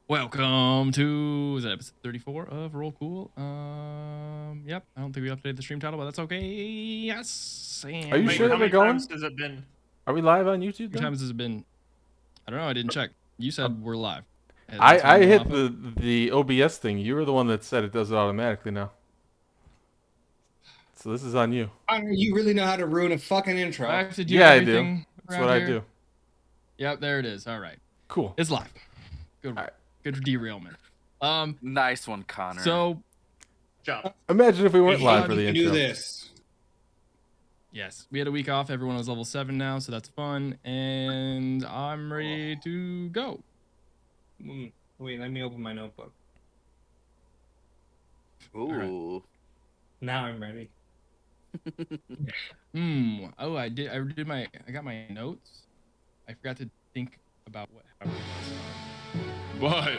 Welcome to is that episode 34 of Roll Cool. Yep. I don't think we updated the stream title, but that's okay. Yes. And Are you sure that we're going? How many times has it been? Are we live on YouTube? How many times has it been? I don't know. I didn't check. You said we're live. I hit the OBS thing. You were the one that said it does it automatically now. So this is on you. You really know how to ruin a fucking intro. I have to do Yeah, I everything do. That's what I do. Yep, there it is. All right. Cool. It's live. Good. All right. Good derailment. Nice one, Connor. So, Job. Imagine if we weren't live for the you intro. do this. yes, we had a week off. Everyone was level 7 now, so that's fun. And I'm ready to go. Wait, let me open my notebook. Ooh. Now I'm ready. Oh, I got my notes. I forgot to think about what happened. But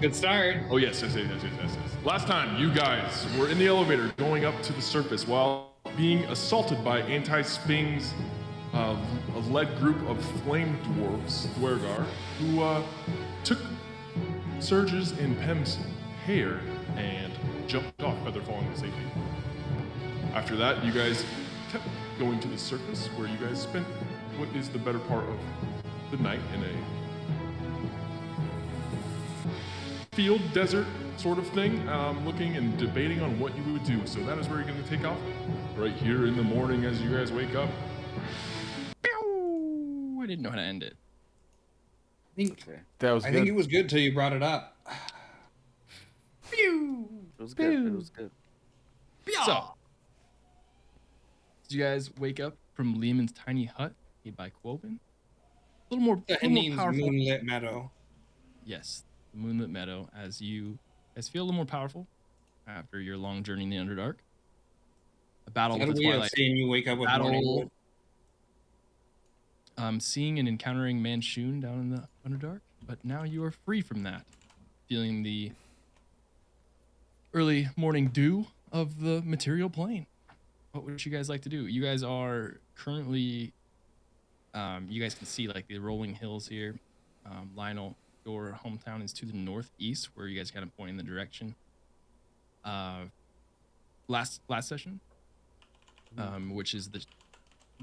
Good start. oh yes. Last time you guys were in the elevator going up to the surface while being assaulted by anti-spings a led group of flame dwarves, Dwergar, who took Surge's and Pem's hair and jumped off feather falling to safety. After that, you guys kept going to the surface where you guys spent what is the better part of the night in a field desert sort of thing, looking and debating on what you would do. So that is where you're going to take off, right here in the morning as you guys wake up. Pew! I didn't know how to end it. That was I good. think it was good till you brought it up. It was good. It was good. So, did you guys wake up from Lehman's tiny hut made by Quoven? A little more powerful. Moonlit Meadow. Yes, the moonlit meadow. As you guys feel a little more powerful after your long journey in the Underdark. A battle How with do the we Twilight. seeing you wake up with morning? Seeing and encountering Manshoon down in the Underdark, but now you are free from that, feeling the early morning dew of the material plane. What would you guys like to do? You guys are currently, you guys can see like the rolling hills here. Lionel, your hometown is to the northeast, where you guys kind of pointing the direction. Last session, which is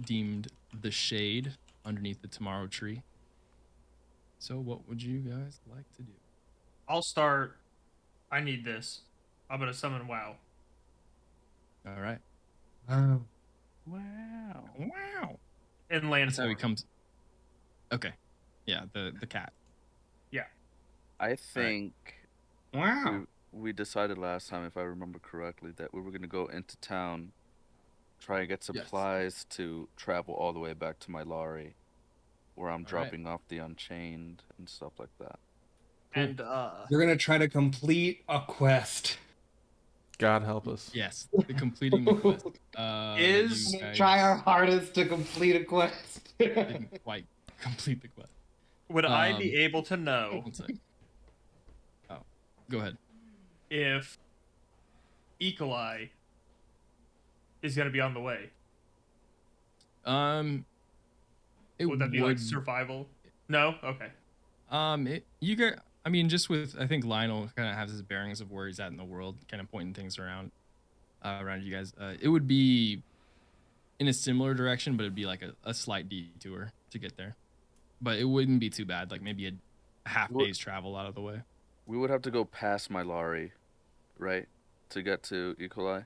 deemed the shade underneath the tomorrow tree. So what would you guys like to do? I'll start. I need this. I'm gonna summon WoW. All right. Wow. Wow. And land That's how form. he comes. Okay. Yeah, the cat. Yeah. I think Wow. we decided last time, if I remember correctly, that we were going to go into town, try and get supplies to travel all the way back to my Lari, where I'm dropping off the Unchained and stuff like that. And You're gonna try to complete a quest. God help us. Yes, the completing the quest. Is- You guys Try our hardest to complete a quest. didn't quite complete the quest. would I be able to know One sec. Oh, go ahead. if Equali is gonna be on the way? It Would that be like survival? No. Okay. You get. I mean, just with I think Lionel kind of has his bearings of where he's at in the world, kind of pointing things around you guys. It would be in a similar direction, but it'd be like a slight detour to get there. But it wouldn't be too bad. Like maybe a half day's travel out of the way. We would have to go past my Lari, right, to get to Equali?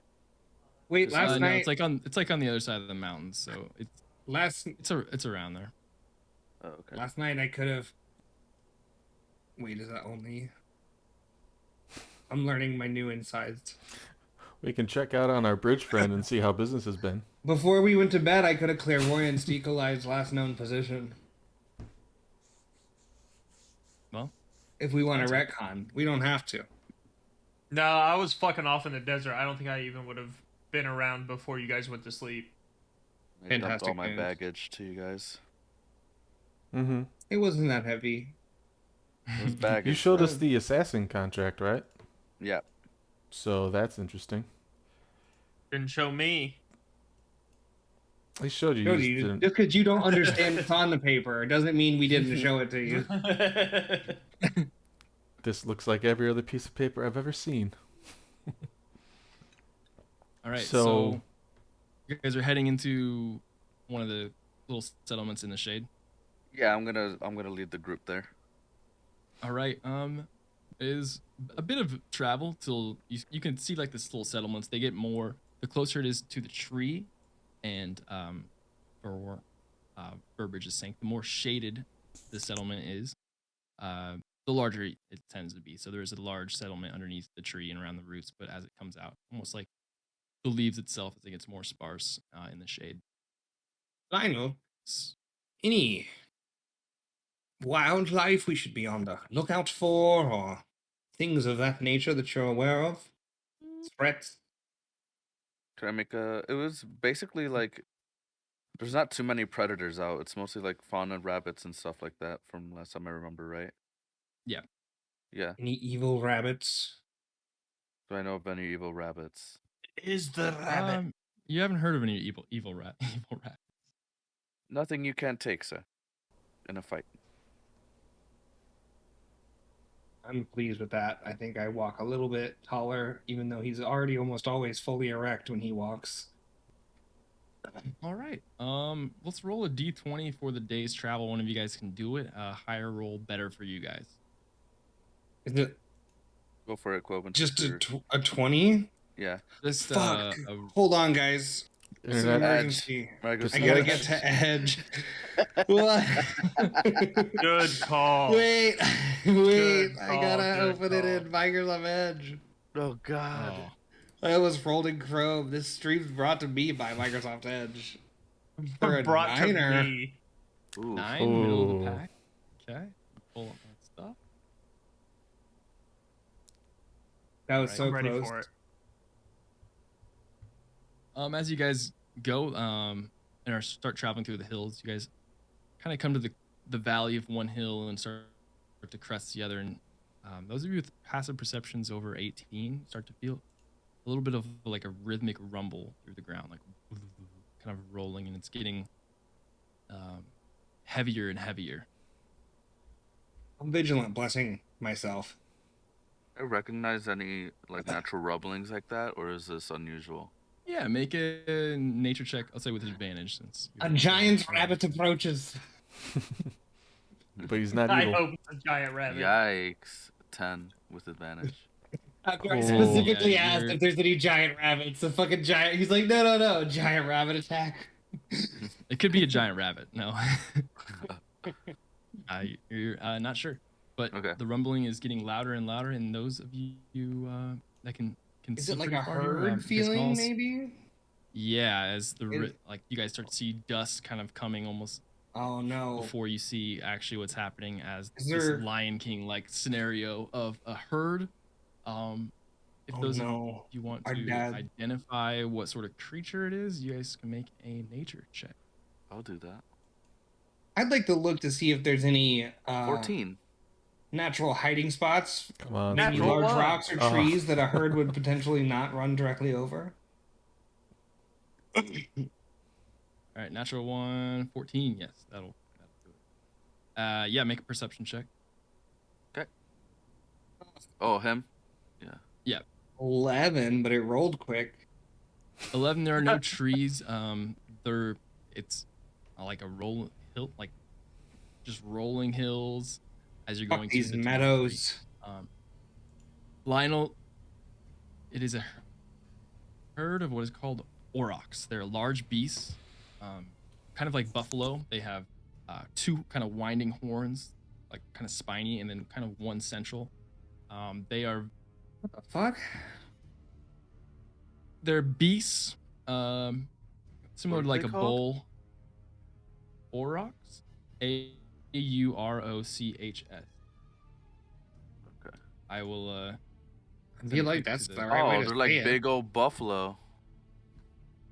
Wait, last No, night. it's like on the other side of the mountains, so it's around there. Oh, okay. Last night I could have. Wait, is that only? I'm learning my new insides. We can check out on our bridge friend and see how business has been. Before we went to bed, I could have clairvoyanced Equali's last known position. Well, if we want to retcon, we don't have to. No, I was fucking off in the desert. I don't think I even would have been around before you guys went to sleep. I dumped Fantastic all my news. baggage to you guys. Mm-hmm. It wasn't that heavy. It was baggage. You showed us the assassin contract, right? Yeah. So that's interesting. Didn't show me. I showed you. You just didn't. Just because you don't understand what's on the paper doesn't mean we didn't show it to you. This looks like every other piece of paper I've ever seen. All right, So- so you guys are heading into one of the little settlements in the shade. Yeah, I'm gonna lead the group there. All right. It is a bit of travel till you can see like this little settlements. They get more the closer it is to the tree, and for Burbage is saying, the more shaded the settlement is, the larger it tends to be. So there is a large settlement underneath the tree and around the roots, but as it comes out, almost like the leaves itself, as it gets more sparse in the shade. Lionel, any wildlife we should be on the lookout for, or things of that nature that you're aware of? Threats? Can I make a? It was basically like there's not too many predators out. It's mostly like fauna, rabbits, and stuff like that. From last time I remember, right? Yeah. Yeah. Any evil rabbits? Do I know of any evil rabbits? Is the rabbit? You haven't heard of any evil rat? Nothing you can't take, sir. In a fight. I'm pleased with that. I think I walk a little bit taller, even though he's already almost always fully erect when he walks. All right. Let's roll a d20 for the day's travel. One of you guys can do it. Higher roll, better for you guys. Is it Go for it, Quoven. just a 20? Yeah. Just Fuck. Hold on, guys. It's an Internet emergency. I Just gotta edge. get to Edge. What? Good call. Wait. Good I call, gotta good open it in call. Microsoft Edge. Oh God. I was rolled in Chrome. This stream's brought to me by Microsoft Edge. For a Brought to niner. me. Ooh. 9, middle of the Ooh. pack. Okay. Pull up that stuff. That was Right. so I'm ready close. for it. As you guys go and start traveling through the hills, you guys kind of come to the valley of one hill and start to crest the other. And those of you with passive perceptions over 18 start to feel a little bit of like a rhythmic rumble through the ground, like kind of rolling, and it's getting heavier and heavier. I'm vigilant, blessing myself. I recognize any like natural rumblings like that, or is this unusual? Yeah, make a nature check. I'll say with advantage since A giant rabbit approaches. But he's not I evil. hope it's a giant rabbit. Yikes! 10 with advantage. After I Oh. specifically Yeah, asked you're- if there's any giant rabbits, the fucking giant. He's like, no, giant rabbit attack. It could be a giant rabbit. No. You're not sure. But Okay. the rumbling is getting louder and louder, and those of you that can Is see it like pretty a far here, herd make feeling, calls. maybe? Yeah, as Is- like you guys start to see dust kind of coming almost Oh no. before you see actually what's happening as Is this there- Lion King like scenario of a herd. If Oh, those no. of you want Our to dad. identify what sort of creature it is, you guys can make a nature check. I'll do that. I'd like to look to see if there's any 14. natural hiding spots, Come on. maybe Natural large one. rocks or Oh. trees that a herd would potentially not run directly over. All right, natural 1, 14. Yes, that'll do it. Yeah, make a perception check. Oh, him? 11, but it rolled quick. 11. There are no trees. It's like a like just rolling hills as you're Fuck going these through the meadows. Lionel, it is a herd of what is called aurochs. They're large beasts, kind of like buffalo. They have 2 kind of winding horns, like kind of spiny, and then kind of one central. They are What the fuck? they're beasts, similar What to are like they a called? bull. Aurochs, AUROCHS. Okay. I will. I send feel a like pic to that's the- the right way Oh, to they're like say it. big old buffalo.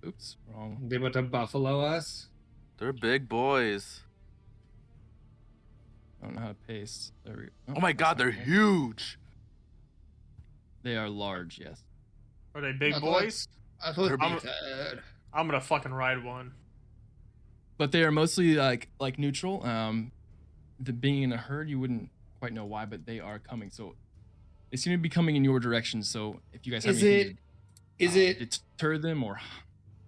Oops, wrong. They want to buffalo us? They're big boys. I don't know how to paste. There we go. Oh my God, they're huge. They are large. Yes. Are they big I thought- boys? I thought They're I'm- they said- I'm gonna fucking ride one. but they are mostly like neutral. The being in a herd, you wouldn't quite know why, but they are coming. So they seem to be coming in your direction. So if you guys have anything to deter them, or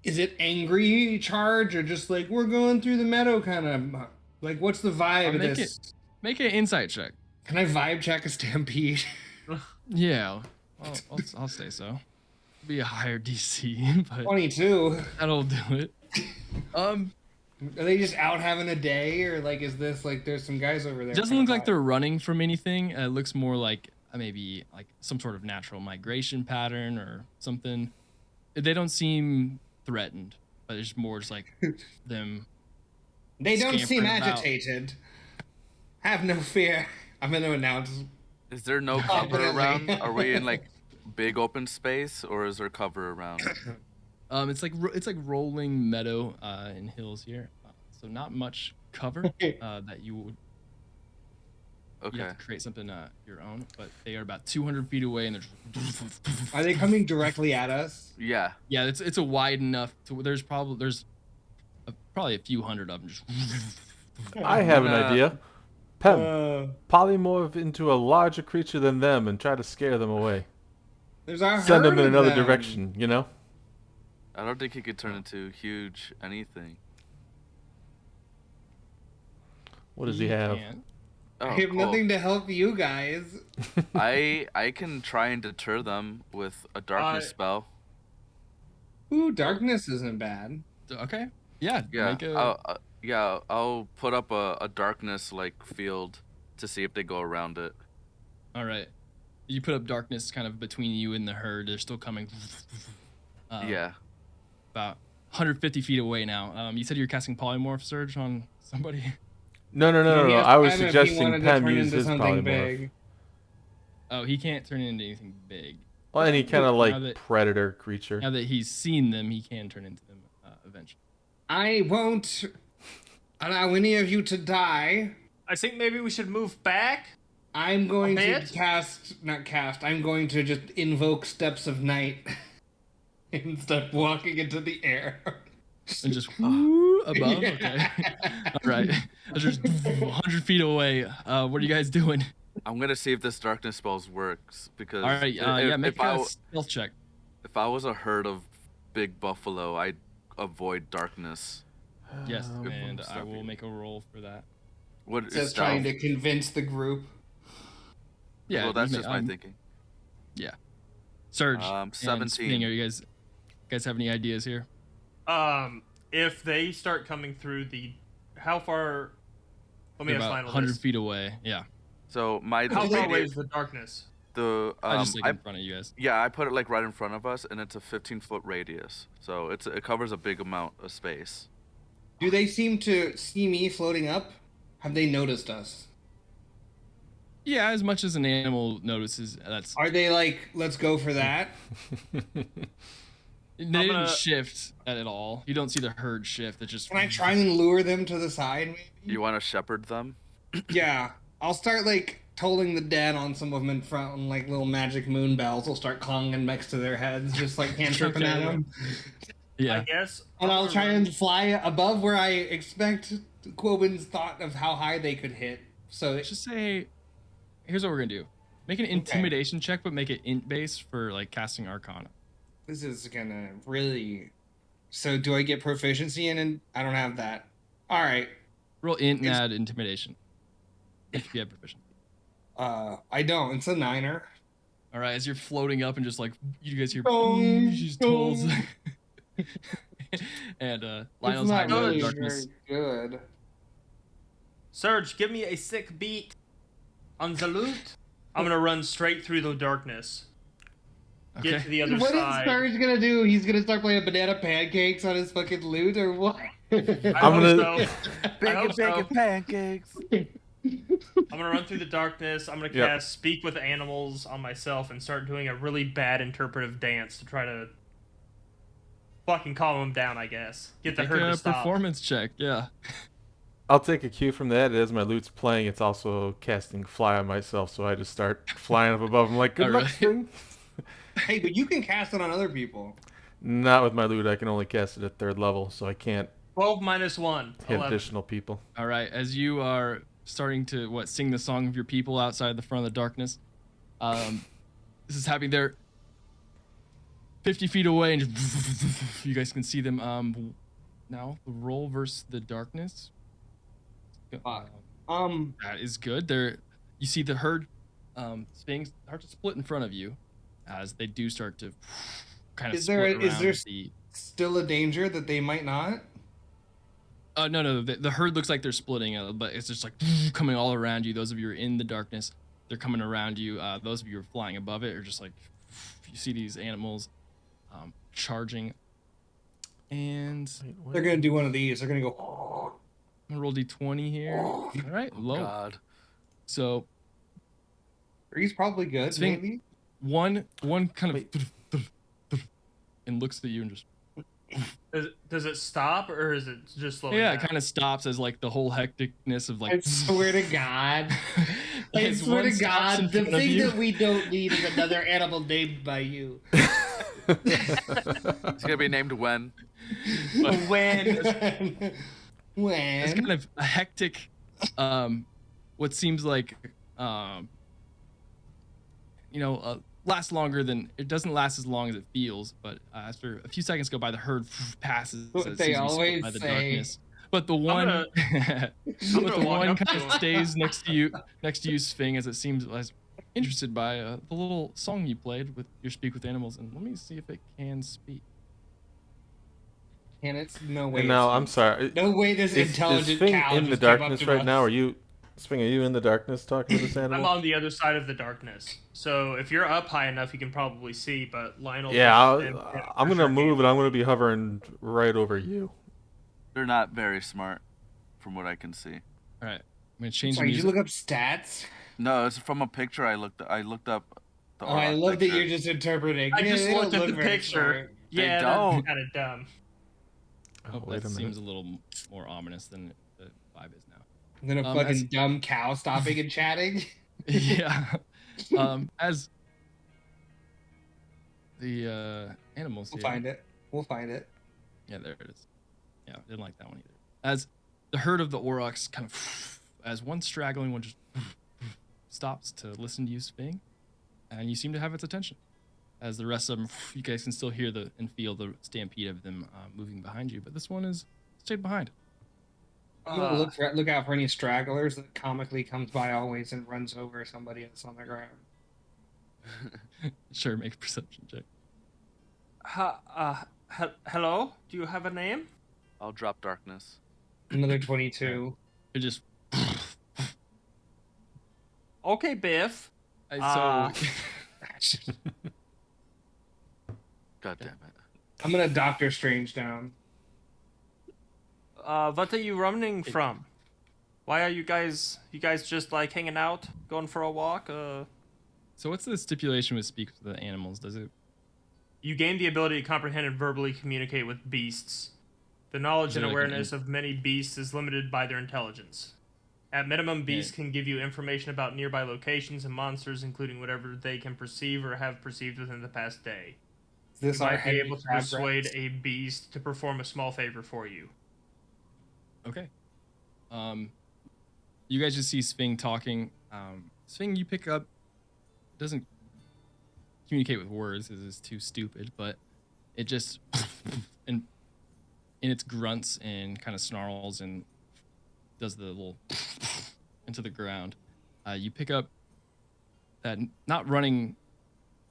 is it angry charge, or just like we're going through the meadow kind of? Like, what's the vibe of this? Make an insight check. Can I vibe check a stampede? Yeah, I'll say so. Be a higher DC, but 22. that'll do it. Are they just out having a day, or like is this like there's some guys over there? It doesn't look like they're running from anything. It looks more like maybe like some sort of natural migration pattern or something. They don't seem threatened, but it's more just like them. They don't seem scampering about. agitated. Have no fear. I'm going to announce. Is there no cover around? Are we in like big open space, or is there cover around? It's like rolling meadow and hills here, so not much cover that you would. Okay. You have to create something your own, but they are about 200 feet away, and they're. Are they coming directly at us? Yeah. Yeah, it's a wide enough to. There's probably a few hundred of them. Just. I have an idea. Pem, polymorph into a larger creature than them and try to scare them away. There's our Send them herd in of another them. direction, you know? I don't think he could turn into huge anything. What does he have? Oh, I have cool. nothing to help you guys. I can try and deter them with a darkness spell. Ooh, darkness isn't bad. Okay. Yeah. Yeah. I'll put up a darkness like field to see if they go around it. All right. You put up darkness kind of between you and the herd. They're still coming. Yeah. About 150 feet away now. You said you're casting polymorph surge on somebody. No. He has I was time if he suggesting wanted to Pem turn use into his something polymorph. big. Oh, he can't turn into anything big. Well, any kind of Now like that- predator creature. Now that he's seen them, he can turn into them eventually. I won't allow any of you to die. I think maybe we should move back. I'm going to bit? I'm going to just invoke Steps of Night and start walking into the air. And just whoo, above. Yeah. Okay. All right. Just 100 feet away. What are you guys doing? I'm gonna see if this darkness spells works because All right. Yeah. Make a I, stealth check. if I was a herd of big buffalo, I'd avoid darkness. Yes, Oh, and I stop will you. make a roll for that. What is Just stealth? trying to convince the group. Yeah. Well, that's you just may- my thinking. Surge. and 17. Spinning. Are you guys have any ideas here? If they start coming through how far? Let me They're ask about Lionel 100 this. feet away. Yeah. So my How far away radius- is the darkness? the I just like I, in front of you guys. yeah, I put it like right in front of us, and it's a 15-foot radius, so it covers a big amount of space. Do they seem to see me floating up? Have they noticed us? Yeah, as much as an animal notices, that's Are they like, let's go for that? they didn't gonna- shift at all. You don't see the herd shift. It just Can I try and lure them to the side, maybe? You want to shepherd them? Yeah. I'll start like tolling the dead on some of them in front, and like little magic moon bells will start clanging next to their heads, just like cantripping at Okay. them. I yeah. guess. And I'll gonna try run- and fly above where I expect Quobin's thought of how high they could hit. So Let's just say, here's what we're gonna do: make an intimidation check, but make it int base for like casting Arcana. this is gonna really. So do I get proficiency in it? I don't have that. All right. Roll int and Is- add intimidation if you have proficiency. I don't. It's a 9er. All right, as you're floating up and just like you guys hear, Dong, just dong. tolls. And Lionel's It's not hiding in the really darkness. very good. Surge, give me a sick beat on the loot. I'm gonna run straight through the darkness. Get to Okay. the other What is side. Surge gonna do? He's gonna start playing banana pancakes on his fucking loot, or what? I I'm hope gonna- so. I hope so. pancakes. I'm gonna run through the darkness. I'm gonna Yep. cast Speak with Animals on myself and start doing a really bad interpretive dance to try to fucking calm them down. I guess get the Make herd a to stop. performance check. Yeah. I'll take a cue from that. As my loot's playing, it's also casting fly on myself, so I just start flying up above them like, good Oh, luck, really? thing. Hey, but you can cast it on other people. Not with my loot. I can only cast it at 3rd level, so I can't 12 minus 1. Hit 11. additional people. All right, as you are starting to sing the song of your people outside the front of the darkness, this is happening there, 50 feet away, and you guys can see them. Now the roll versus the darkness. Fuck. That is good. You see the herd, Sphinx start to split in front of you, as they do start to kind of split around the. Still a danger that they might not? No. The herd looks like they're splitting, but it's just like coming all around you. Those of you who are in the darkness, they're coming around you. Those of you who are flying above it are just like, you see these animals charging. And They're going to do one of these. They're going to go... I'm going to roll d20 here. All right, low. God. So... Three's probably good, maybe? One kind of... and looks at you and just... Does it stop, or is it just slowing Yeah, down? it kind of stops as like the whole hecticness of like... I swear to God. I As swear one to stops in God, the front of thing you. that we don't need is another animal named by you. It's gonna be named When. When It's kind of a hectic, what seems like, lasts longer than, it doesn't last as long as it feels, but after a few seconds go by, the herd passes. What as they soon as you split always by the say. darkness. But the one, gonna walk up kind to of him. stays next to you, Sphing, as it seems as interested by the little song you played with your Speak with Animals, and let me see if it can speak. And it's no way. And now, I'm sorry. No way this Is intelligent Sphinx cow in the just came up darkness to right us. now? Sphinx, are you in the darkness talking to this animal? I'm on the other side of the darkness, so if you're up high enough, you can probably see. But Lionel, Yeah, and I'm gonna move, and I'm gonna be hovering right over you. They're not very smart, from what I can see. All right, I'm gonna change the Sorry, did music. you look up stats? No, it's from a picture I looked up. The Oh, I Auroch love that picture. you're just interpreting. I just they don't looked at look the very picture. smart. Yeah, don't. that's kind of dumb. Oh, wait that a minute. seems a little more ominous than the vibe is now. And then a as- fucking dumb cow stopping and chatting. Yeah. As the animals We'll here. find it. We'll find it. Yeah, there it is. Yeah, didn't like that one either. As the herd of the Aurochs kind of, as one straggling one just stops to listen to you Sphinx, and you seem to have its attention. As the rest of them, you guys can still hear and feel the stampede of them moving behind you, but this one is stayed behind. I'm gonna look out for any stragglers that comically comes by always and runs over somebody that's on the ground. Sure, make a perception check. Hello? Do you have a name? I'll drop darkness. Another 22. It just Okay, Biff. so God damn it. I'm gonna Doctor Strange down. What are you running from? Why are you guys just like hanging out, going for a walk? So what's the stipulation with speak with the animals? Does it? You gain the ability to comprehend and verbally communicate with beasts. The knowledge Is and it like awareness of many beasts is limited by their intelligence. At minimum, beasts can give you information about nearby locations and monsters, including whatever they can perceive or have perceived within the past day. Is this You our might be heavy able to crab persuade rats? a beast to perform a small favor for you. Okay. You guys just see Sphinx talking. Sphinx, you pick up. Doesn't communicate with words because it's too stupid, but it just in its grunts and kind of snarls and does the little into the ground. You pick up that not running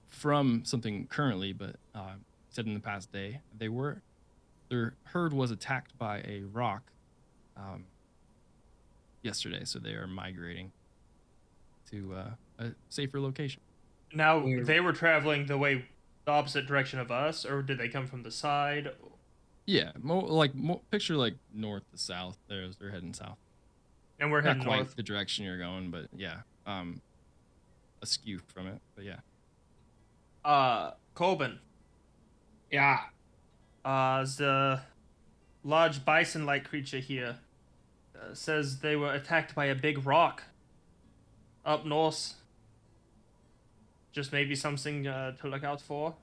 from something currently, but said in the past day their herd was attacked by a rock yesterday, so they are migrating to a safer location. Now, Weird. they were traveling the opposite direction of us, or did they come from the side? Yeah, picture like north to south. They're heading south. And we're Not heading quite north. the direction you're going, but yeah, askew from it. But yeah, Colbin, Yeah. the large bison-like creature here says they were attacked by a big rock up north. Just maybe something to look out for.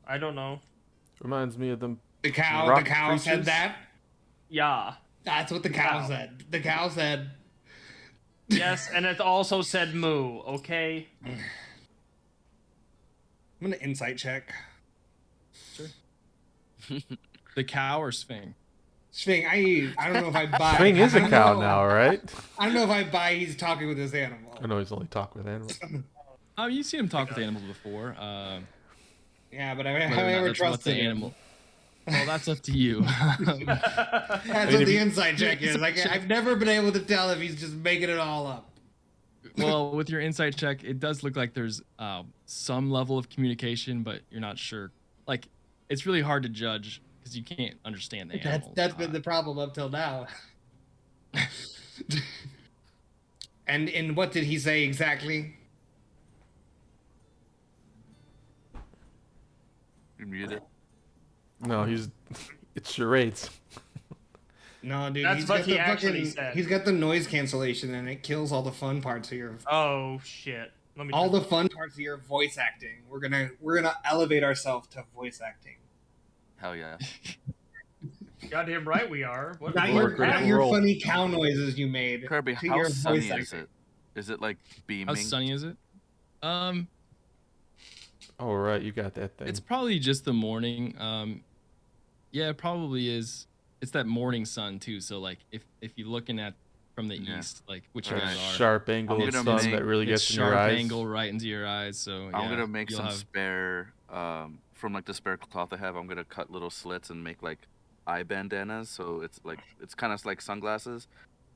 I don't know. Reminds me of them. The cow. Rock The cow creatures? said that. Yeah. That's what the cow said. The cow said. Yes, and it also said moo, okay? I'm gonna insight check. The cow or Sphinx? Swing, I don't know if I buy. Spring is I a don't cow know. now, right? I don't know if I buy he's talking with this animal. I know he's only talking with animals. You've seen him talk with animals before. Yeah, but I whether or have I not ever that's what's trusted the him? animal. Well, that's up to you. That's mean, what if the you- inside check is. I've never been able to tell if he's just making it all up. Well, with your insight check, it does look like there's some level of communication, but you're not sure. Like, it's really hard to judge because you can't understand the animal. That's been the problem up till now. And what did he say exactly? You're muted. No, it's charades. No, dude. That's he's what got he the actually said. He's got the noise cancellation, and it kills all the fun parts of your Oh shit. Let me all check. the fun parts of your voice acting. We're gonna elevate ourselves to voice acting. Hell yeah. Goddamn right we are. What Not We're your, critical not your role. funny cow noises you made. Kirby, to how your sunny voice is acting. it? Is it like beaming? How sunny is it? Oh, right, you got that thing. It's probably just the morning. Yeah, it probably is. It's that morning sun too. So like, if you're looking at from the Yeah. east, like which you That guys are, sharp angle I'm of gonna sun make- that really it's gets in your sharp eyes. angle right into your eyes. So I'm yeah, gonna make you'll some have- spare, from like the spare cloth I have. I'm gonna cut little slits and make like eye bandanas. So it's kind of like sunglasses.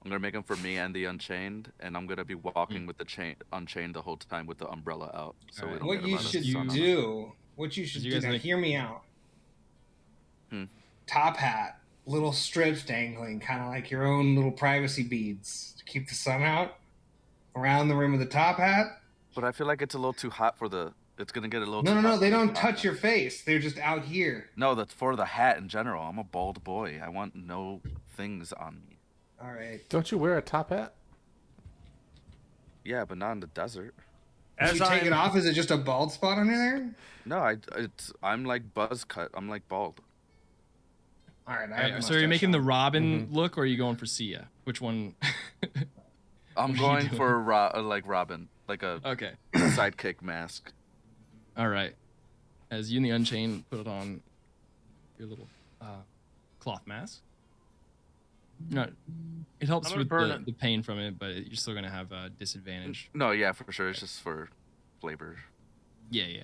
I'm gonna make them for me and the Unchained, and I'm gonna be walking with the chain Unchained the whole time with the umbrella out. So we Alright. don't What get a you lot of should sun on us. do, what you should you do, guys now think- hear me out. Hmm. Top hat, little strips dangling, kind of like your own little privacy beads to keep the sun out around the rim of the top hat. But I feel like it's a little too hot for the. It's gonna get a little. No, too no, no, hot they for the don't top touch hat. your face. They're just out here. No, that's for the hat in general. I'm a bald boy. I want no things on me. All right. Don't you wear a top hat? Yeah, but not in the desert. If you take it off, is it just a bald spot under there? No, I'm like buzz cut. I'm like bald. All right. I have Alright, the so are you mustache making the on. Robin look, or are you going for Sia? Which one? I'm What are you going doing? for like Robin, like a Okay. sidekick mask. All right. As you and the Unchained put it on your little cloth mask. No, it helps I'm gonna with burn it. the pain from it, but you're still gonna have a disadvantage. No, yeah, for sure. It's just for flavor. Yeah, yeah.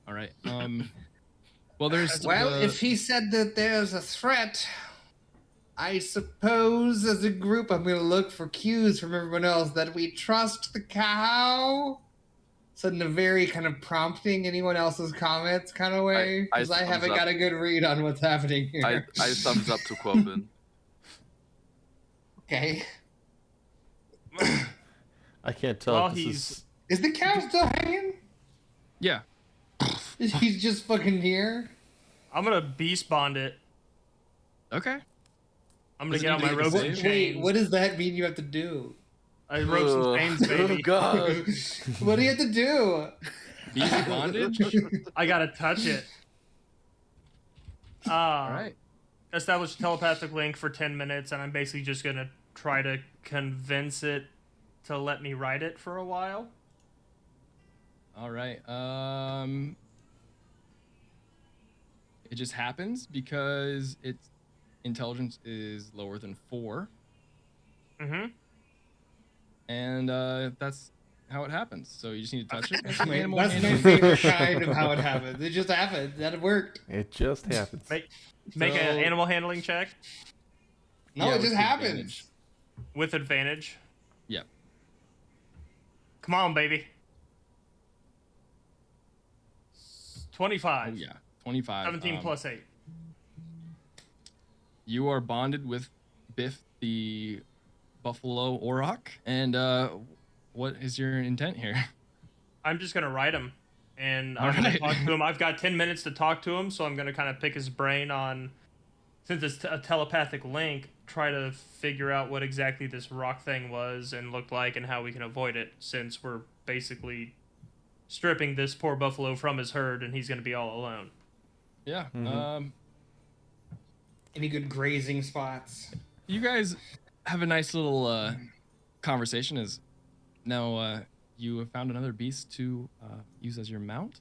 All right. Well, there's Well, if he said that there's a threat, I suppose as a group I'm going to look for cues from everyone else that we trust the cow. Said in a very kind of prompting anyone else's comments kind of way. I Because I, thumbs haven't up. got a good read on what's happening here. I thumbs up to Quoven. Okay. I can't tell Well, if this he's- is... Is the cow still hanging? yeah. He's just fucking here? I'm gonna beast bond it. Okay. I'm gonna Does it get on need my to be rope the and same? Wait, chains. what does that mean you have to do? I rope some chains, Oh baby. God. What do you have to do? Beast bondage. I gotta touch it. All right. Establish a telepathic link for 10 minutes, and I'm basically just gonna try to convince it to let me ride it for a while. All right. It just happens because its intelligence is lower than 4, Mm-hmm. and that's how it happens. So you just need to touch it. Make That's an my, animal that's my handling- favorite kind of how it happened. It just happened. That worked. It just happens. Make So- an animal handling check No, Yeah, it with just the happens. advantage. with advantage. Yeah. Come on, baby. 25. Oh yeah. 25. 17 plus 8. You are bonded with Biff the Buffalo Auroch, and what is your intent here? I'm just gonna ride him, and I'm Alright. gonna talk to him. I've got 10 minutes to talk to him, so I'm gonna kind of pick his brain on, since it's a telepathic link, try to figure out what exactly this rock thing was and looked like, and how we can avoid it. Since we're basically stripping this poor buffalo from his herd, and he's gonna be all alone. Yeah. Any good grazing spots? You guys have a nice little conversation. As now you have found another beast to use as your mount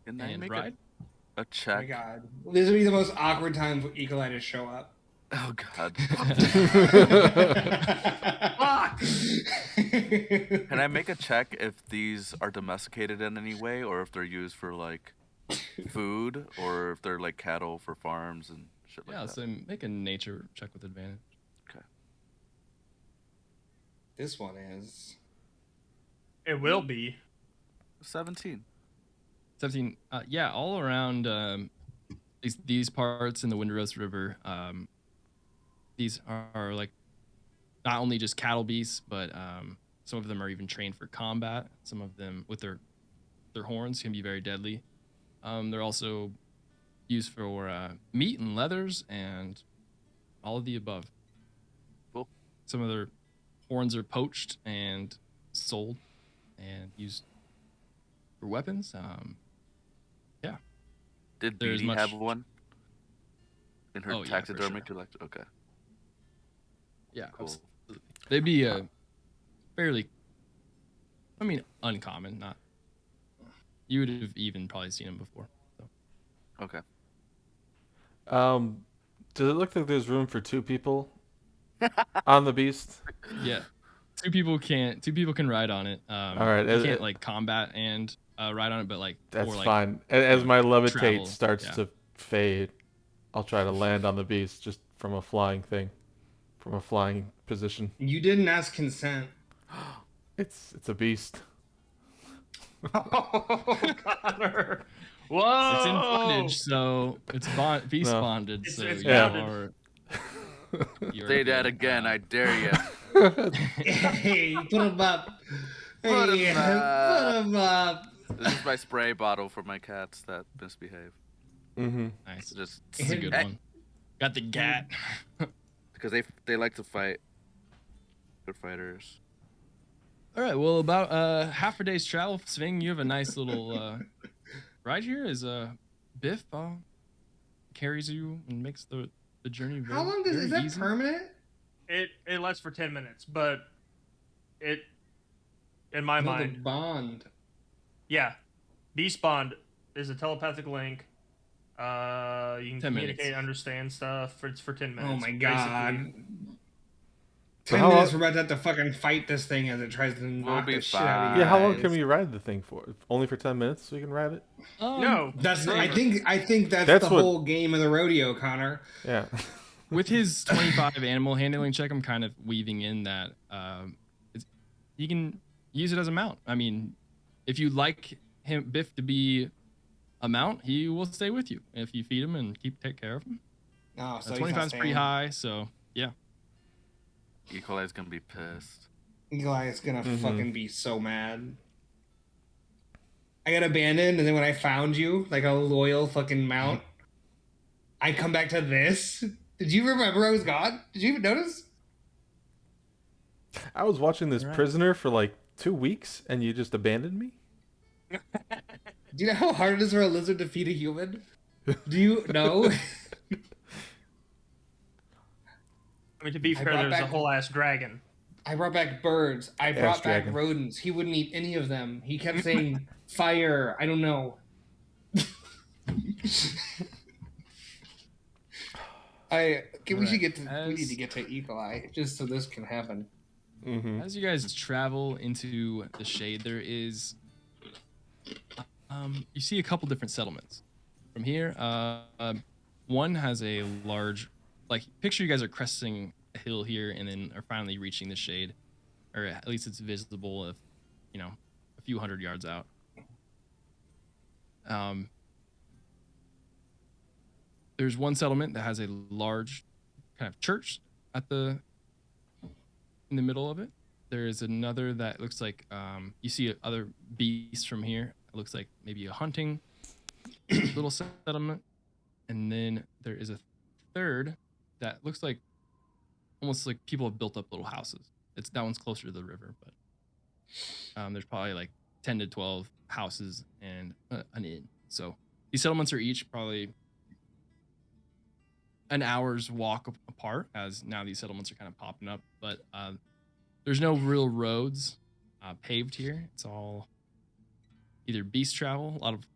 Can I and make ride. a Oh check? my god. This would be the most awkward time for Eagle Eye to show up. Oh god. Fuck! Can I make a check if these are domesticated in any way, or if they're used for like food, or if they're like cattle for farms and shit like Yeah, that? so make a nature check with advantage. Okay. This one is. It will be. 17. 17. Yeah, all around these parts in the Windrose River, these are like not only just cattle beasts, but some of them are even trained for combat. Some of them with their horns can be very deadly. They're also used for meat and leathers and all of the above. Cool. Some of their horns are poached and sold and used for weapons. Yeah. Did There's Beanie much- have one? In her Oh, yeah, for taxidermy sure. collection? Okay. Yeah, Cool. absolutely. They'd be fairly, I mean, uncommon. Not you would have even probably seen them before. So. Okay. Does it look like there's room for 2 people on the beast? Yeah, two people can ride on it. All right, you can't like combat and ride on it, but like That's or, like, fine. As my levitate travel, starts yeah. to fade, I'll try to land on the beast just from a flying position. You didn't ask consent. It's a beast. Oh, Connor. Whoa. It's in bondage, so it's beast No. bonded. It's- So it's you bounded. are. You're Say that good. again, I dare you. Hey, put him up. Put Hey, 'em up. put him up. This is my spray bottle for my cats that misbehave. Mm-hmm. Nice. Just This is a good one. Got the gat. because they like to fight. Good fighters. All right. Well, about half a day's travel, Sving. You have a nice little ride here. Is Biff carries you and makes the journey very, How long is that easy. permanent? It lasts for 10 minutes, but it, in my No, the mind, bond. yeah, Beast Bond is a telepathic link. You can 10 communicate, minutes. understand stuff. It's for 10 minutes. Oh my god. basically. 10 how minutes, long- we're about to have to fucking fight this thing as it tries to knock be the shit out of you. Yeah, how long Nice. can we ride the thing for? Only for 10 minutes so we can ride it? No, That's I forever. think that's That's the what- whole game of the rodeo, Connor. Yeah. With his 25 animal handling check, I'm kind of weaving in that you can use it as a mount. I mean, if you like Biff to be a mount, he will stay with you if you feed him and take care of him. Oh, so 25 is pretty high, so yeah. Equalize gonna be pissed. Eli is gonna Mhm. fucking be so mad. I got abandoned, and then when I found you, like a loyal fucking mount, I come back to this. Did you remember I was gone? Did you even notice? I was watching this Right. prisoner for like 2 weeks and you just abandoned me? Do you know how hard it is for a lizard to feed a human? Do you know? I mean, to be I fair, brought there's a back- whole ass dragon. I brought back birds. I brought back dragon. rodents. He wouldn't eat any of them. He kept saying fire. I don't know. We should get to. We need to get to Eagle Eye just so this can happen. Mm-hmm. As you guys travel into the shade, there is you see a couple different settlements. From here, one has a large, like, picture you guys are cresting a hill here and then are finally reaching the shade, or at least it's visible if, you know, a few hundred yards out. There's one settlement that has a large kind of church in the middle of it. There is another that looks like you see other beasts from here. It looks like maybe a hunting little settlement, and then there is a third that looks like almost like people have built up little houses. That one's closer to the river, but there's probably like 10 to 12 houses and an inn. So These settlements are each probably an hour's walk apart, as now these settlements are kind of popping up. But there's no real roads paved here. It's all either beast travel, a lot of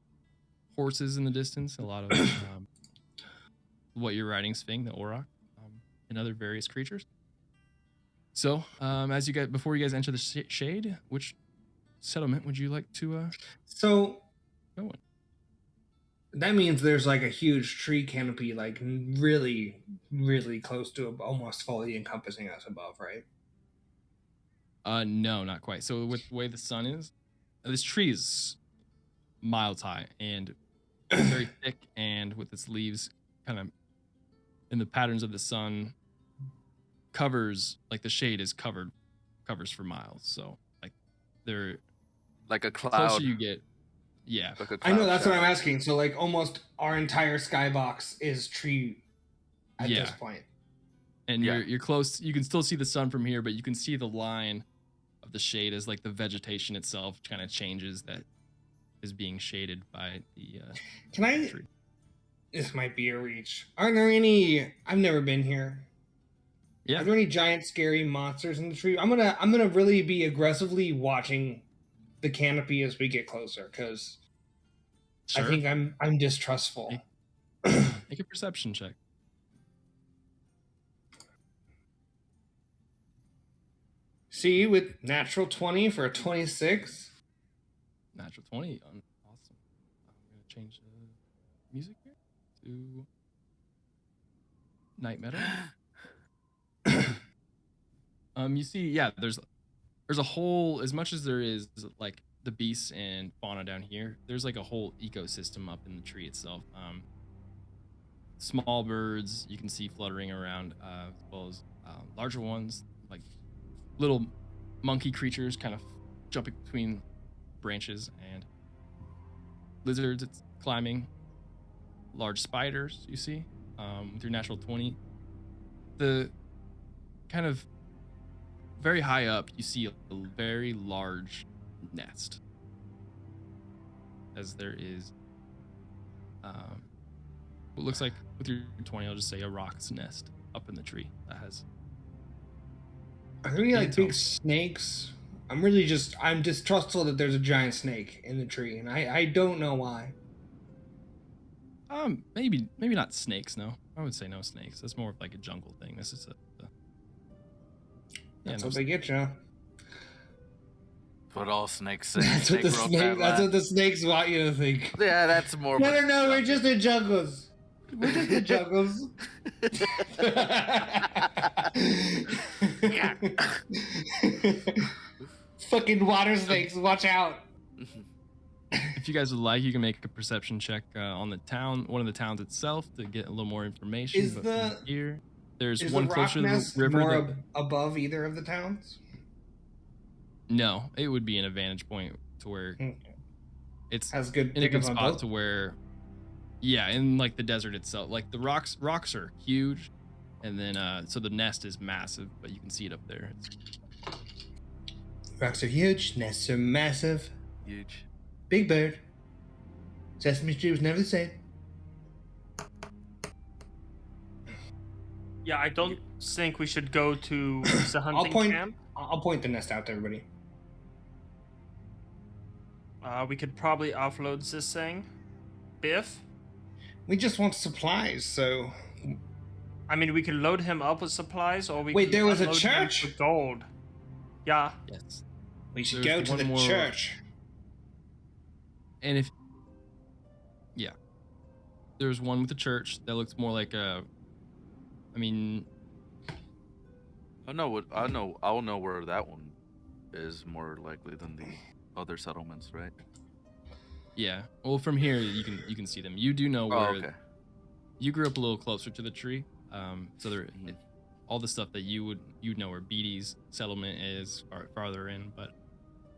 horses in the distance, a lot of what you're riding, Sphinx, the Auroch, and other various creatures. So, as you guys, before you guys enter the shade, which settlement would you like to So go in? that means there's like a huge tree canopy, like really, really close to almost fully encompassing us above, right? No, not quite. So with the way the sun is, this tree is miles high and very thick, and with its leaves kind of in the patterns of the sun, covers, like the shade is covers for miles. So like they're Like a the cloud. closer you get, yeah. Like a I know cloud that's what I'm shadow. asking. So like almost our entire skybox is tree at Yeah. this point. And Yeah. you're close. You can still see the sun from here, but you can see the line of the shade as like the vegetation itself kind of changes that is being shaded by the Can I? tree. This might be a reach. Are there any? I've never been here. Yeah. Are there any giant scary monsters in the tree? I'm gonna really be aggressively watching the canopy as we get closer, because Sure. I think I'm distrustful. Make a perception check. See, with natural 20 for a 26. Natural 20. Awesome. I'm going to change the music here to night meadow. You see, yeah, there's a whole, as much as there is like the beasts and fauna down here, there's like a whole ecosystem up in the tree itself. Small birds you can see fluttering around, as well as larger ones, like little monkey creatures kind of jumping between branches, and lizards it's climbing, large spiders you see with your natural 20. The kind of very high up you see a very large nest, as there is what looks like, with your 20, I'll just say a rock's nest up in the tree that has. Are there any like Intel. big snakes? I'm distrustful that there's a giant snake in the tree, and I don't know why. Maybe not snakes. No, I would say no snakes. That's more of like a jungle thing. This is That's no what they get you. What all snakes say. That's what the Snake snake. broke That's that what the snakes want you to think. Yeah, that's more. No, we're just in jungles. We're just in jungles. Fucking water snakes, watch out. If you guys would like, you can make a perception check on the town, one of the towns itself, to get a little more information. Is But the- from here, there's Is one the rock closer to nest the river. more that- above either of the towns? No, it would be an advantage point to where Okay. it's Has good in a good pickup on spot both? to where, yeah, in like the desert itself, like the rocks are huge, and then so the nest is massive, but you can see it up there. Rocks are huge, nests are massive. Huge. Big Bird. Sesame Street was never the same. Yeah, I don't think we should go to the hunting camp. I'll point the nest out to everybody. We could probably offload this thing. Biff? We just want supplies, so I mean, we could load him up with supplies, or we Wait, could there was a unload him church? with gold. Yeah. Yes, we should There's go to one the more- church. and there's one with the church that looks more like a. I mean, I'll know where that one is more likely than the other settlements, right? yeah. Well, from here you can see them. You do know where. Oh, okay. You grew up a little closer to the tree, so there, Mhm. all the stuff that you'd know where Beatty's settlement is farther in. But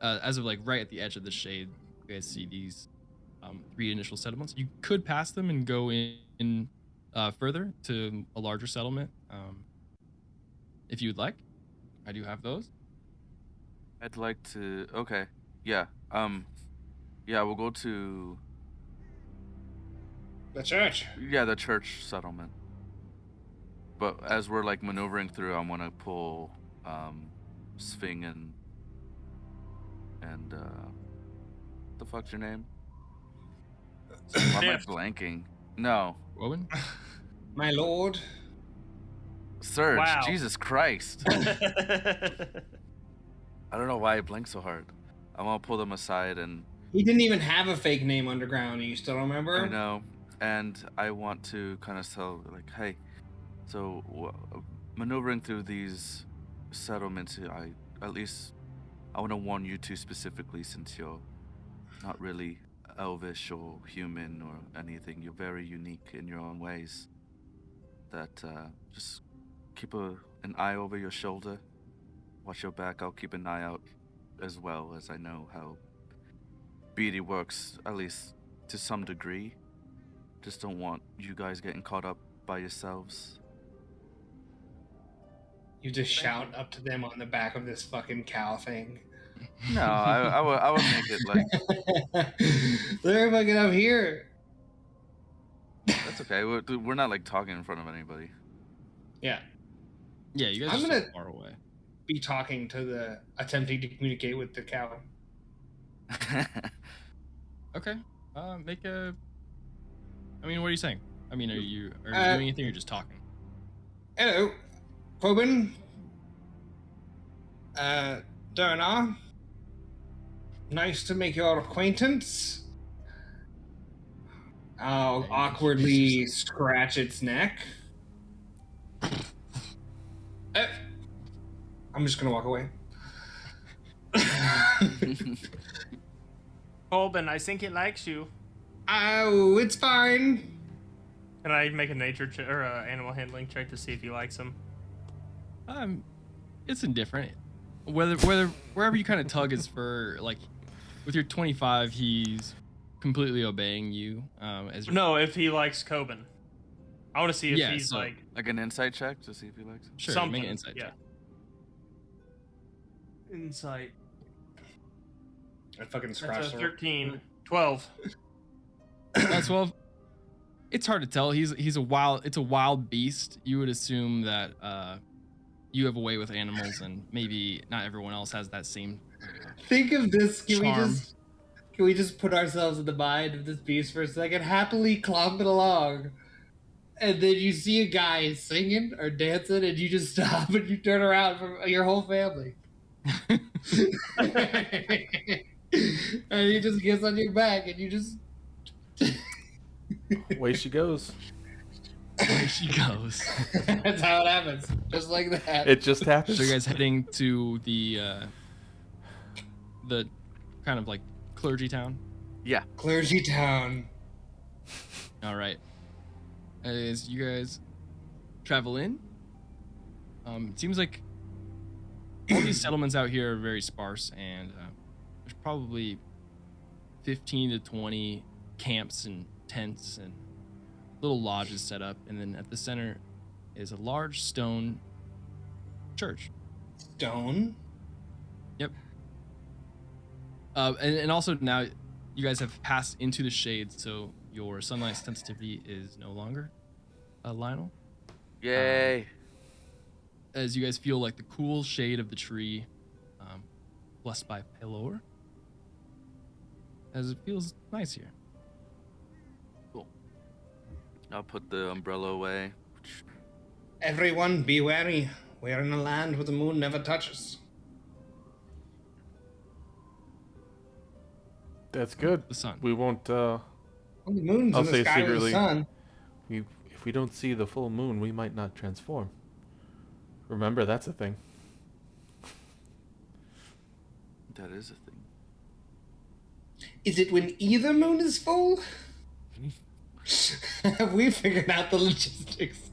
as of like right at the edge of the shade, you guys see these 3 initial settlements. You could pass them and go in further to a larger settlement, if you would like. I do have those. I'd like to. Okay. Yeah. Yeah. We'll go to. The church. Yeah, the church settlement. But as we're like maneuvering through, I want to pull Sving and the fuck's your name? Why am I blanking? No. Owen? My lord. Surge. Wow. Jesus Christ. I don't know why I blinked so hard. I want to pull them aside and... He didn't even have a fake name underground. You still remember? I know. And I want to kind of tell, like, hey, so maneuvering through these settlements, I want to warn you two specifically, since you're not really elvish or human or anything. You're very unique in your own ways. That just keep an eye over your shoulder. Watch your back. I'll keep an eye out as well, as I know how BD works, at least to some degree. Just don't want you guys getting caught up by yourselves. You just shout up to them on the back of this fucking cow thing. No, I would make it like... They're fucking up here. That's okay. We're not like talking in front of anybody. Yeah. Yeah, you guys I'm are gonna- so far away. Be talking to the... Attempting to communicate with the cow. Okay. Make a... I mean, what are you saying? I mean, are you doing anything or you're just talking? Hello, Coben. Derna. Nice to make your acquaintance. I'll awkwardly scratch its neck. I'm just gonna walk away. Colbin, I think it likes you. Oh, it's fine. Can I make a nature or animal handling check to see if he likes him? It's indifferent. Wherever you kind of tug his fur, like with your 25, he's completely obeying you. No, if he likes Coben. I want to see if he's like an insight check to see if he likes it. Sure, something. make an insight check. Insight. I fucking scratched That's a her. 13. 12. That's 12. It's hard to tell. It's a wild beast. You would assume that you have a way with animals, and maybe not everyone else has that same. Think of this. Charm. Can we just put ourselves in the mind of this beast for a second? Happily clomping along. And then you see a guy singing or dancing, and you just stop and you turn around for your whole family. And he just gets on your back, and you just. Away she goes. Away she goes. That's how it happens. Just like that. It just happens. So you guys heading to the kind of like clergy town? Yeah. Clergy Town. All right. As you guys travel in, it seems like all these settlements out here are very sparse, and there's probably 15 to 20 camps and tents and little lodges set up, and then at the center is a large stone church. Stone? Yep. And also now you guys have passed into the shade, so your sunlight sensitivity is no longer Lionel. Yay. As you guys feel like the cool shade of the tree, blessed by Pelor, as it feels nice here. Cool. I'll put the umbrella away. Everyone, be wary. We're in a land where the moon never touches. That's good. The sun. We won't. Well, the moon's I'll in the say sky with the secretly. sun. If we don't see the full moon, we might not transform. Remember, that's a thing. That is a thing. Is it when either moon is full? Have we figured out the logistics?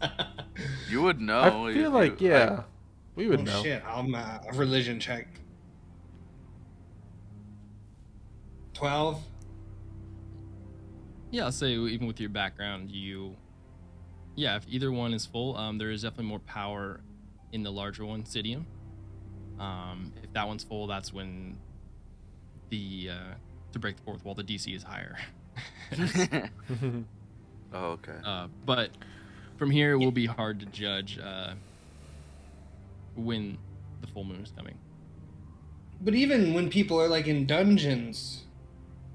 You would know. I feel if like, you- yeah, we would Oh know. shit, I'm a religion check. 12? Yeah, I'll say even with your background, if either one is full, there is definitely more power in the larger one, Sidium. If that one's full, that's when to break the fourth wall, the DC is higher. Oh, okay. But from here, it will be hard to judge when the full moon is coming. But even when people are like in dungeons,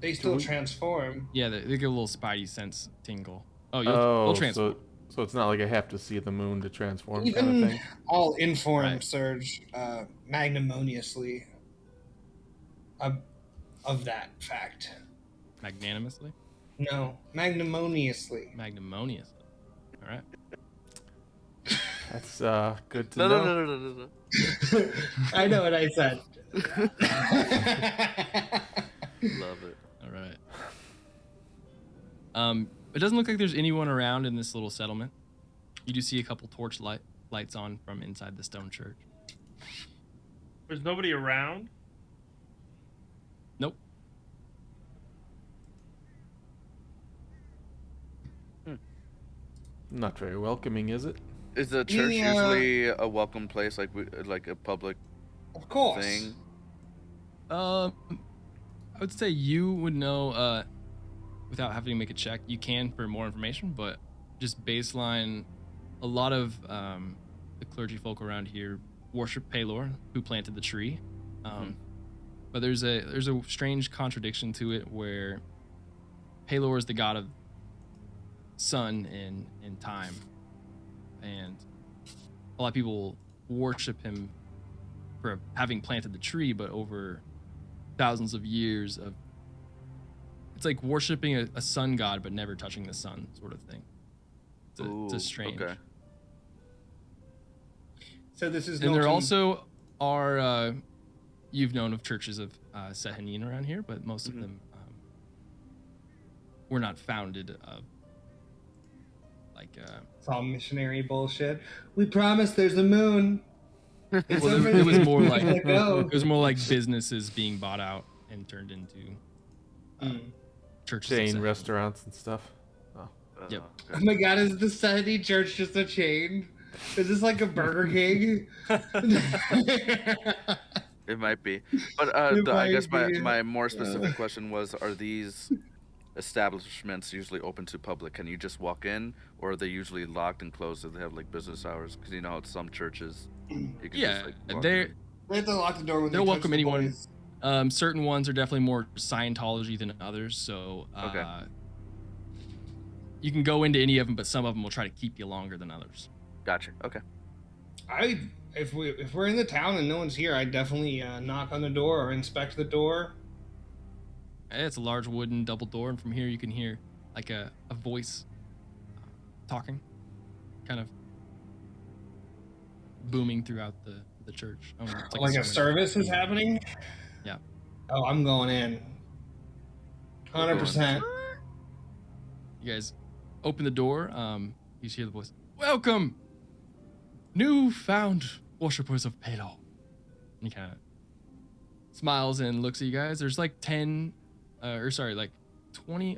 they still transform. Yeah, they get a little spidey sense tingle. Oh, you'll transform. So it's not like I have to see the moon to transform. Even kind of thing? I'll inform Right. Surge magnanimously of that fact. Magnanimously? No, magnamoniously. Magnamoniously. All right. That's good to No, know. no. I know what I said. Love it. All right. It doesn't look like there's anyone around in this little settlement. You do see a couple torch lights on from inside the stone church. There's nobody around. Nope. Not very welcoming, is it? Is the church Yeah. usually a welcome place, like a public Of course. thing? I would say you would know without having to make a check. You can for more information, but just baseline, a lot of the clergy folk around here worship Pelor, who planted the tree. But there's a strange contradiction to it where Pelor is the god of sun and time, and a lot of people worship him for having planted the tree, but over thousands of years of it's like worshiping a sun god but never touching the sun sort of thing. It's a strange. Okay. So this is And there not an- also are you've known of churches of Sehanin around here, but most of them were not founded of It's all missionary bullshit. We promise there's a moon. It's well, over it was there. more like Let go. it was more like businesses being bought out and turned into churches. of Chain Sehanin. restaurants and stuff. Yep. Oh my god, is the Sanity Church just a chain? Is this like a Burger King? It might be. But It I guess might be. my more specific question was: are these establishments usually open to public? Can you just walk in, or are they usually locked and closed? Do they have like business hours? Because you know, at some churches, you can Yeah, just, like, walk they're in. They have to lock the door when they'll they touch welcome the anyone. boys. Certain ones are definitely more Scientology than others, so Okay. You can go into any of them, but some of them will try to keep you longer than others. Gotcha. Okay. If we're in the town and no one's here, I'd definitely knock on the door or inspect the door. It's a large wooden double door, and from here you can hear like a voice talking, kind of booming throughout the church. It's Like a sermon. service is happening. Yeah. Oh, I'm going in. 100%. You guys open the door. You hear the voice. Welcome, newfound worshippers of Palo. And he kind of smiles and looks at you guys. There's like 20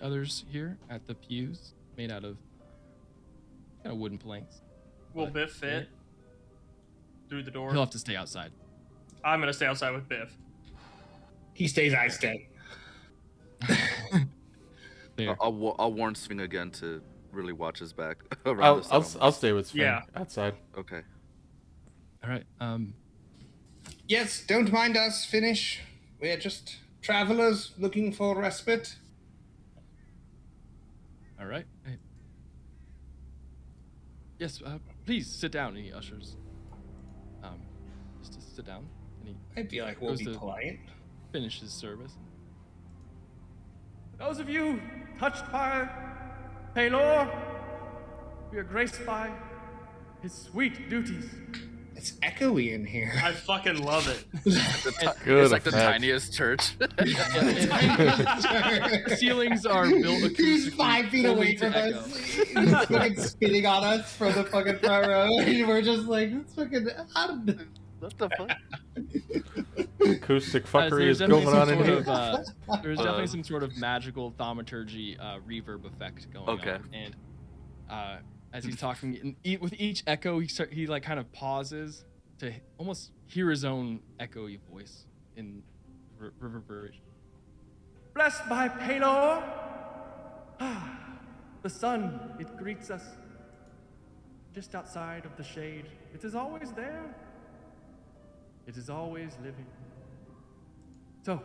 others here at the pews made out of kind of wooden planks. Will Biff fit through the door? He'll have to stay outside. I'm gonna stay outside with Biff. He stays, I stay. There. I'll warn Sving again to really watch his back around the I'll settlement. stay with Sven Yeah. outside. Okay. All right. Yes, don't mind us. Finish. We're just travelers looking for respite. All right. Hey. Yes. Please sit down. And he ushers. Just to sit down, and he I feel like we'll Goes be to- polite. finishes service. Those of you touched by Pelor, we are graced by his sweet duties. It's echoey in here. I fucking love it. Good It's like the effect. tiniest church. Ceilings are built acoustically. He's 5 feet only away to from echo. us. He's like spitting on us from the fucking front row, and we're just like, it's fucking. What the fuck? Acoustic fuckery There's is going on in here. There's definitely some sort of magical thaumaturgy reverb effect going Okay. on. And as he's talking, with each echo, he like kind of pauses to almost hear his own echoey voice in reverberation. Blessed by Pelor, The sun, it greets us just outside of the shade. It is always there. It is always living. So,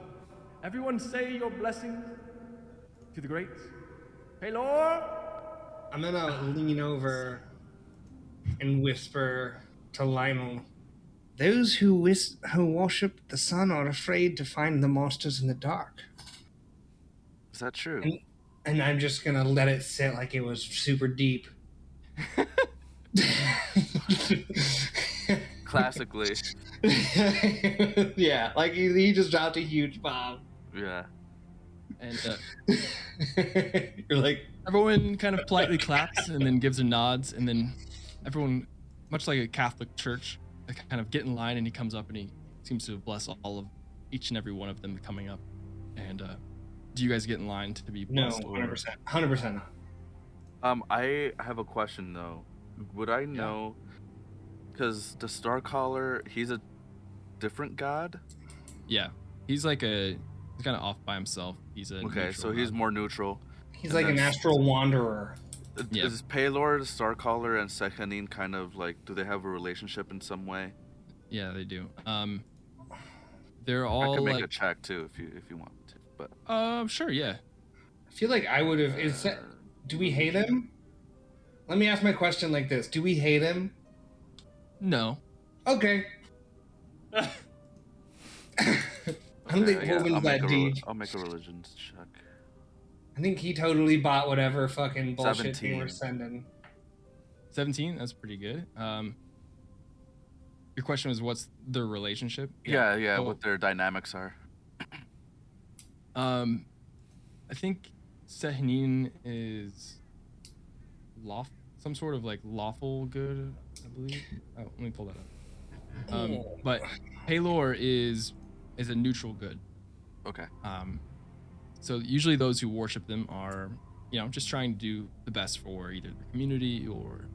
everyone say your blessings to the great Pelor. I'm gonna lean over and whisper to Lionel. Those who worship the sun are afraid to find the monsters in the dark. Is that true? And I'm just gonna let it sit like it was super deep. Classically. Yeah, like he just dropped a huge bomb. Yeah. And You're like, everyone kind of politely claps and then gives a nods, and then everyone, much like a Catholic church, they kind of get in line, and he comes up and he seems to bless all of each and every one of them coming up. And do you guys get in line to be no, blessed? 100% not. I have a question though. Would I know? Because the Starcaller, he's a different god. Yeah, he's kind of off by himself. He's a Okay, so he's god. more neutral. He's like an astral wanderer. Yeah. Is Pelor, the Starcaller, and Sehanin kind of like? Do they have a relationship in some way? Yeah, they do. They're all I can make like, a check too if you want to, but sure, yeah. I feel like I would have. Do we hate him? Let me ask my question like this: do we hate him? No. Okay. I don't think Woman's that deep. I'll make a religions check. I think he totally bought whatever fucking bullshit 17. they were sending. 17, that's pretty good. Your question was what's their relationship? Yeah, So, what their dynamics are. I think Sehanin is some sort of like lawful good, I believe. Oh, let me pull that up. But Pelor is a neutral good. Okay. So usually those who worship them are, just trying to do the best for either the community or,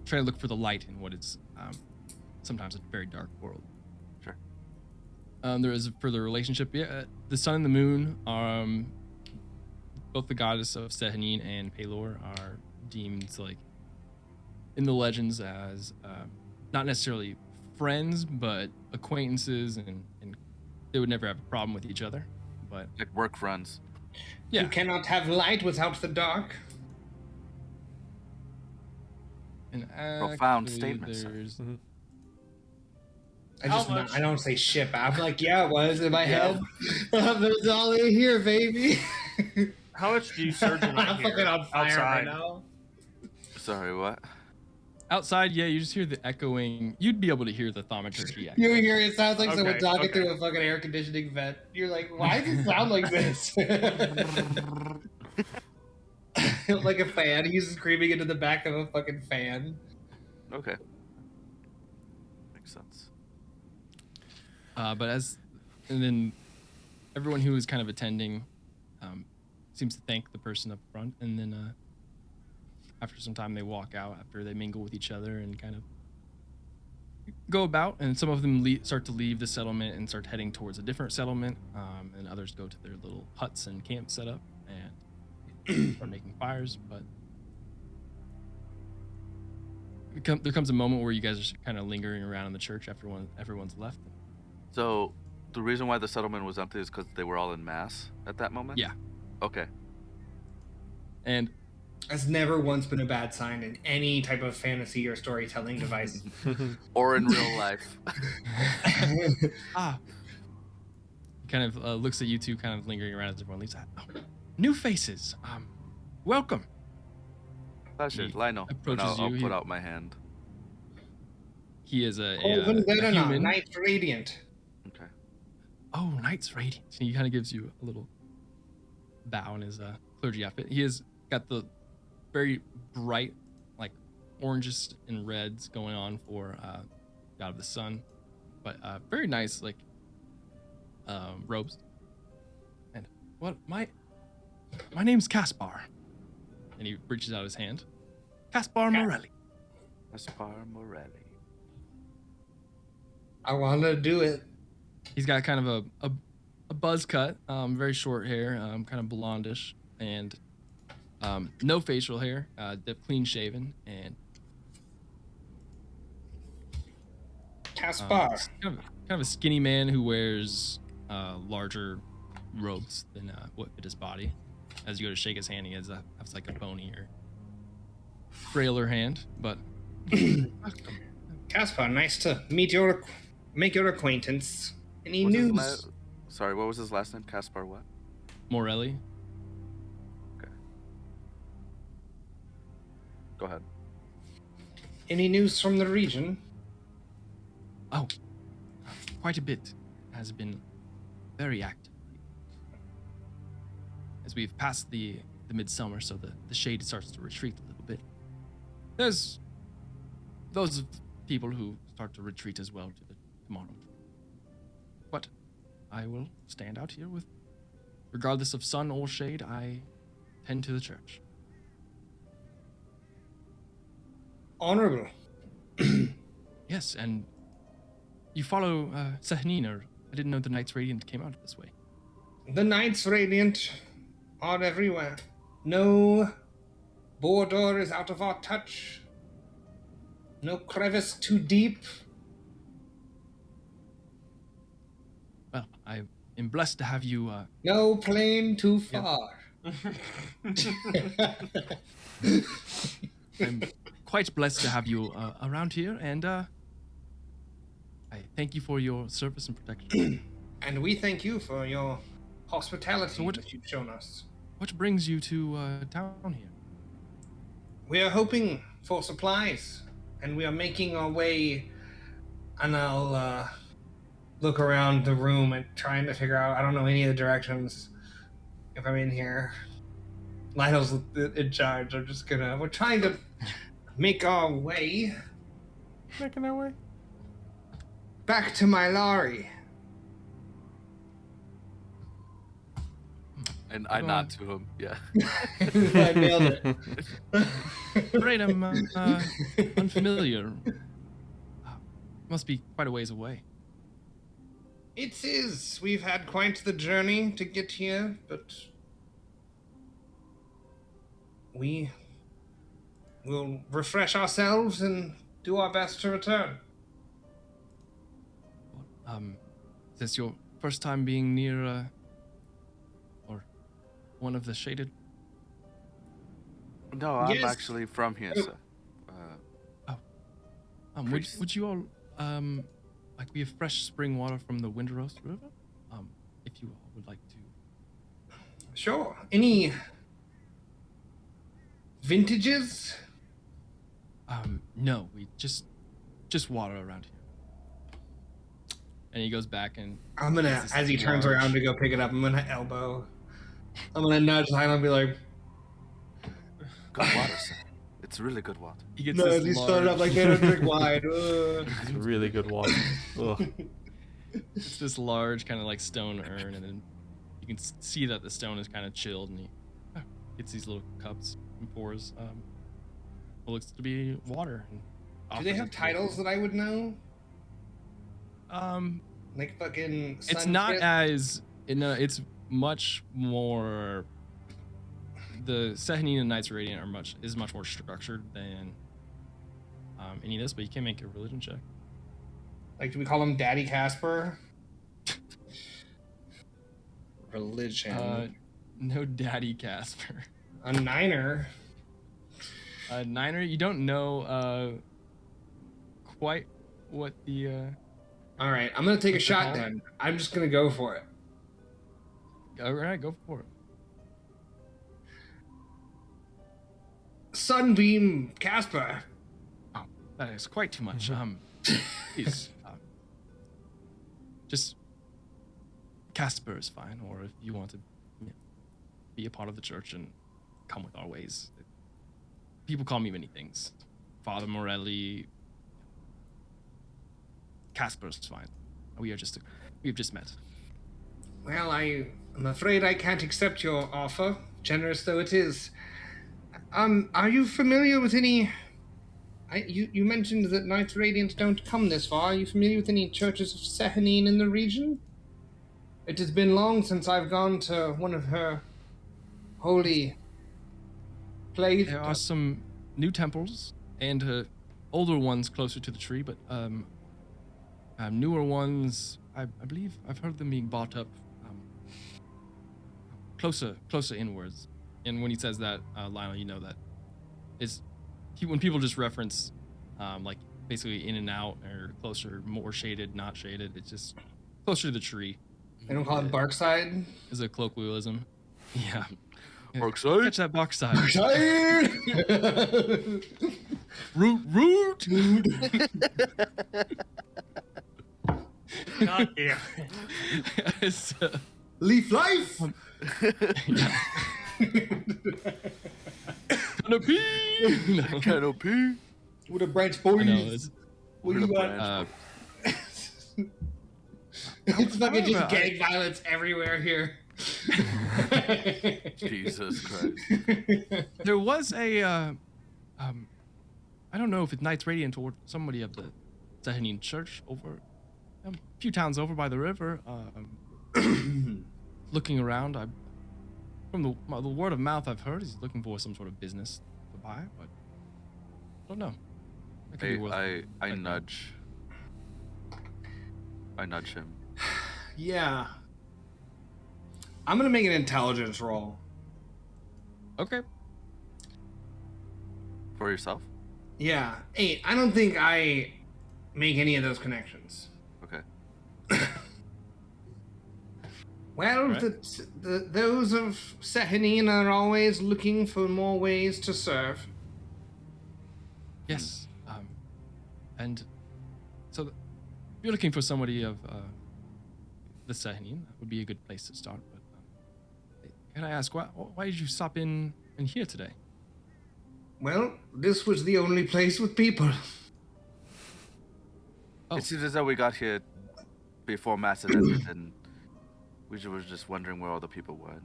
try to look for the light in what is sometimes a very dark world. Sure. There is for the relationship. Yeah, the sun and the moon are both the goddess of Sehanin and Pelor are deemed like in the legends as not necessarily friends, but acquaintances, and they would never have a problem with each other. But Like work friends. yeah, You cannot have light without the dark. and Profound actually statement, sir. there's I don't say ship. I'm like, yeah, it was in my head. It's all in here, baby. How much do you surgeon I'm here fucking on fire right outside? now. Sorry, what? outside. Yeah, you just hear the echoing. You'd be able to hear the thaumaturgy echo. You hear it sounds like someone Okay, talking okay. through a fucking air conditioning vent. You're like, why does it sound like this? Like a fan. He's screaming into the back of a fucking fan. Okay. Makes sense. And then everyone who is kind of attending seems to thank the person up front, and then after some time they walk out after they mingle with each other and kind of go about, and some of them start to leave the settlement and start heading towards a different settlement, and others go to their little huts and camp set up and start making fires. But there comes a moment where you guys are kind of lingering around in the church after everyone's left. So, the reason why the settlement was empty is because they were all in mass at that moment? Yeah. Okay. And That's never once been a bad sign in any type of fantasy or storytelling device. Or in real life. he kind of looks at you two, kind of lingering around as everyone leaves. Oh, new faces. Welcome. Pleasure, He Lionel. And approaches I'll you. put out my hand. He is a Golden Verona, human. Knight Radiant. Okay. Oh, Knight's Radiance. He kind of gives you a little bow in his clergy outfit. He has got the very bright, like oranges and reds going on for God of the Sun, but very nice, like robes. And what my name's Caspar, and he reaches out his hand. Caspar Morelli. Aspar Morelli. I want to do it. He's got kind of a buzz cut, very short hair, kind of blondish, and No facial hair, clean shaven, and Caspar. kind of a skinny man who wears larger robes than what fit his body. As you go to shake his hand, he has like a bonier, frailer hand, but. Caspar, nice to make your acquaintance. Any What's his news? Sorry, what was his last name? Caspar what? Morelli. Okay. Go ahead. Any news from the region? Oh, quite a bit has been very active. As we've passed the midsummer, so the shade starts to retreat a little bit. There's those people who start to retreat as well to the tomorrow. But I will stand out here with, regardless of sun or shade, I tend to the church. Honorable. Yes, and you follow Sahnin, or I didn't know the Knights Radiant came out this way. The Knights Radiant are everywhere. No border is out of our touch. No crevice too deep. Well, I am blessed to have you. No plane too far. I'm quite blessed to have you around here, and I thank you for your service and protection. And we thank you for your hospitality that you've shown us. What brings you to town here? We are hoping for supplies, and we are making our way, and I'll look around the room and trying to figure out, I don't know any of the directions if I'm in here. Lionel's in charge. We're trying to make our way. Making our way? Back to my lorry. And I nod to him. Yeah. I nailed it. Great, I'm unfamiliar. Must be quite a ways away. It is. We've had quite the journey to get here, but we will refresh ourselves and do our best to return. Is this your first time being near, or one of the shaded? No, I'm Yes. actually from here, sir. Would you all, like we have fresh spring water from the Winteros River? If you all would like to. Sure. Any vintages? No, we just water around here. And he goes back and I'm gonna, as he turns around to go pick it up, I'm gonna elbow. I'm gonna nudge Lionel and be like, Good water, sir. It's really good water. he gets no, this he's large, throwing up like they don't drink wine. It's really good water. Ugh. it's this large kind of like stone urn, and then you can see that the stone is kind of chilled, and he gets these little cups and pours what looks to be water. And Do they have titles that I would know? Um, Like fucking. it's not Sunkist? as it's much more. The Sahnin and Knights Radiant is much more structured than any of this, but you can make a religion check. Like, do we call him Daddy Casper? Religion. No Daddy Casper. A niner. Niner, you don't know quite what the All right, I'm gonna take a What's it shot called? then. I'm just gonna go for it. all right, go for it. Sunbeam Casper. Oh, that is quite too much. Please, just Casper is fine, or if you want to be a part of the church and come with our ways. People call me many things. Father Morelli. Casper is fine. We have just met. Well, I'm afraid I can't accept your offer, generous though it is. Are you familiar with any? You mentioned that Knights Radiant don't come this far. Are you familiar with any churches of Sahnin in the region? It has been long since I've gone to one of her holy place? There are some new temples and older ones closer to the tree, but newer ones, I believe I've heard them being bought up closer inwards. And when he says that, Lionel, you know that when people just reference like basically in and out or closer, more shaded, not shaded, it's just closer to the tree. They don't call it Barkside? Is a colloquialism. Yeah. Barkside? Catch that Barkside. Barkside! Root! God damn. It's, Leaf life! Canopy! No. Canopy. With a branch I know, boys. What With you a got? branch. It's fucking just I- gang violence everywhere here. Jesus Christ. There was a, I don't know if it's Knights Radiant or somebody of the Sahanine Church over a few towns over by the river. Looking around, from the word of mouth I've heard, he's looking for some sort of business to buy, but I don't know. That could be worth I checking out. I nudge him. Yeah. I'm gonna make an intelligence roll. Okay. For yourself? Yeah. 8. I don't think I make any of those connections. Okay. Well, Right. those of Sahanine are always looking for more ways to serve. Yes. And so if you're looking for somebody of the Sahanine, that would be a good place to start. But can I ask, why did you stop in here today? Well, this was the only place with people. Oh. It seems as though we got here before Mass had ended, and we were just wondering where all the people were,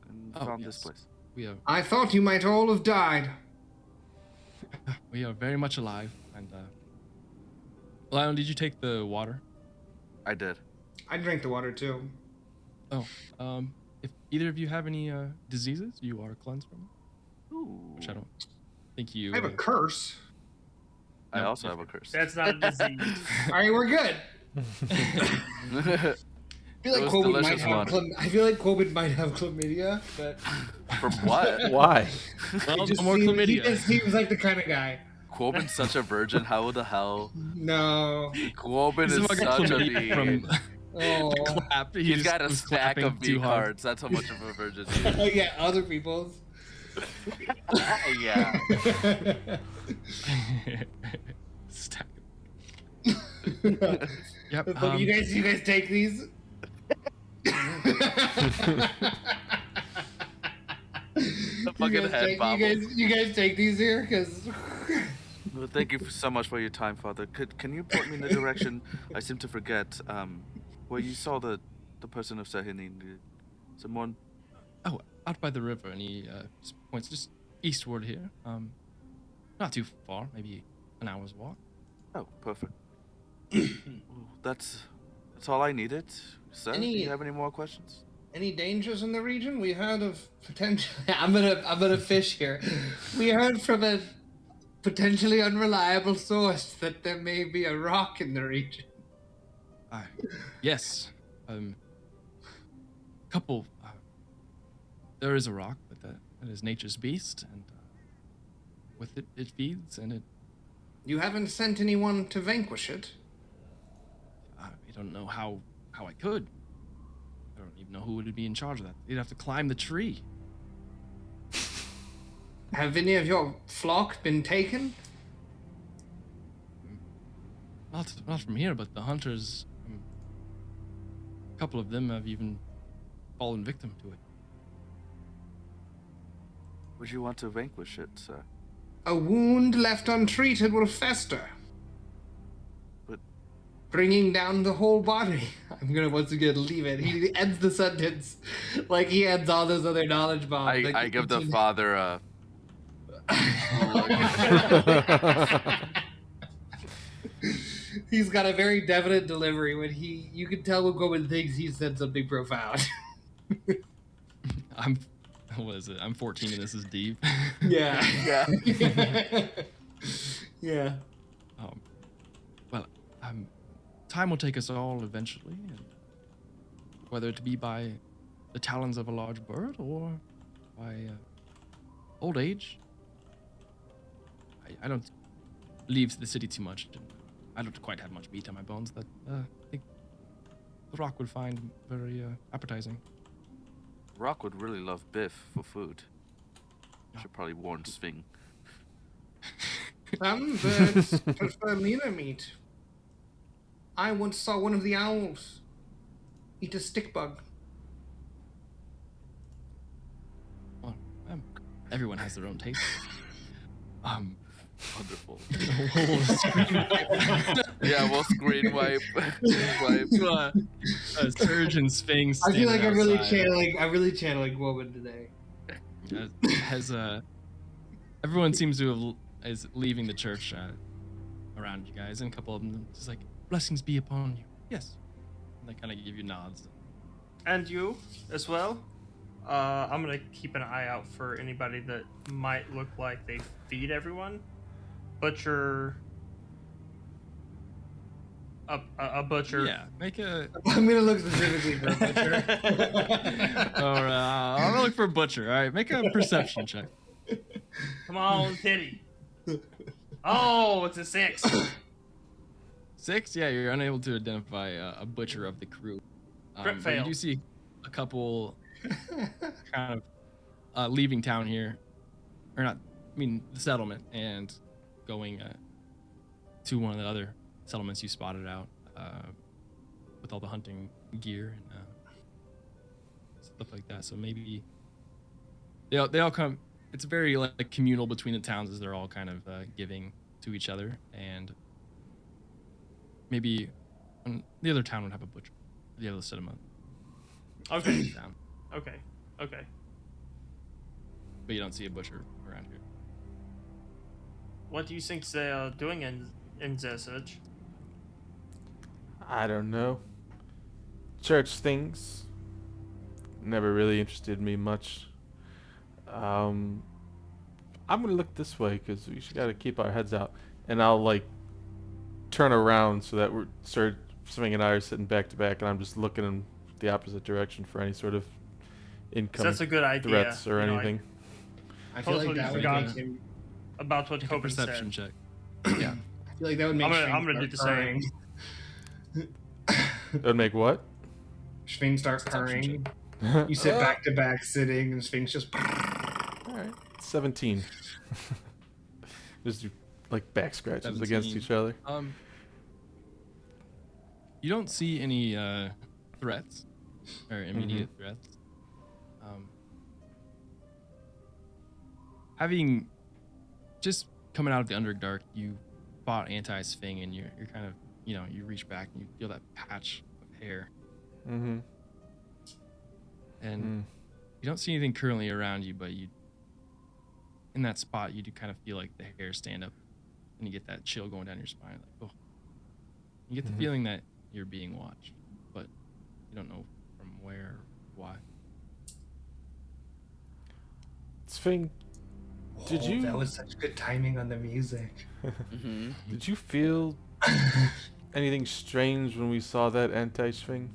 and found this yes. place. I thought you might all have died. We are very much alive. And Lion, did you take the water? I did. I drank the water too. Oh, if either of you have any diseases, you are cleansed from, Ooh. which I don't think you. I have a curse. I No, also you're have a curse. That's not a disease. All right, we're good. I feel It like was Corbin might delicious have. water. I feel like Corbin might have chlamydia, but From what? Why? Well, it just more seems, he chlamydia. just seems like the kind of guy. Corbin's such a virgin. How the hell? No. Corbin He's is like a such a chlamydia V. from Oh. clap. He He's just got a was stack clapping of V too hard. cards. That's how much of a virgin he is. Oh yeah, other people's. Yeah. Stack. Look, Yep. you guys take these. The fucking head bobbles. you guys take these here, because Well, thank you so much for your time, Father. Can you point me in the direction? I seem to forget. Where you saw the person of Sahanine. Someone. Oh, out by the river, and he just points just eastward here. Not too far, maybe an hour's walk. Oh, perfect. That's all I needed. Sir, do you have any more questions? any dangers in the region? We heard of potential. I'm gonna fish here. We heard from a potentially unreliable source that there may be a rock in the region. Yes. Couple. There is a rock, but that is nature's beast, and with it, it feeds, and it. You haven't sent anyone to vanquish it? I don't know how I could. I don't even know who would be in charge of that. You'd have to climb the tree. Have any of your flock been taken? Not from here, but the hunters. A couple of them have even fallen victim to it. Would you want to vanquish it, sir? A wound left untreated will fester, But bringing down the whole body. I'm gonna once again leave it. He ends the sentence like he ends all those other knowledge bombs. I give the father a. He's got a very definite delivery when you can tell when Goldman thinks he said something profound. I'm what is it? I'm 14 and this is deep. Yeah. Yeah. Yeah. Well, time will take us all eventually, and whether it be by the talons of a large bird or by old age. I don't leave the city too much. I don't quite have much meat on my bones that I think the Rock would find very appetizing. Rock would really love Biff for food. Should probably warn Sphinx. Some birds prefer leaner meat. I once saw one of the owls eat a stick bug. Well, everyone has their own taste. Wonderful. We'll screen Yeah, we'll screen wipe. Wipe. Surgeon Sphinx. I feel like I'm really channeling. channeling woman today. Everyone seems to is leaving the church around you guys, and a couple of them just like, blessings be upon you. Yes. And they kind of give you nods. And you as well. I'm gonna keep an eye out for anybody that might look like they feed everyone. Butcher. A butcher. Yeah, make a. I'm gonna look specifically for a butcher. Or I'm gonna look for a butcher. All right, make a perception check. Come on, Titty. Oh, it's a 6. 6? Yeah, you're unable to identify a butcher of the crew. Crit But fail. you do see a couple kind of leaving town here, or not? I mean the settlement, and going to one of the other settlements you spotted out with all the hunting gear and stuff like that. So maybe they all come. It's very like communal between the towns, as they're all kind of giving to each other, and maybe the other town would have a butcher. The other settlement. Okay. Town. Okay. Okay. But you don't see a butcher around here. What do you think they are doing in their search? I don't know. Church things never really interested me much. I'm gonna look this way because we should gotta keep our heads out, and I'll like turn around so that Swing and I are sitting back to back, and I'm just looking in the opposite direction for any sort of incoming That's a good idea. threats or You know, anything. I feel like Totally that would forgot. make him. About what Make a Coben perception said. check. Yeah. I feel like that would make. I'm gonna do the same. That would make what? Sphinx start Perception purring. You sit back to back sitting, and Sphinx just. All right, 17. Just do, like back scratches against 17. each other. You don't see any threats or immediate threats. Having just coming out of the Underdark, you fought anti-Sphinx, and you're kind of, you reach back and you feel that patch of hair, Mm-hmm. and you don't see anything currently around you, but in that spot, you do kind of feel like the hair stand up, and you get that chill going down your spine. Like, oh, you get the feeling that you're being watched, but you don't know from where or why. Sphinx, did you? That was such good timing on the music. Mm-hmm. Did you feel anything strange when we saw that anti-Sphinx?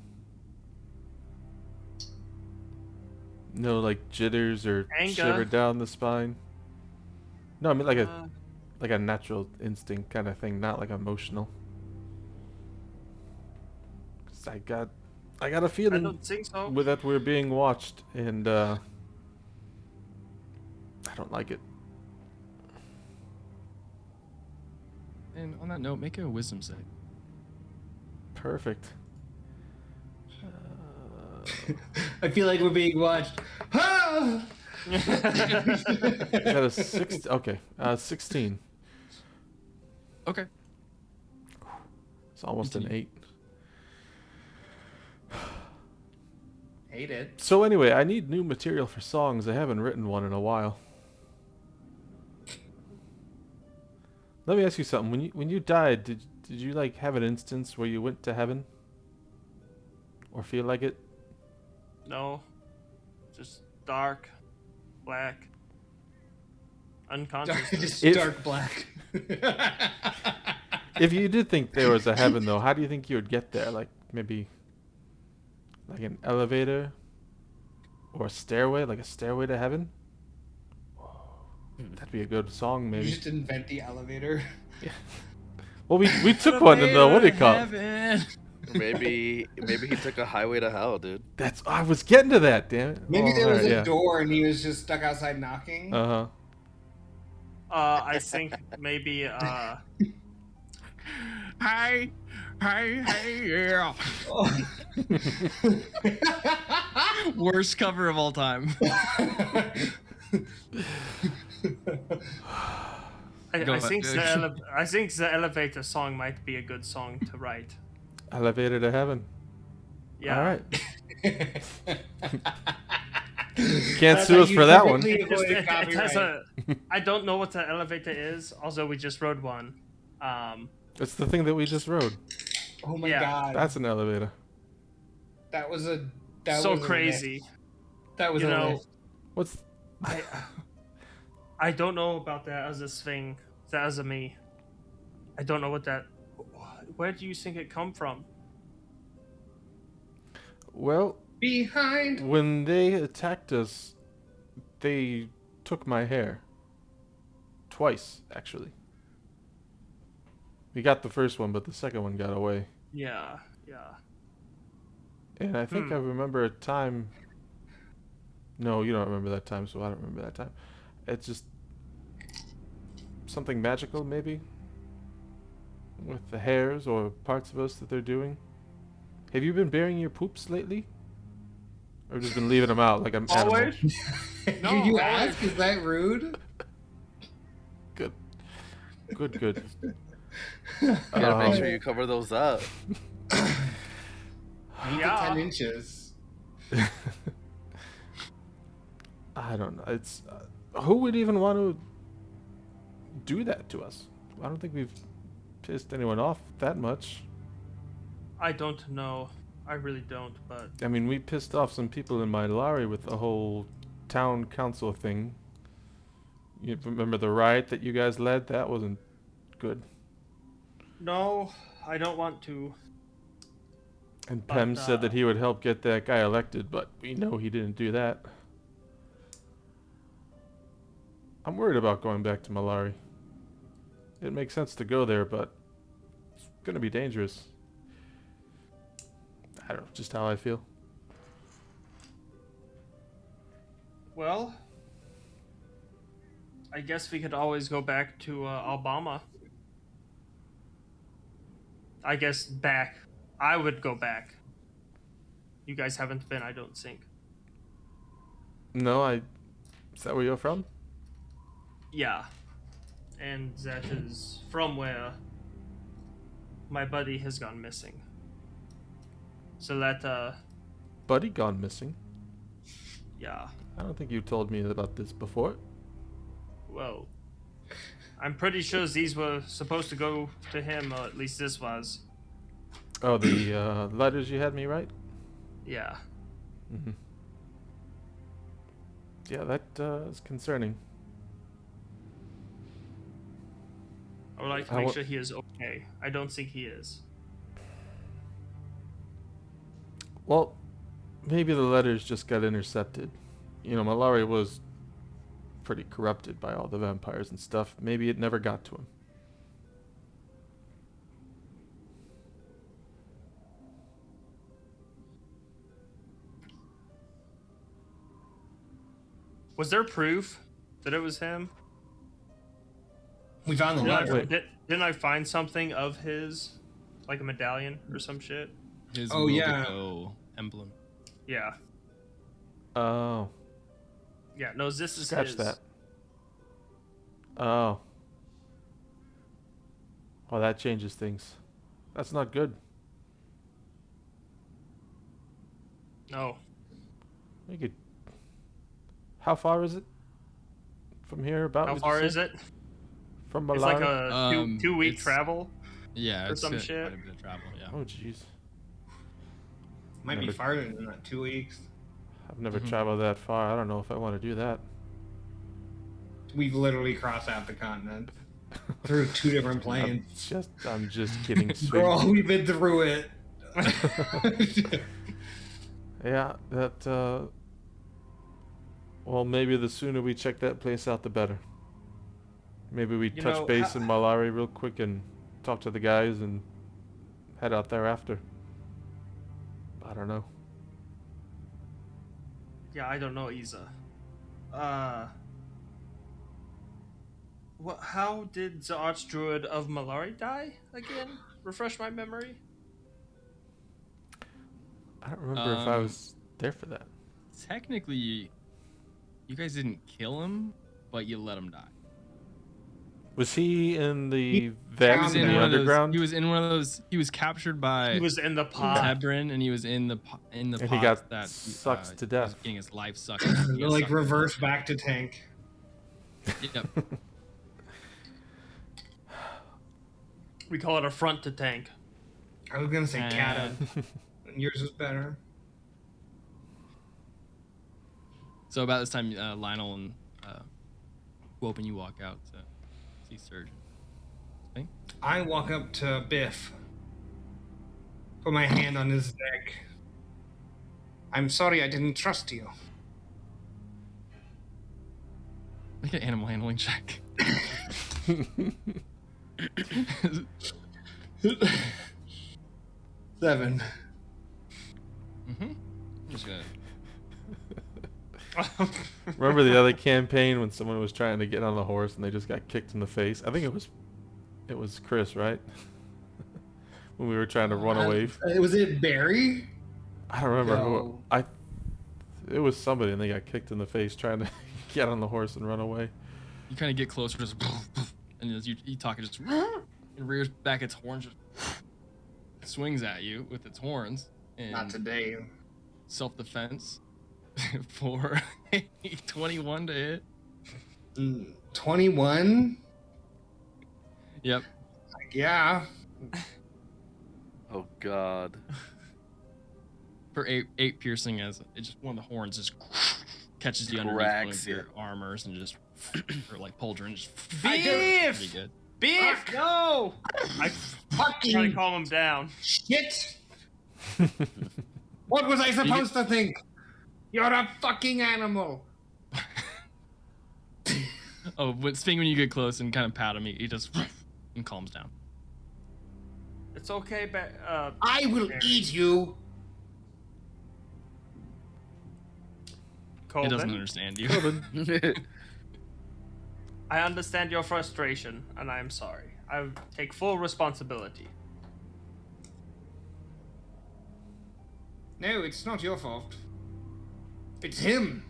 No, like jitters or Anger. shiver down the spine? No, I mean like a natural instinct kind of thing, not like emotional. 'Cause I got a I feeling don't think so. with that we're being watched, and I don't like it. And on that note, make a wisdom save. Perfect. I feel like we're being watched. Ah! Is that a 6? Okay, 16. Okay. It's almost an 8. Hate it. So anyway, I need new material for songs. I haven't written one in a while. Let me ask you something. When you died, did you like have an instance where you went to heaven? Or feel like it? No. Just dark. black. Unconscious. Just If- dark black. If you did think there was a heaven, though, how do you think you would get there? Like maybe like an elevator or a stairway, like a stairway to heaven? That'd be a good song, You maybe. just invent the elevator. Well, we took one in the what do you call it? Heaven. Maybe he took a highway to hell, dude. That's I was getting to that. Damn it. Maybe Oh, there was alright, a yeah. door and he was just stuck outside knocking. Uh huh. I think maybe Hey, yeah. Worst cover of all time. I think the elevator song might be a good song to write. Elevator to heaven. Yeah. All right. Can't sue us for that one. It has a. I don't know what the elevator is. Also, we just rode one. It's the thing that we just rode. Oh my Yeah. god. That's an elevator. That was a. So was a crazy. lift. That was You a know, lift. What's I don't know about that as a thing. That as a me. I don't know what that. Where do you think it come from? well? Behind. When they attacked us, they took my hair. Twice, actually. We got the first one, but the second one got away. Yeah. And I think I remember a time. No, you don't remember that time, so I don't remember that time. It's just something magical, maybe, with the hairs or parts of us that they're doing. Have you been burying your poops lately, or just been leaving them out like I'm Always. No, Did you always. ask? Is that rude? Good. You gotta make sure Um, you cover those up. Yeah. 10 inches. I don't know. It's who would even want to do that to us? I don't think we've pissed anyone off that much. I don't know. I really don't. But I mean, we pissed off some people in my lorry with the whole town council thing. You remember the riot that you guys led? That wasn't good. no, I don't want to. And But, Pem said that he would help get that guy elected, but we know he didn't do that. I'm worried about going back to Malari. It makes sense to go there, but it's gonna be dangerous. I don't know, just how I feel. Well, I guess we could always go back to Alabama. I guess back. I would go back. You guys haven't been, I don't think. No, is that where you're from? Yeah. And that is from where my buddy has gone missing. So that, Buddy gone missing. yeah. I don't think you told me about this before. Well, I'm pretty sure these were supposed to go to him, or at least this was. Oh, the letters you had me write? Yeah. Mm-hmm. Yeah, that is concerning. I would like to make sure he is okay. I don't think he is. Well, maybe the letters just got intercepted. You know, Malari was pretty corrupted by all the vampires and stuff. Maybe it never got to him. Was there proof that it was him? We found the letter. Wait. Didn't I find something of his, like a medallion or some shit? His Oh, yeah. Wildeco emblem. Yeah. Oh, Yeah. No, this is scratch his. that. Oh. Well, that changes things. That's not good. No. We could. How far is it from here? About How would you far say? is it? From Malari? It's like a two-week it's- travel. Yeah, Or it's some quite shit. a bit of travel. Yeah. Oh, jeez. Might be Never- farther than that. 2 weeks. I've never Mhm. traveled that far. I don't know if I want to do that. we've literally crossed out the continent through 2 different planes. I'm just kidding, sweet. Girl, we've been through it. Yeah, that, well, maybe the sooner we check that place out, the better. Maybe we You touch know, base in Malari real quick and talk to the guys and head out there after. I don't know. Yeah, I don't know, Isa. What? How did the Archdruid of Malari die again? Refresh my memory. I don't remember if I was there for that. Technically, you guys didn't kill him, but you let him die. Was he in the He vent was in in the one underground? He was in one of those. He was captured by He was in the pod. Tebrin, and he was in the And he pods got that sucked to was death. getting his life sucked. He got Like sucked. reverse back to tank. Yep. We call it a front to tank. I was gonna say Kata. And Yours is better. so about this time, Lionel and Whoop and you walk out to see Surgeon. I walk up to Biff. Put my hand on his neck. I'm sorry I didn't trust you. Make an animal handling check. 7. I'm just gonna. Remember the other campaign when someone was trying to get on the horse and they just got kicked in the face? I think it was Chris, right? When we were trying to run away. Was it Barry? I don't remember No. who. It was somebody and they got kicked in the face trying to get on the horse and run away. You kind of get closer, just and as you talk, it just and rears back its horns, just swings at you with its horns. And Not today. self-defense for a 21 to hit. 21? Yep. Yeah. Oh God. For eight piercing, as it just one of the horns just catches you underneath one Cracks of your it. armors and just or like pauldron just Beef! pretty good. Beef! No! I try to Fucking calm him down. shit! What was I supposed to think? You're a fucking animal. Oh, but Sping, when you get close and kind of pat him, he just and calms down. It's okay, I will Barry. eat you. He doesn't Colvin. understand you. I understand your frustration, and I am sorry. I take full responsibility. No, it's not your fault. It's him.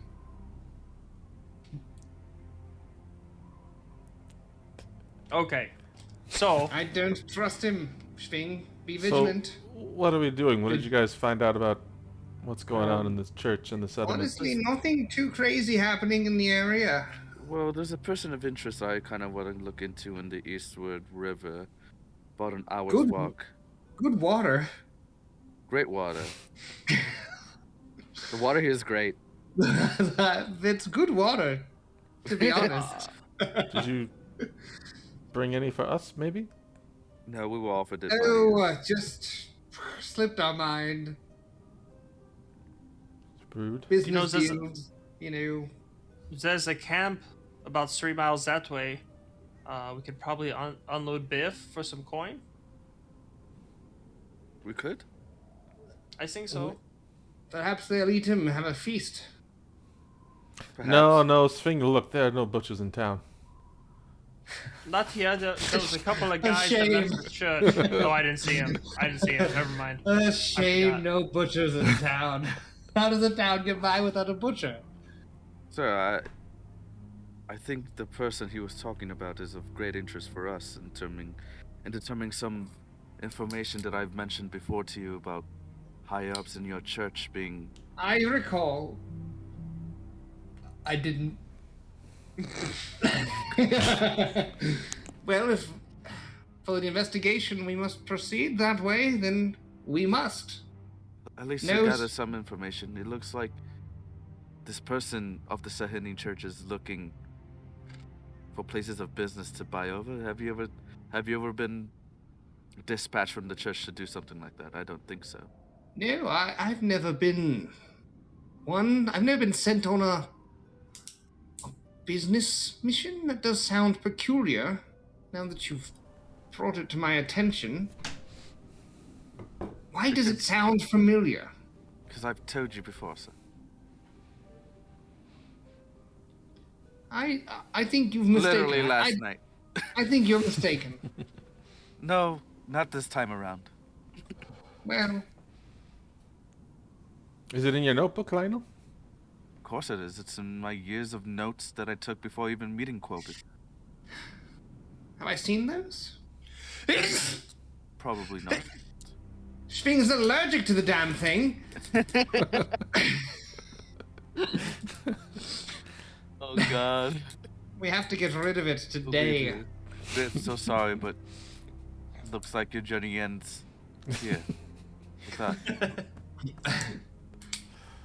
Okay. So, I don't trust him. Sving, be So, vigilant. what are we doing? What did you guys find out about what's going on in this church and the settlement? Honestly, nothing too crazy happening in the area. Well, there's a person of interest I kind of want to look into in the Eastward River. About an hour's Good. walk. Good water. Great water. The water here is great. It's good water, to be honest. Did you bring any for us, maybe? No, we were offered it. by- Oh, just slipped our mind. It's brewed. Business there's deals, you know. there's a camp about 3 miles that way. We could probably unload Biff for some coin. We could. I think so. Perhaps they'll eat him and have a feast. Perhaps. No, Sphinx, look, there are no butchers in town. Not here. There was a couple of guys that shame. left the church. No, I didn't see him. Never mind. A shame forgot. no butchers in town. How does a town get by without a butcher? Sir, I think the person he was talking about is of great interest for us in determining some information that I've mentioned before to you about high-ups in your church being... I recall. I didn't. Well, if for the investigation we must proceed that way, then we must. At least No, to gather some information. It looks like this person of the Sahini church is looking for places of business to buy over. Have you ever been dispatched from the church to do something like that? I don't think so. No, I've never been one. I've never been sent on a business mission. That does sound peculiar, now that you've brought it to my attention. Why does it sound familiar? Because I've told you before, sir. I think you've mistaken. Literally last night. I think you're mistaken. No, not this time around. Well, Is it in your notebook, Lionel? Of course it is. It's in my years of notes that I took before even meeting Quoby. have I seen those? Probably not. Sphinx is allergic to the damn thing. Oh God. We have to get rid of it today. I'm so sorry, but looks like your journey ends here. With that.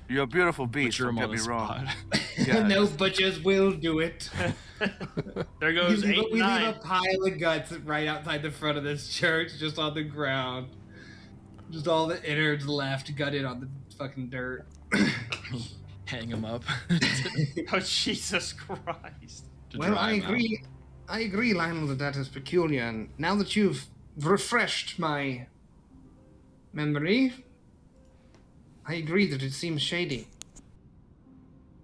You're a beautiful beast, Butcher don't him get on me the wrong. spot. Yeah, No butchers will do it. There goes we 8 leave 9. a pile of guts right outside the front of this church, just on the ground. Just all the innards left, gutted on the fucking dirt. Hang him up. Oh Jesus Christ! to Well, dry I him out. agree. I agree, Lionel, that is peculiar. And now that you've refreshed my memory, I agree that it seems shady.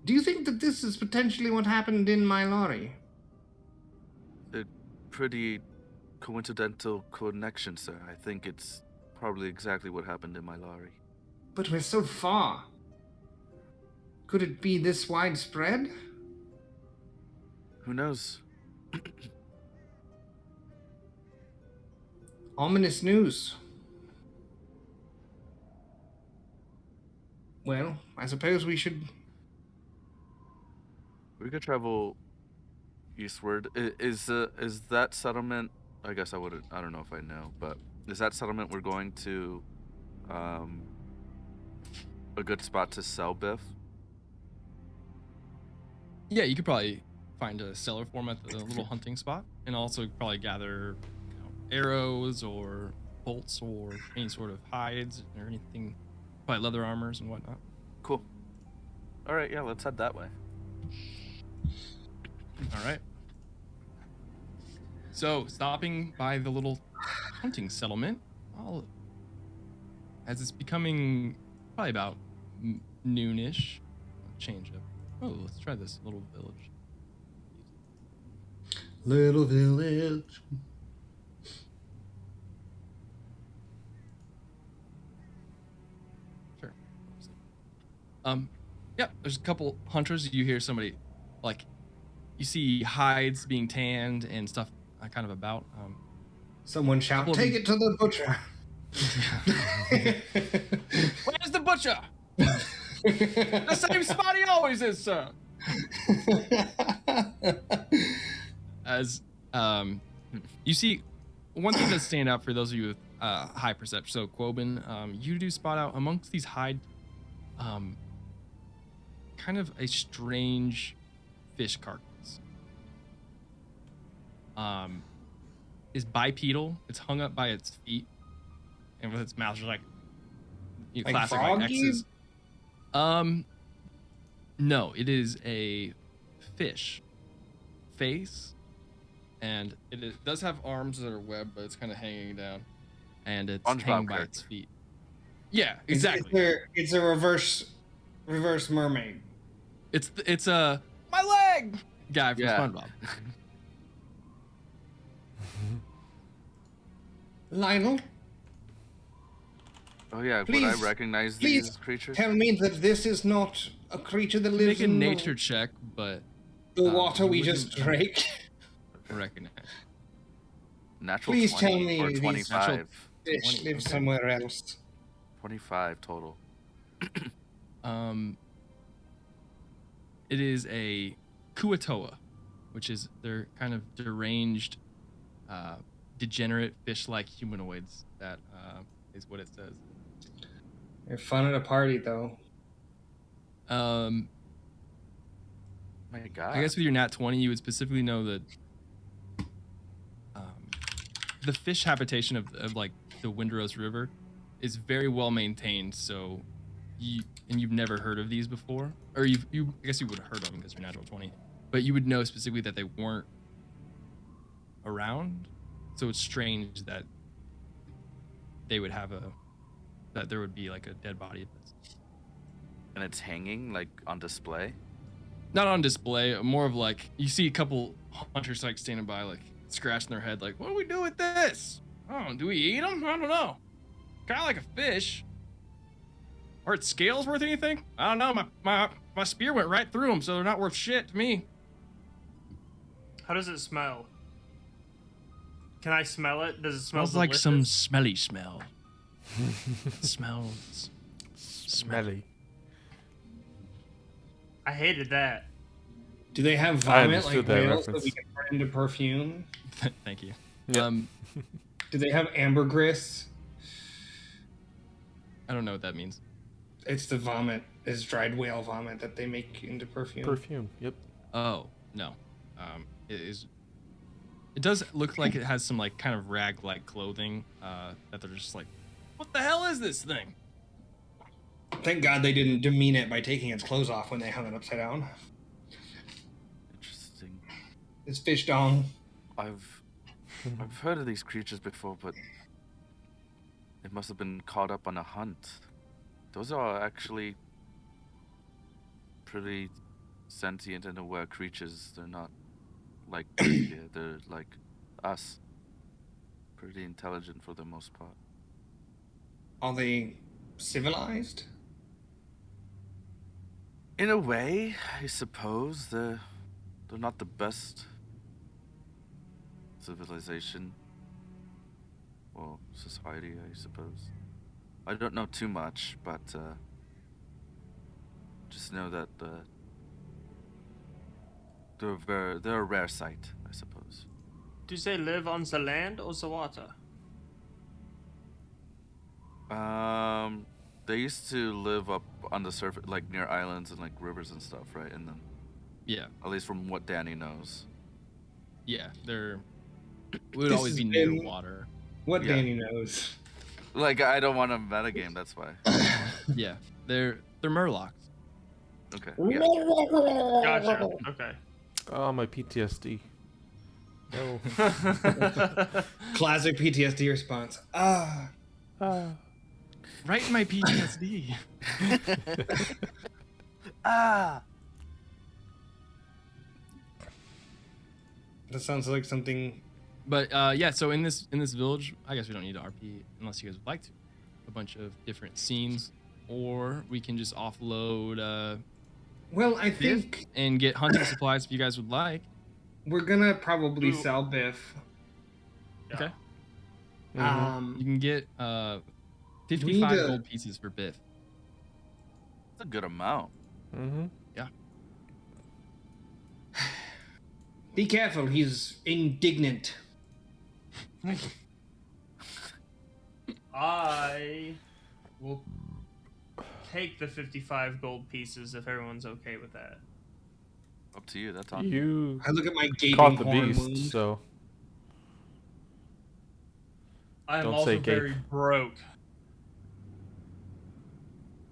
Do you think that this is potentially what happened in my lorry? a pretty coincidental connection, sir. I think it's probably exactly what happened in my lorry. But we're so far. Could it be this widespread? Who knows? Ominous news. Well, I suppose we should. We could travel eastward. Is that settlement? I guess I wouldn't. I don't know if I know, but is that settlement we're going to a good spot to sell Biff? Yeah, you could probably find a seller for him at the little hunting spot, and also probably gather arrows or bolts or any sort of hides or anything, probably leather armors and whatnot. Cool. All right, yeah, let's head that way. All right. So, stopping by the little hunting settlement, as it's becoming probably about noonish, change up. Oh, let's try this little village. Little village. Sure. Yeah, there's a couple hunters. You hear somebody, like, you see hides being tanned and stuff kind of about. Someone shout, Well, take it to the butcher. Where's the butcher? The same spot he always is, sir. As you see, one thing that stand out for those of you with high perception. So Quoben, you do spot out amongst these hide, kind of a strange fish carcass. Is bipedal. It's hung up by its feet, and with its mouth just like Like classic like froggy? X's. No, it is a fish face, and does have arms that are webbed, but it's kind of hanging down, and it's SpongeBob hanging by character. its feet. Yeah, exactly. It's a reverse mermaid. It's a my leg guy from Yeah. SpongeBob. Lionel, Oh yeah, Please- would I recognize please these creatures? tell me that this is not a creature that lives Make a in nature check, but the water you we wouldn't- just drank. recognize. Natural Please 20 tell me or these 25. Fish 20, live okay. somewhere else. 25 total. It is a Kuatoa, which is they're kind of deranged, degenerate fish-like humanoids. That is what it says. They're fun at a party, though. My God. I guess with your nat 20, you would specifically know that the fish habitation of like the Windrose River is very well maintained. So you've never heard of these before, or I guess you would have heard of them because you're natural 20, but you would know specifically that they weren't around. So it's strange that they would have that there would be like a dead body of this. And it's hanging like on display. Not on display, more of like you see a couple hunters like standing by, like scratching their head, like, what do we do with this? Oh, do we eat them? I don't know. Kind of like a fish. Are its scales worth anything? I don't know. My spear went right through them, so they're not worth shit to me. How does it smell? Can I smell it? Does it smell Smells like delicious? some smelly smell. It smells Smelly. I hated that. Do they have I vomit like understood that whales that reference. we can turn into perfume? Thank you. Yeah. Do they have ambergris? I don't know what that means. It's the vomit, is dried whale vomit that they make into perfume. Perfume. Yep. Oh, no. It does look like it has some like kind of rag-like clothing that they're just like, what the hell is this thing? Thank God they didn't demean it by taking its clothes off when they hung it upside down. Interesting. It's fish dong. I've heard of these creatures before, but it must have been caught up on a hunt. Those are actually pretty sentient and aware creatures. They're not like they're like us. Pretty intelligent for the most part. Are they civilized? In a way, I suppose they're not the best civilization or society, I suppose. I don't know too much, but just know that they're a rare sight, I suppose. Do they live on the land or the water? They used to live up on the surface, like near islands and like rivers and stuff, right? And then, Yeah, at least from what Danny knows. yeah, they're would This always has be near been- water. What Yeah. Danny knows. Like I don't want to metagame, that's why. Yeah, they're Murlocs. Okay. Yeah. Gotcha. Okay. Oh, my PTSD. No. Classic PTSD response. Ah. Right in my PTSD. Ah. That sounds like something. But yeah, so in this village, I guess we don't need to RP unless you guys would like to. A bunch of different scenes, or we can just offload Well, I Biff think and get hunting supplies if you guys would like. we're gonna probably Ooh. sell Biff. Okay. Mhm. You can get need 55 to- gold pieces for Biff. That's a good amount. Mm-hmm. Be careful, he's indignant. I will take the 55 gold pieces if everyone's okay with that. Up to you. That's on. You I look at my gaping caught the horn beast, wound. so I am Don't also say gape. very broke.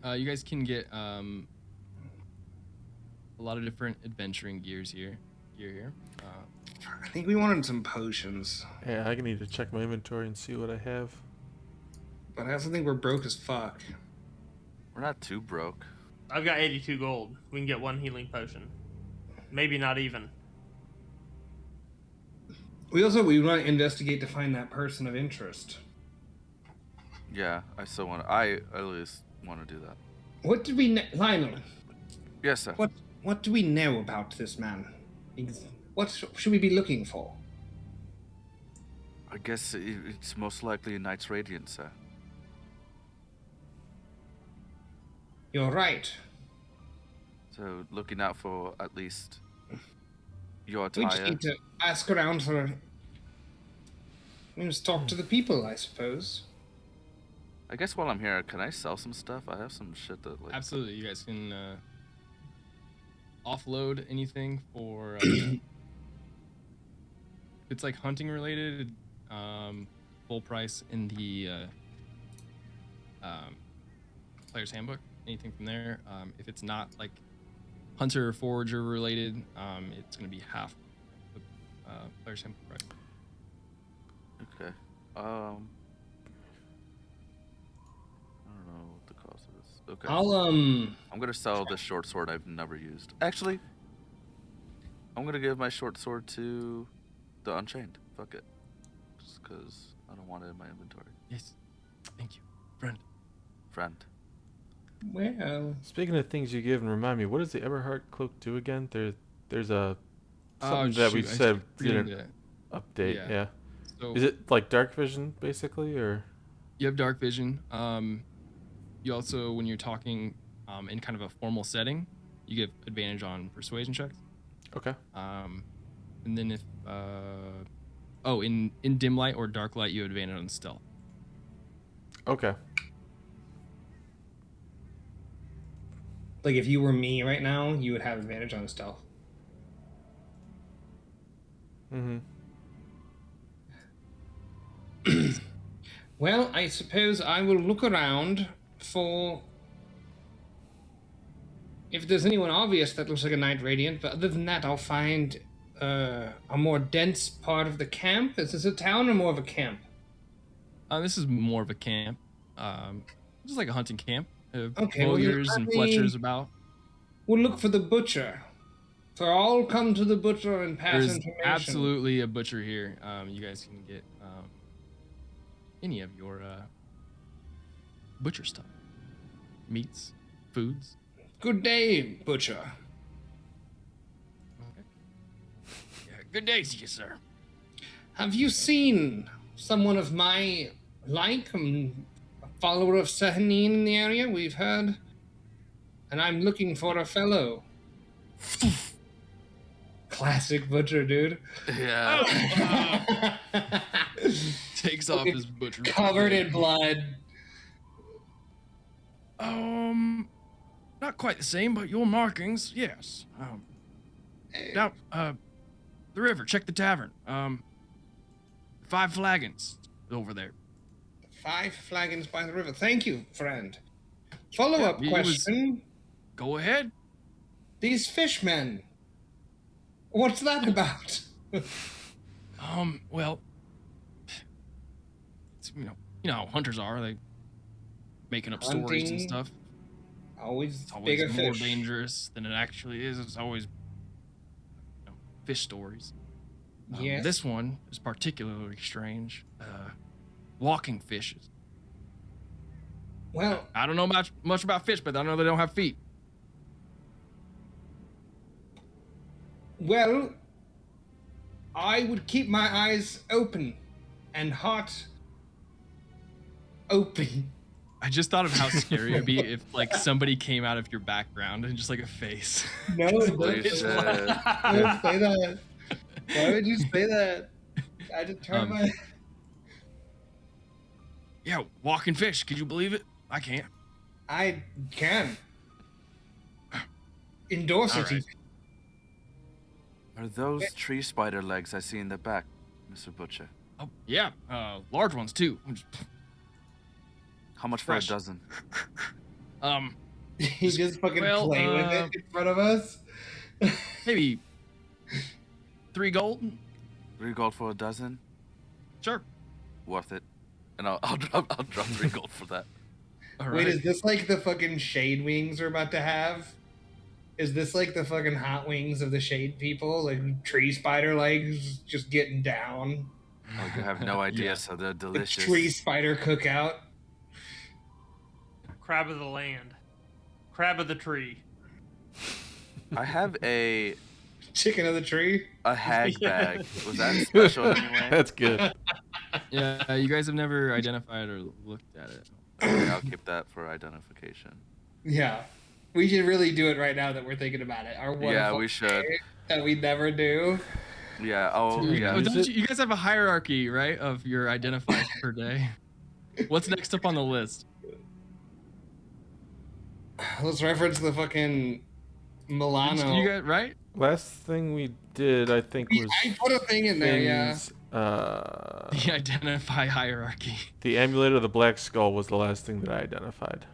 You guys can get a lot of different adventuring gear here. I think we wanted some potions, yeah, I need to check my inventory and see what I have. but I also think we're broke as fuck. We're not too broke. I've got 82 gold. We can get one healing potion. Maybe not even. We want to investigate to find that person of interest. Yeah, I still want to. I at least want to do that. What did we Lionel? Yes, sir. What do we know about this man? What should we be looking for? I guess it's most likely a Knight's Radiant, sir. You're right. So looking out for at least your We just attire. need to ask around for. We must talk to the people, I suppose. I guess while I'm here, can I sell some stuff? I have some shit that like. Absolutely, you guys can offload anything for it's like hunting related, full price in the player's handbook. Anything from there. If it's not like hunter or forager related, it's gonna be half the player's handbook price. Okay. I don't know what the cost of this. Okay. I'm gonna sell this short sword I've never used. Actually, I'm gonna give my short sword to the Unchained. Fuck it. Just because I don't want it in my inventory. Yes. Thank you, friend. Friend. Well, Speaking of things you give, and remind me, what does the Everheart cloak do again? There's a something Oh, that we shoot, I said forgetting didn't to- update. yeah. Yeah. So Is it like dark vision basically, or? you have dark vision. You also, when you're talking in kind of a formal setting, you get advantage on persuasion checks. Okay. And then if in dim light or dark light, you have advantage on stealth. Okay. like if you were me right now, you would have advantage on stealth. Mm-hmm. Well, I suppose I will look around for if there's anyone obvious that looks like a Night Radiant, but other than that, I'll find a more dense part of the camp. Is this a town or more of a camp? This is more of a camp. Just like a hunting camp. Okay, well, then Bowyers and let me- Fletchers about. We'll look for the butcher. For all come to the butcher and pass There's information. absolutely a butcher here. You guys can get any of your butcher stuff. Meats, foods. Good day, butcher. Okay. Yeah, good day to you, sir. Have you seen someone of my like, a follower of Sahanine in the area? We've heard. And I'm looking for a fellow. Classic butcher, dude. Yeah. Takes off his butcher. Covered in blood. Not quite the same, but your markings, yes. Down, the river. Check the tavern. 5 flagons over there. 5 flagons by the river. Thank you, friend. Follow-up Yeah, it was- question. Go ahead. These fishmen. What's that about? Well, it's, you know how hunters are. They making up stories and Hunting. stuff. Always It's always bigger more fish. dangerous than it actually is. It's always fish stories. Yes. This one is particularly strange. Walking fishes. Well, I don't know much about fish, but I know they don't have feet. Well, I would keep my eyes open and heart open. I just thought of how scary it'd be if like somebody came out of your background and just like a face. No, Holy don't shit. say that. Why would you say that? I just turned my. Yeah, walking fish. Could you believe it? I can't. I can. Endorse All it. right. Are those tree spider legs I see in the back, Mr. Butcher? Oh yeah, large ones too. How much for Fresh. a dozen? You just fucking Well, play with it in front of us. Maybe 3 gold. 3 gold for a dozen? Sure. Worth it. And I'll drop 3 gold for that. All Wait, right. is this like the fucking shade wings we're about to have? Is this like the fucking hot wings of the shade people? Like tree spider legs just getting down? Oh, you have no idea, Yeah. so they're The delicious. tree spider cookout? Crab of the land. Crab of the tree. I have a Chicken of the tree? hag bag. Was that special anyway? That's good. Yeah, you guys have never identified or looked at it. Okay, I'll keep that for identification. Yeah. We should really do it right now that we're thinking about it. Our Yeah, wonderful we should. day that we never do. Yeah, oh, yeah. Oh, Is don't it- you guys have a hierarchy, right, of your identifiers per day? What's next up on the list? Let's reference the fucking Milano. You got right? Last thing we did, I think, was I put a thing in there, yeah. Finn's, The identify hierarchy. the amulet of the Black Skull was the last thing that I identified.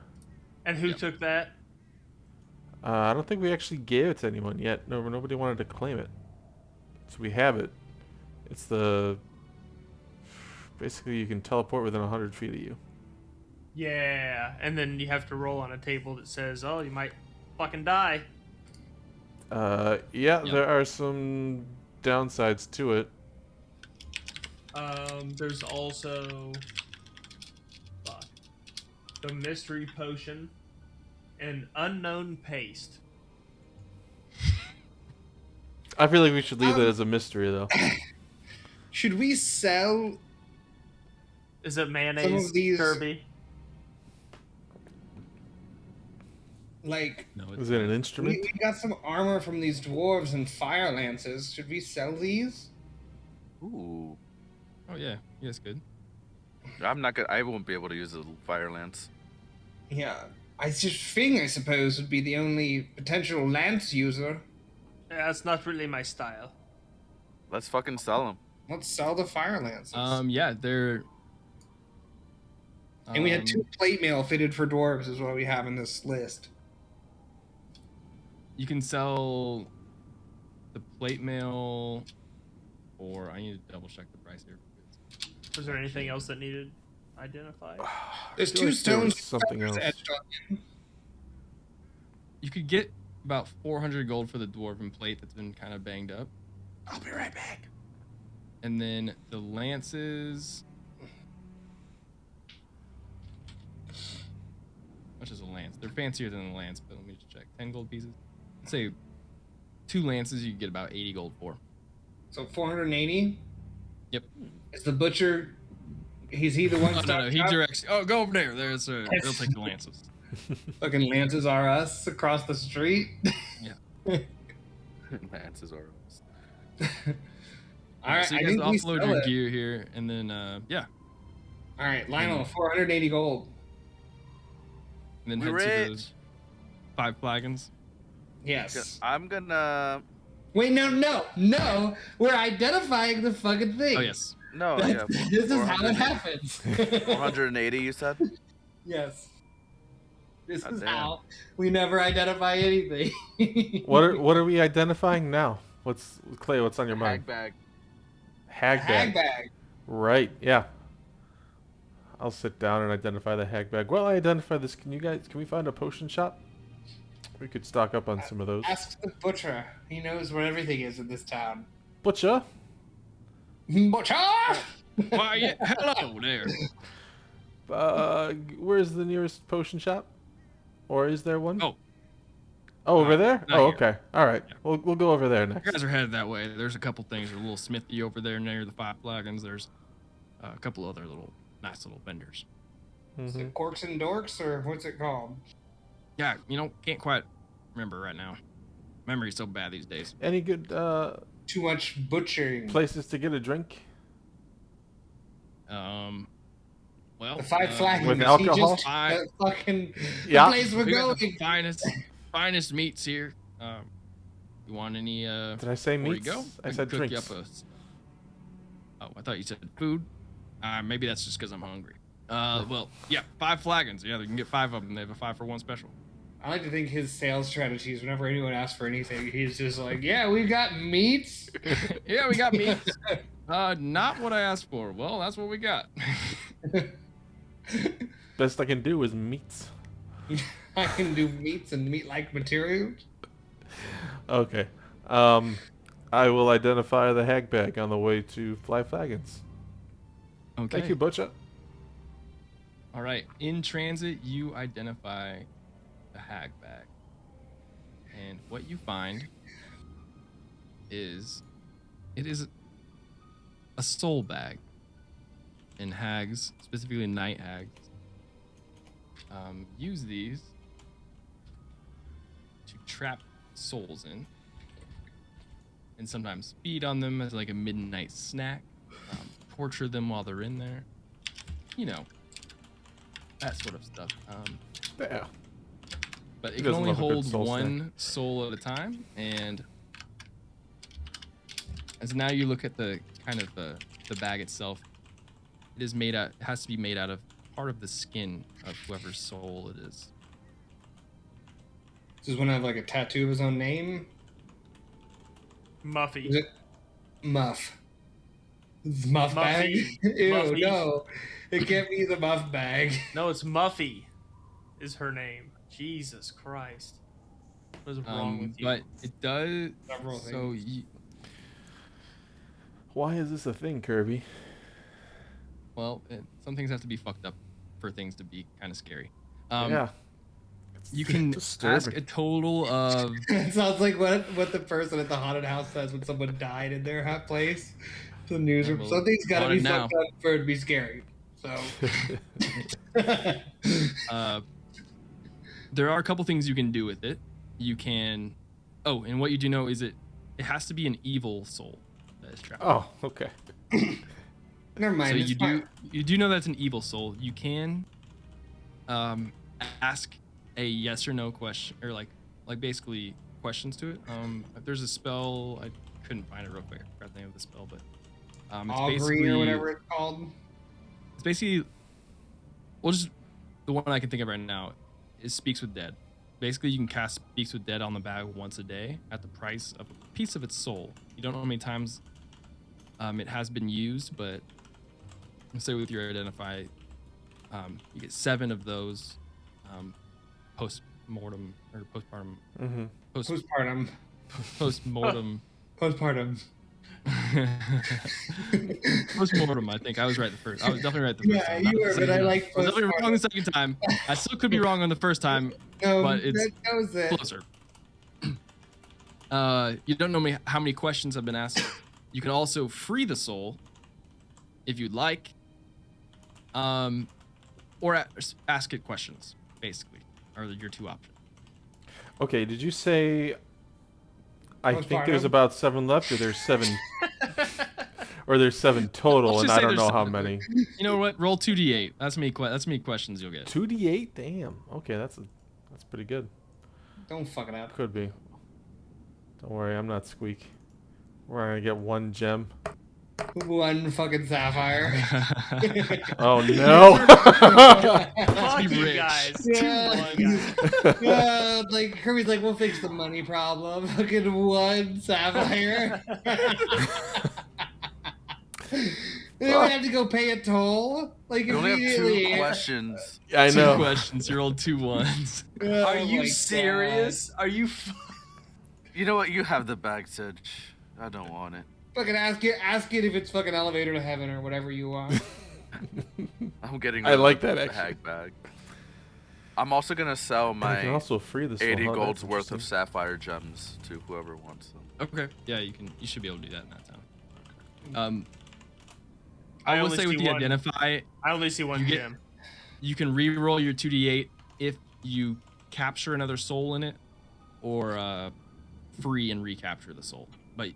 And who took that? I don't think we actually gave it to anyone yet. No, nobody wanted to claim it. So we have it. It's the... Basically, you can teleport within 100 feet of you. Yeah, and then you have to roll on a table that says, "Oh, you might fucking die." Yeah, there are some downsides to it. There's also the mystery potion and unknown paste. I feel like we should leave that as a mystery, though. Should we sell Is it some mayonnaise, of these? Kirby? Like, No, Is it an instrument? we got some armor from these dwarves and fire lances. Should we sell these? Ooh. Oh yeah, you guys good. I'm not good. I won't be able to use a fire lance. Yeah. I just Fing, I suppose, would be the only potential lance user. That's not really my style. Let's fucking sell them. Let's sell the fire lances. Yeah, they're. And we had 2 plate mail fitted for dwarves is what we have in this list. You can sell the plate mail, or I need to double check the price here. Was there anything else that needed identified? There's feel 2 like there was stones something else. etched on. You could get about 400 gold for the dwarven plate that's been kind of banged up. I'll be right back. And then the lances. Much as a lance. They're fancier than the lance, but let me just check. 10 gold pieces. Let's say 2 lances you could get about 80 gold for. So 480? Yep. Is the butcher... Is he the one... Oh, no, he directs. Oh, go over there. There's they'll take the lances. Fucking lances are us across the street. Yeah. Lances are us. Alright, So I you guys think we offload sell your it. gear here, and then yeah, Alright, Lionel, 480 gold. and then We head to rich. the 5 flagons. Yes. I'm gonna. Wait, no. We're identifying the fucking thing. Oh yes. No, yeah. This is how it 480. happens. 480, you said? Yes. This God is damn. how we never identify anything. What are we identifying now? Clay? What's on your mind? Hag bag. Hag bag. Hag bag. Right. Yeah. I'll sit down and identify the hag bag. Well, I identify this. Can we find a potion shop? We could stock up on some of those. Ask the butcher. He knows where everything is in this town. Butcher. Butcher! Why, yeah, hello there. Where's the nearest potion shop? Or is there one? Oh. Over there? not Oh, here. okay. All right. Yeah. We'll go over there You next. guys are headed that way. There's a couple things. There's a little smithy over there near the 5 flagons. There's a couple other nice little vendors. Is Mhm. it Corks and Dorks, or what's it called? Yeah, can't quite remember right now. Memory's so bad these days. Any good Too much butchering. places to get a drink? Well, The 5 flagons. With He alcohol? just- Fine. the fucking Yeah. the place we're we got going. the finest meats here. You want any? Did I say before meats? you go? I can said cook you drinks. Oh, I thought you said food. Maybe that's just because I'm hungry. Well, yeah, 5 flagons. Yeah, you can get 5 of them. They have a 5 for 1 special. I like to think his sales strategies, whenever anyone asks for anything, he's just like, yeah, we've got meats. Yeah, we got meats. Not what I asked for. Well, that's what we got. Best I can do is meats. I can do meats and meat-like materials. Okay. I will identify the hag bag on the way to Fly Flagons. Okay. Thank you, Butcher. All right. In transit, you identify the hag bag. And what you find is it is a soul bag. And hags, specifically night hags, use these to trap souls in. And sometimes feed on them as like a midnight snack. Torture them while they're in there. You know, that sort of stuff. Yeah. but it He can doesn't only love a good hold soul one soul at a time. And as now you look at the kind of the bag itself, it is made out. It has to be made out of part of the skin of whoever's soul it is. Does one have like a tattoo of his own name? Muffy. Is it Muff? It's Muff bag? Muffy. Ew, Muffy. no. It can't be the Muff bag. No, it's Muffy. Is her name? Jesus Christ. What is wrong with you? But it does. Several So things. Why is this a thing, Kirby? Well, some things have to be fucked up for things to be kind of scary. Yeah. You can Disturbing. ask a total of. It sounds like what the person at the haunted house says when someone died in their place. The newsroom. well, Something's got to be haunted now. fucked up for it to be scary. So. There are a couple things you can do with it. You can. Oh, and what you do know is it has to be an evil soul that is trapped. Oh, okay. Never mind. So it's fine. you do know that's an evil soul. You can ask a yes or no question, or like basically questions to it. If there's a spell, I couldn't find it real quick. I forgot the name of the spell, but it's Augury basically or whatever it's called. It's basically, well, just the one I can think of right now is Speaks with Dead. Basically, you can cast Speaks with Dead on the bag once a day at the price of a piece of its soul. You don't know how many times it has been used, but let's say with your Identify, you get 7 of those post-mortem or postpartum. Mm-hmm. Postpartum. Post-mortem. Postpartum. Post-mortem, I think. I was right the first. I was definitely right the first Yeah, time. you were, but I like I was definitely postpartum. wrong the second time. I still could be wrong on the first time, No, but it's that was it. closer. You don't know how many questions have been asked. You can also free the soul if you'd like, or ask it questions. Basically, are your 2 options. Okay, did you say... I think there's Postpartum? about 7 left, or there's 7... or there's 7 total, Let's and just I say don't there's know how 7. many. You know what? Roll 2d8. That's me questions you'll get. 2d8? Damn. Okay, that's pretty good. Don't fuck it up. Could be. Don't worry, I'm not Squeak. We're gonna get 1 gem. 1 fucking sapphire. Oh no! Fuck be you rich. guys. Yeah. 2-1. Yeah, like Kirby's like, we'll fix the money problem. Fucking 1 sapphire. Then we have to go pay a toll. Like You only have 2 immediately. questions. I 2 know. questions. You rolled 2 ones. Oh Are my you God. serious? Are you? You know what? You have the bag, Sedge. I don't want it. Fucking ask it if it's fucking elevator to heaven or whatever you want. I'm getting I rid of like the that, actually. hag bag. I'm also gonna sell And I can my also free the soul. 80 Huh? That's gold's worth of interesting. sapphire gems to whoever wants them. Okay. Yeah, you can. You should be able to do that in that time. I I will only say with see the one. Identify, I only see 1 You get- gem. you can re-roll your 2d8 if you capture another soul in it, or free and recapture the soul. But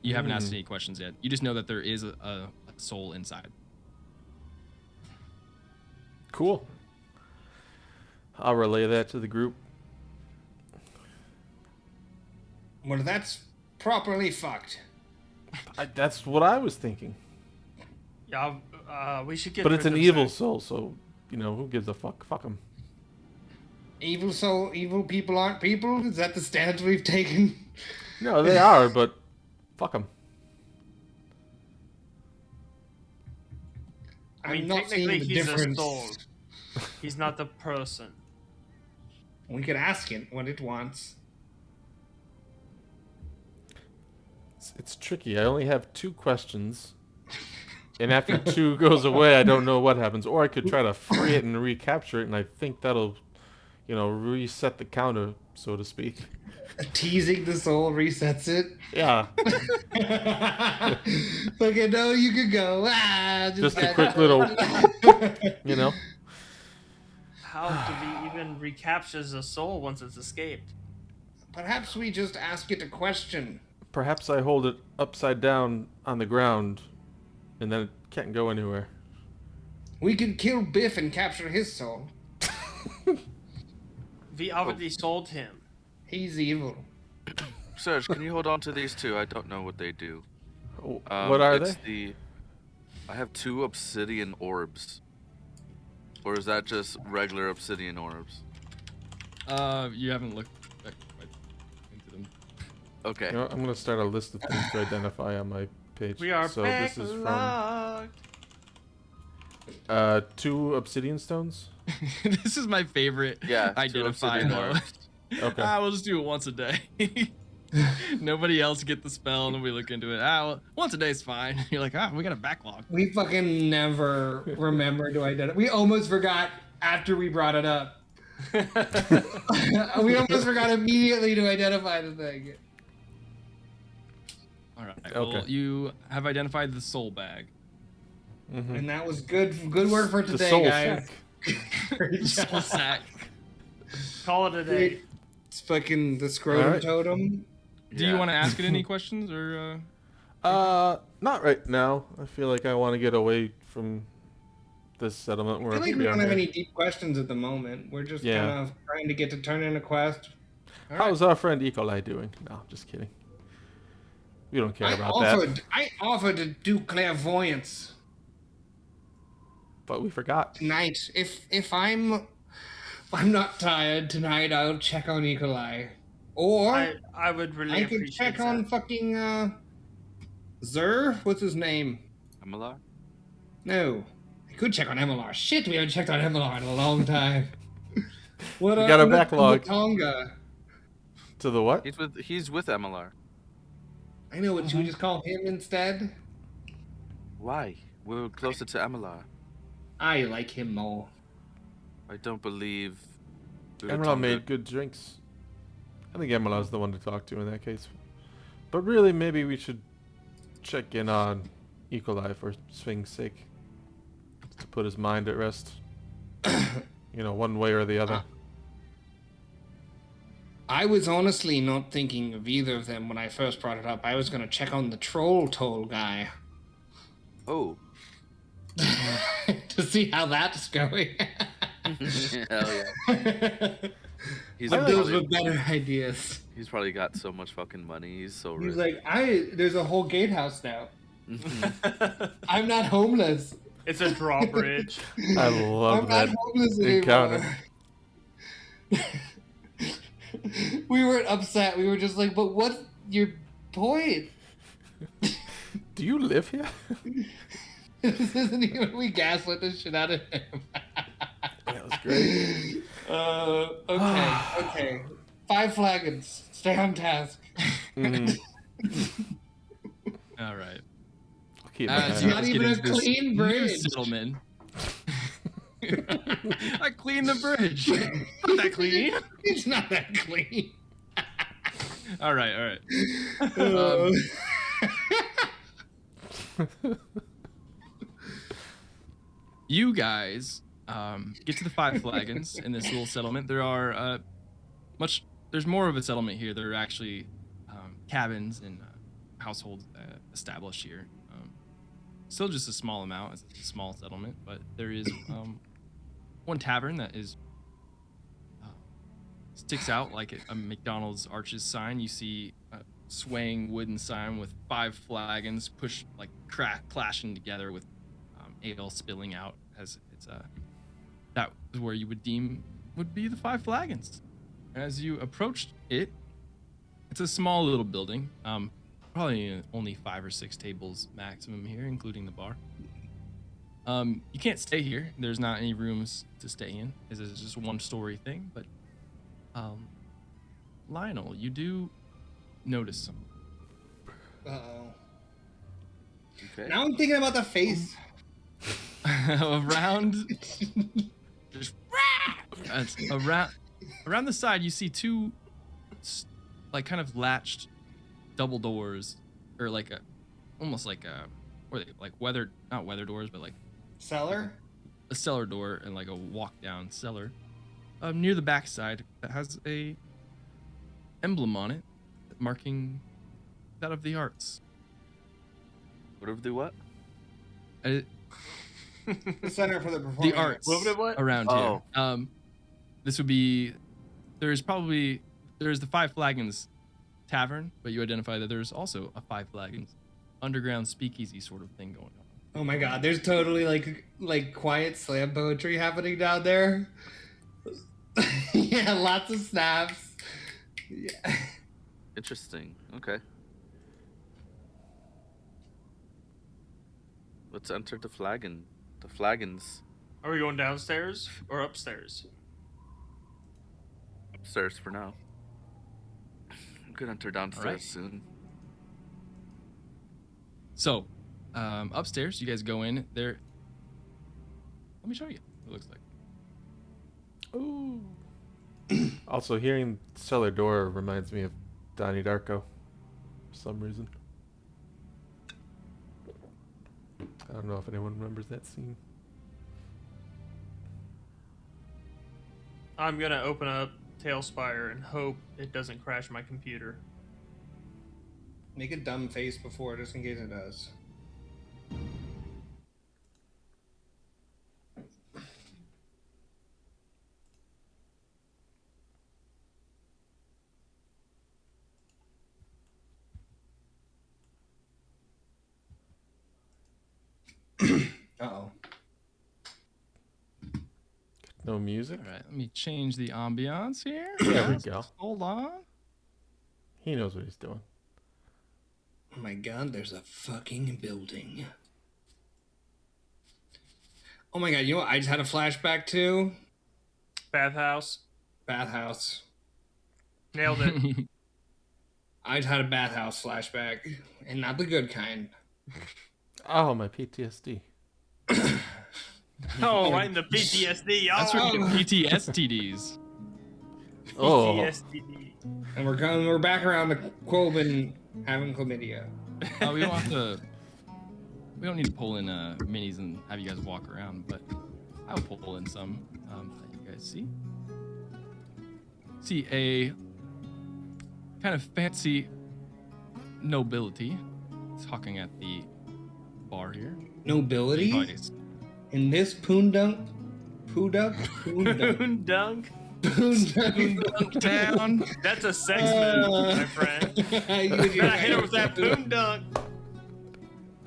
you haven't asked any questions yet. You just know that there is a soul inside. Cool. I'll relay that to the group. Well, that's properly fucked. That's what I was thinking. Yeah, we should get. But it's rid an of evil that. soul, so, you know, who gives a fuck? Fuck them. Evil people aren't people? Is that the stance we've taken? No, they are, but fuck them. I mean, I'm not seeing technically, the he's difference. a soul. He's not the person. We could ask it what it wants. It's tricky. I only have 2 questions. And after 2 goes away, I don't know what happens. Or I could try to free it and recapture it, and I think that'll, you know, reset the counter, so to speak. Teasing the soul resets it. Yeah. Okay, no, you could go. Just a got- quick little, you know? How do we even recaptures a soul once it's escaped? Perhaps we just ask it a question. Perhaps I hold it upside down on the ground, and then it can't go anywhere. We could kill Biff and capture his soul. We already sold him. He's evil. Serge, can you hold on to these two? I don't know what they do. What are it's they? I have 2 obsidian orbs. Or is that just regular obsidian orbs? You haven't looked quite into them. Okay. You know what, I'm gonna start a list of things to identify on my page. We are so this is from backlogged. 2 obsidian stones. This is my favorite Yeah, 2 identify obsidian though. orbs. Okay. We'll just do it once a day. Nobody else get the spell, and we look into it. Well, once a day is fine. You're like, we got a backlog. We fucking never remember to identify. We almost forgot after we brought it up. We almost forgot immediately to identify the thing. All right. Okay. Well, you have identified the soul bag. Mm-hmm. And that was good. Good work for The today, soul guys. sack. Soul sack. Call it a day. It's fucking the scrotum Alright. totem. Do you want to ask it any questions or? Not right now. I feel like I want to get away from this settlement. I Where feel like we we are don't have here. any deep questions at the moment. We're just Yeah. kind of trying to get to turn in a quest. How's our friend Ecolai doing? No, I'm just kidding. We don't care about that. I offered to do clairvoyance But we forgot. tonight. If I'm not tired tonight, I'll check on Ecolai. Or I would really I could appreciate check that. on fucking Zer. What's his name? Amalar? No, I could check on MLR. Shit, we haven't checked on MLR in a long time. What We got a what backlog. Tonga. To the what? He's with Amalar. I know what you just call him instead. Why? We're closer to Amalar. I like him more. I don't believe. Emerald made good drinks. I think Emerald's the one to talk to in that case. But really, maybe we should check in on Ecolai for Sphinx's sake. To put his mind at rest. You know, one way or the other. I was honestly not thinking of either of them when I first brought it up. I was going to check on the troll toll guy. Oh. To see how that's going. Hell yeah. He's But those probably, were better ideas. he's probably got so much fucking money. He's so He's rich. like, there's a whole gatehouse now. I'm not homeless. It's a drawbridge. I love I'm that not homeless encounter. anymore. We weren't upset. We were just like, but what's your point? Do you live here? This isn't even. We gaslit the shit out of him. That was great. Okay. 5 flagons. Stay on task. Mhm. All right. I'll keep my It's eye not out. even a Getting this clean new bridge. settlement. I cleaned the bridge. Not that clean. It's not that clean. All right. You guys get to the 5 flagons in this little settlement. There are there's more of a settlement here. There are actually cabins and households established here. Still just a small amount. It's a small settlement, but there is one tavern that is sticks out like a McDonald's Arches sign. You see a swaying wooden sign with 5 flagons pushed like clashing together with ale spilling out as it's that is where you would deem would be the 5 flagons. As you approached it, it's a small little building. Probably only 5 or 6 tables maximum here, including the bar. You can't stay here. There's not any rooms to stay in. This is just a 1-story thing. But Lionel, you do notice something. Uh-oh. Okay. Now I'm thinking about the face. around the side, you see 2 like kind of latched double doors, or like almost like not weather doors, but like Cellar? a cellar door and like a walk down cellar near the back side that has a emblem on it marking that of the arts. What of the what? The Center for the Performing The arts What? around Oh. here. This would be there's the Five Flagons Tavern, but you identify that there's also a Five Flagons underground speakeasy sort of thing going on. Oh my god, there's totally like quiet slam poetry happening down there. Yeah, lots of snaps. Yeah. Interesting. Okay. Let's enter the flagon. The flagons. Are we going downstairs or upstairs? Upstairs for now. I'm gonna enter downstairs soon. So, upstairs, you guys go in there. Let me show you what it looks like. Ooh. Also, hearing cellar door reminds me of Donnie Darko for some reason. I don't know if anyone remembers that scene. I'm gonna open up TaleSpire and hope it doesn't crash my computer. Make a dumb face before, just in case it does. Uh-oh. No music? All right, let me change the ambiance here. There we go. Hold on. He knows what he's doing. Oh my god, there's a fucking building. Oh my god, you know what I just had a flashback to? Bathhouse. Bathhouse. Nailed it. I just had a bathhouse flashback, and not the good kind. Oh, my PTSD. Oh, right in the PTSD. That's Oh, where you get PTSDs. Oh. PTSD. And we're back around to Quoven having chlamydia. We don't have to. We don't need to pull in minis and have you guys walk around, but I'll pull in some that you guys see. See a kind of fancy nobility talking at the bar here. Nobility? Nice. In this poondunk? Poondunk? Poon dunk. Poondunk. Down. That's a sex move, my friend. You I hit her with that poon dunk.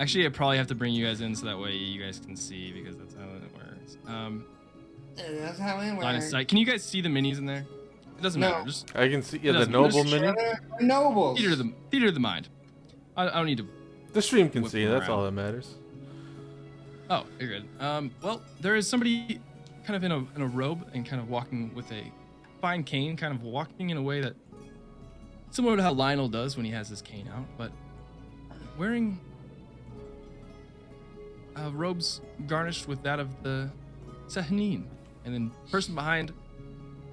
Actually, I probably have to bring you guys in so that way you guys can see because that's how it works. That's how it Line of works. sight. Can you guys see the minis in there? It doesn't No. matter. Just I can see the doesn't- noble just- mini. Nobles. theater of the mind. I don't need to. The stream can Whip see. them That's around. all that matters. Oh, you're good. Well, there is somebody kind of in a robe and kind of walking with a fine cane, kind of walking in a way that similar to how Lionel does when he has his cane out, but wearing robes garnished with that of the Sehanine. And then person behind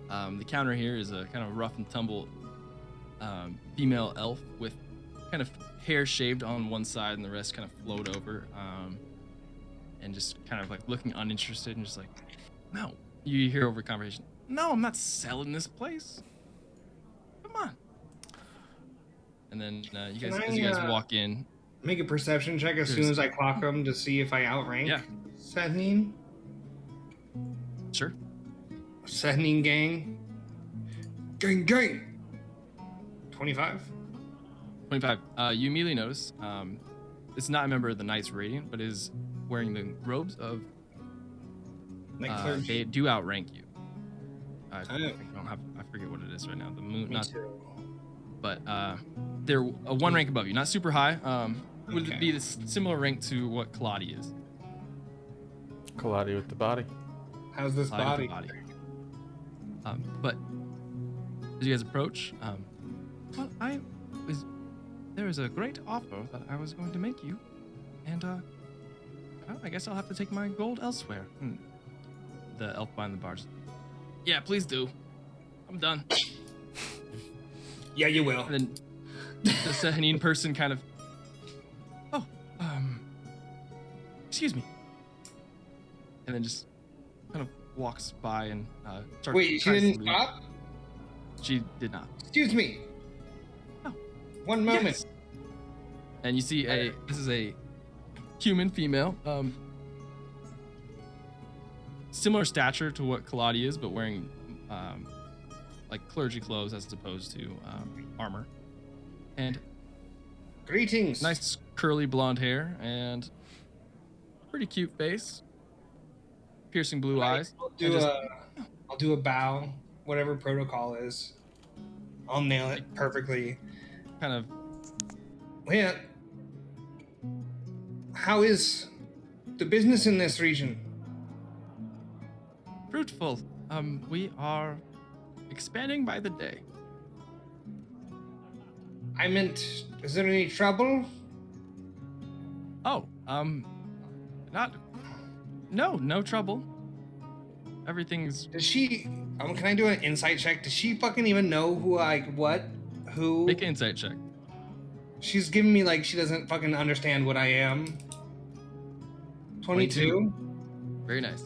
the counter here is a kind of rough and tumble female elf with kind of hair shaved on one side and the rest kind of flowed over. And just kind of like looking uninterested and just like, no. You hear over conversation, no, I'm not selling this place. Come on. And then you guys, as you guys walk in, Make a perception check as soon as I clock them to see if I outrank Yeah. Sethnine. sure. Sethnine gang. Gang. 25. 25. You immediately notice it's not a member of the Knights Radiant, but is wearing the robes of. Like They clergy. do outrank you. I Oh. don't have. I forget what it is right now. The moon, Me not. too. But they're one rank above you, not super high. Would Okay. be this similar rank to what Kaladi is. Kaladi with the body. How's this Kaladi with body? the but as you guys approach, well, there is a great offer that I was going to make you, and well, I guess I'll have to take my gold elsewhere. The elf behind the bar. Yeah, please do. I'm done. Yeah, you will. And then the Sehanine person kind of, excuse me. And then just kind of walks by and starts. Wait, she tries to didn't leave. stop? She did not. Excuse me. Oh. One moment. Yes. And you see this is a human female, similar stature to what Kaladi is, but wearing like clergy clothes as opposed to armor, and Greetings. nice curly blonde hair and pretty cute face, piercing blue eyes. I'll do a bow, whatever protocol is. I'll nail it perfectly. Kind of. Well, how is the business in this region? Fruitful. We are expanding by the day. I meant, is there any trouble? Oh, no trouble. Everything's Does she? Can I do an insight check? Does she fucking even know who? make an insight check. She's giving me like she doesn't fucking understand what I am. 22. Very nice.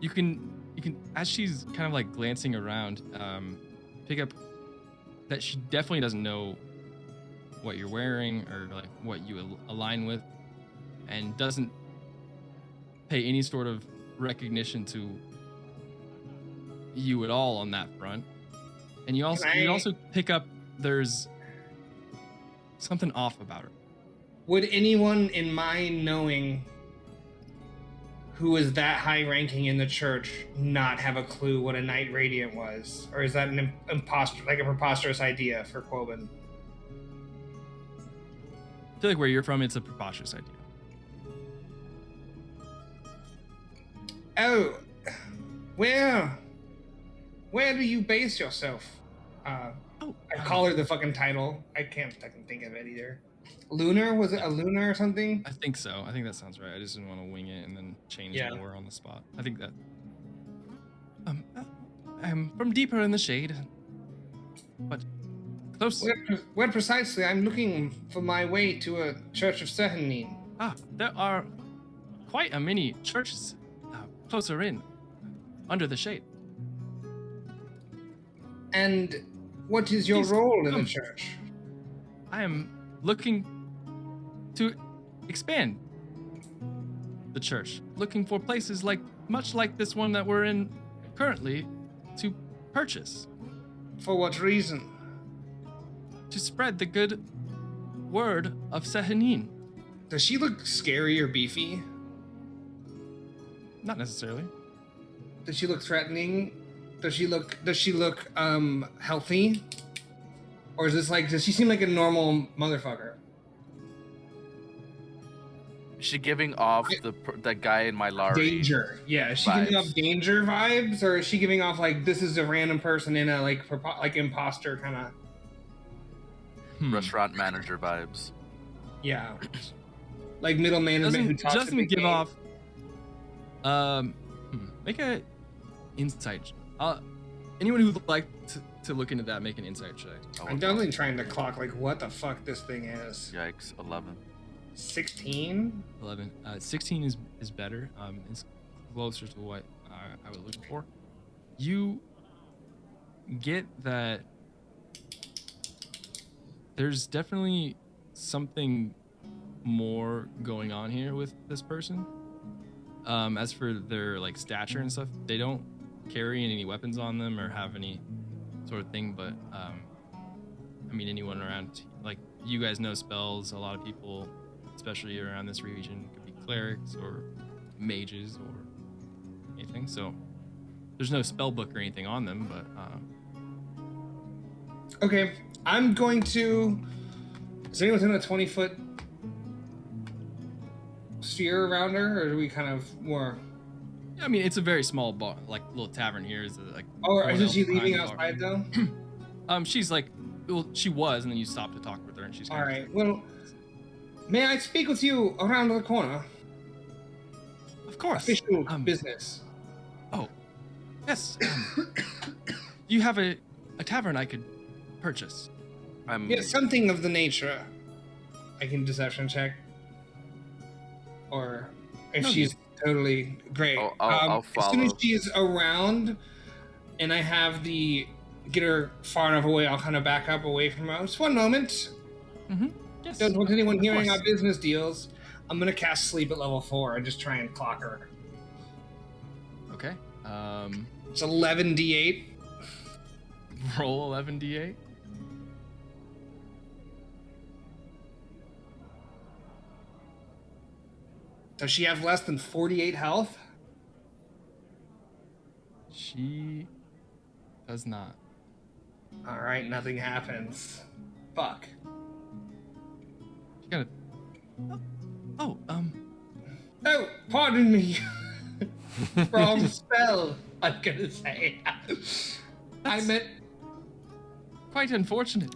You can as she's kind of like glancing around, pick up that she definitely doesn't know what you're wearing or like what you align with, and doesn't pay any sort of recognition to you at all on that front. And you also pick up there's something off about her. Would anyone in my knowing who is that high ranking in the church not have a clue what a Knight Radiant was? Or is that an a preposterous idea for Quoben? I feel like where you're from, it's a preposterous idea. Oh, where do you base yourself? I call her the fucking title. I can't fucking think of it either. Lunar? Was it a Lunar or something? I think so. I think that sounds right. I just didn't want to wing it and then change more on the spot. I think that. I'm from deeper in the shade, but close. Where precisely? I'm looking for my way to a church of Sehanin. There are quite a many churches closer in, under the shade. And what is your role in the church? I am looking to expand the church, looking for places much like this one that we're in currently, to purchase. For what reason? To spread the good word of Sehanin. Does she look scary or beefy? Not necessarily. Does she look threatening? Does she look healthy? Or is this does she seem like a normal motherfucker? Is she giving off that guy in my Lari? Danger. Yeah, is she giving off danger vibes, or is she giving off this is a random person in a imposter kind of restaurant manager vibes? Yeah, like middle management who talks doesn't to give game. off. Make a insight. Anyone who'd like to look into that, make an insight check. I'm definitely trying to clock what the fuck this thing is. Yikes! 11. 16. 11. 16 is better. It's closer to what I was looking for. You get that there's definitely something more going on here with this person. As for their stature and stuff, they don't carry any weapons on them or have any sort of thing, but I mean, anyone around, you guys know spells. A lot of people, especially around this region, could be clerics or mages or anything. So there's no spell book or anything on them, but Okay, I'm going to. Is anyone within a 20-foot sphere around her, or do we kind of more? I mean, it's a very small bar, little tavern here. Is Is she leaving outside though? She's she was, and then you stopped to talk with her, and she's. All right. Well, may I speak with you around the corner? Of course. Official business. Oh, yes. You have a tavern I could purchase. Yeah, something of the nature. I can deception check. Or if she's totally great. I'll follow. As soon as she's around and I have get her far enough away, I'll kind of back up away from her. Just one moment. Mm-hmm. Yes. Don't want anyone hearing our business deals. I'm going to cast sleep at level 4 and just try and clock her. Okay. It's 11d8. roll 11d8. Does she have less than 48 health? She does not. All right, nothing happens. Fuck. She got Oh, Oh, pardon me. Wrong spell, I'm gonna say. I meant, quite unfortunate.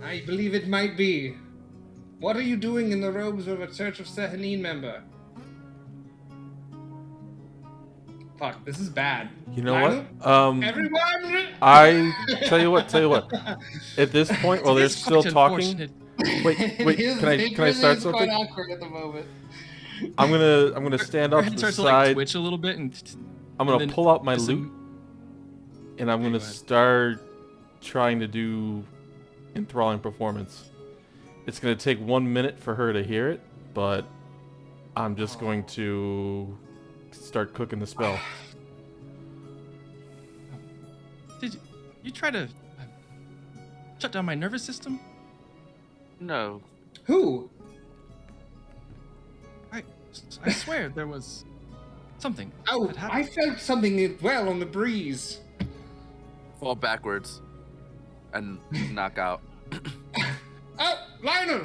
I believe it might be. What are you doing in the robes of a Church of Sehanine member? Fuck, this is bad. You know Lionel? what? Everyone! I tell you what. At this point, while they're It's still quite talking, unfortunate. wait. Can I start It's something? quite awkward at the moment. I'm gonna stand Her off head to the starts to like side. twitch a little bit, and I'm and gonna then pull out my just loot, and I'm gonna go ahead. start trying to do enthralling performance. It's gonna take 1 minute for her to hear it, but I'm just going to start cooking the spell. Did you try to shut down my nervous system? No. Who? I swear there was something. Oh, that happened. I felt something as well on the breeze. Fall backwards and knock out. Oh, Lionel!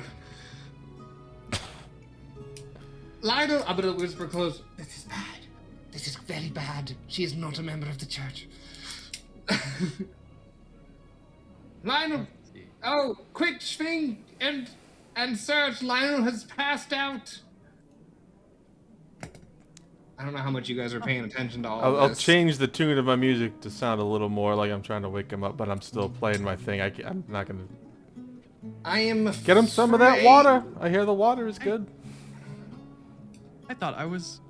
Lionel, I'm gonna whisper close. This is bad. This is very bad. She is not a member of the church. Lionel! Oh, quick, Schwing and search. Lionel has passed out. I don't know how much you guys are paying attention to all of I'll this. change the tune of my music to sound a little more like I'm trying to wake him up, but I'm still playing my thing. I'm not gonna I am get him some of that afraid- water. I hear the water is good. I thought I was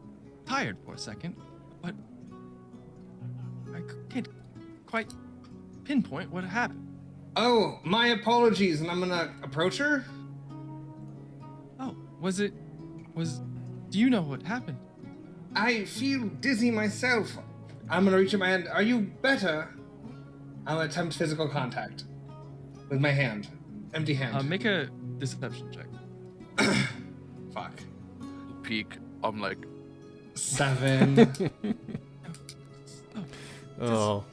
tired for a second, but I can't quite pinpoint what happened. Oh, my apologies, and I'm gonna approach her. Oh, do you know what happened? I feel dizzy myself. I'm gonna reach in my hand. Are you better? I'll attempt physical contact with my hand. Empty hand. Make a deception check. Fuck. Peek. I'm like, 7. Oh,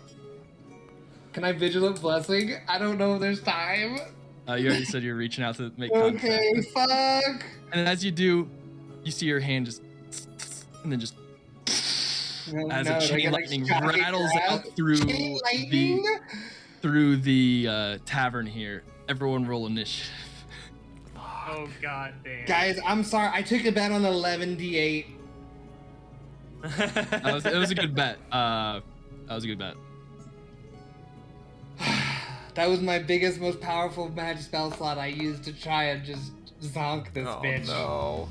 Can I vigilant blessing? I don't know if there's time. You already said you're reaching out to make contact. Okay, fuck. And as you do, you see your hand just, and then just Oh, as no, a do I chain get, like, lightning shot rattles grass? out through Chain lightning? the tavern here. Everyone roll initiative. Oh god damn. Guys, I'm sorry. I took a bet on 11d8. It was a good bet. That was a good bet. That was my biggest, most powerful magic spell slot I used to try and just zonk this bitch. no.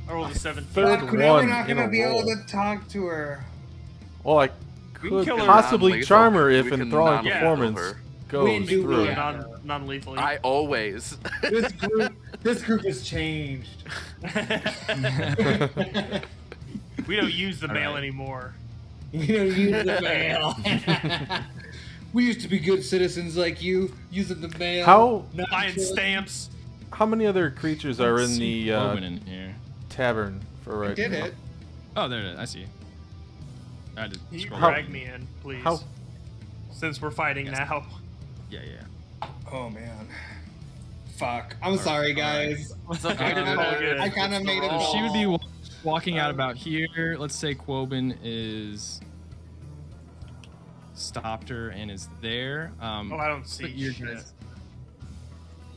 I rolled a 17. Third Fuck, now we're one not in gonna a be roll. able to talk to her. Well, I We could can kill her possibly non-lethal. charm her We if can enthralling non-lethal performance her. goes We do through. that. Non-lethally. I always. This group has changed. We don't use the mail right. anymore. We don't use the mail. We used to be good citizens like you, using the mail. How not Buying killing- stamps. how many other creatures are in See the Logan in here. tavern for right Did now? it? Oh, there it is. I see. I had to You scroll. drag me in, please. How Since we're fighting Yes. now. Yeah. Oh man. Fuck. I'm sorry, guys. What's I up, kinda- guys? I kinda It's made the it roll. She would be walking out about here. Let's say Quoben is stopped her and is there. Oh, I don't see but you're shit.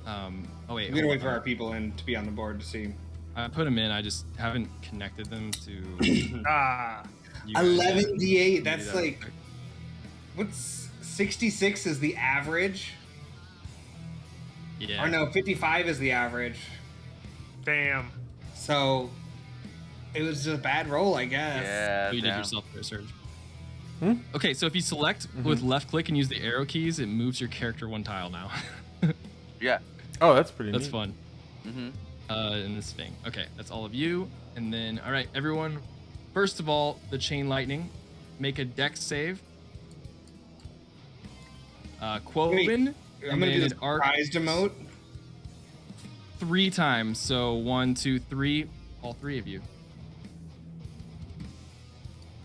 gonna- oh wait. We gotta hold wait for on. our people in to be on the board to see. I put them in. I just haven't connected them to. Ah. you guys. 11d8. Do That's that like, quick. what's 66 is the average? Yeah. Or no, 55 is the average. Damn. So it was just a bad roll, I guess. Yeah, You did damn. yourself there, Surge. Hmm? Okay, so if you select with left click and use the arrow keys, it moves your character one tile now. Yeah. Oh, that's pretty That's neat. fun. Mm-hmm. In this thing. Okay, that's all of you. And then, all right, everyone. First of all, the chain lightning. Make a dex save. Quoven. I'm gonna do the surprised emote. 3 times. So 1, 2, 3. All 3 of you.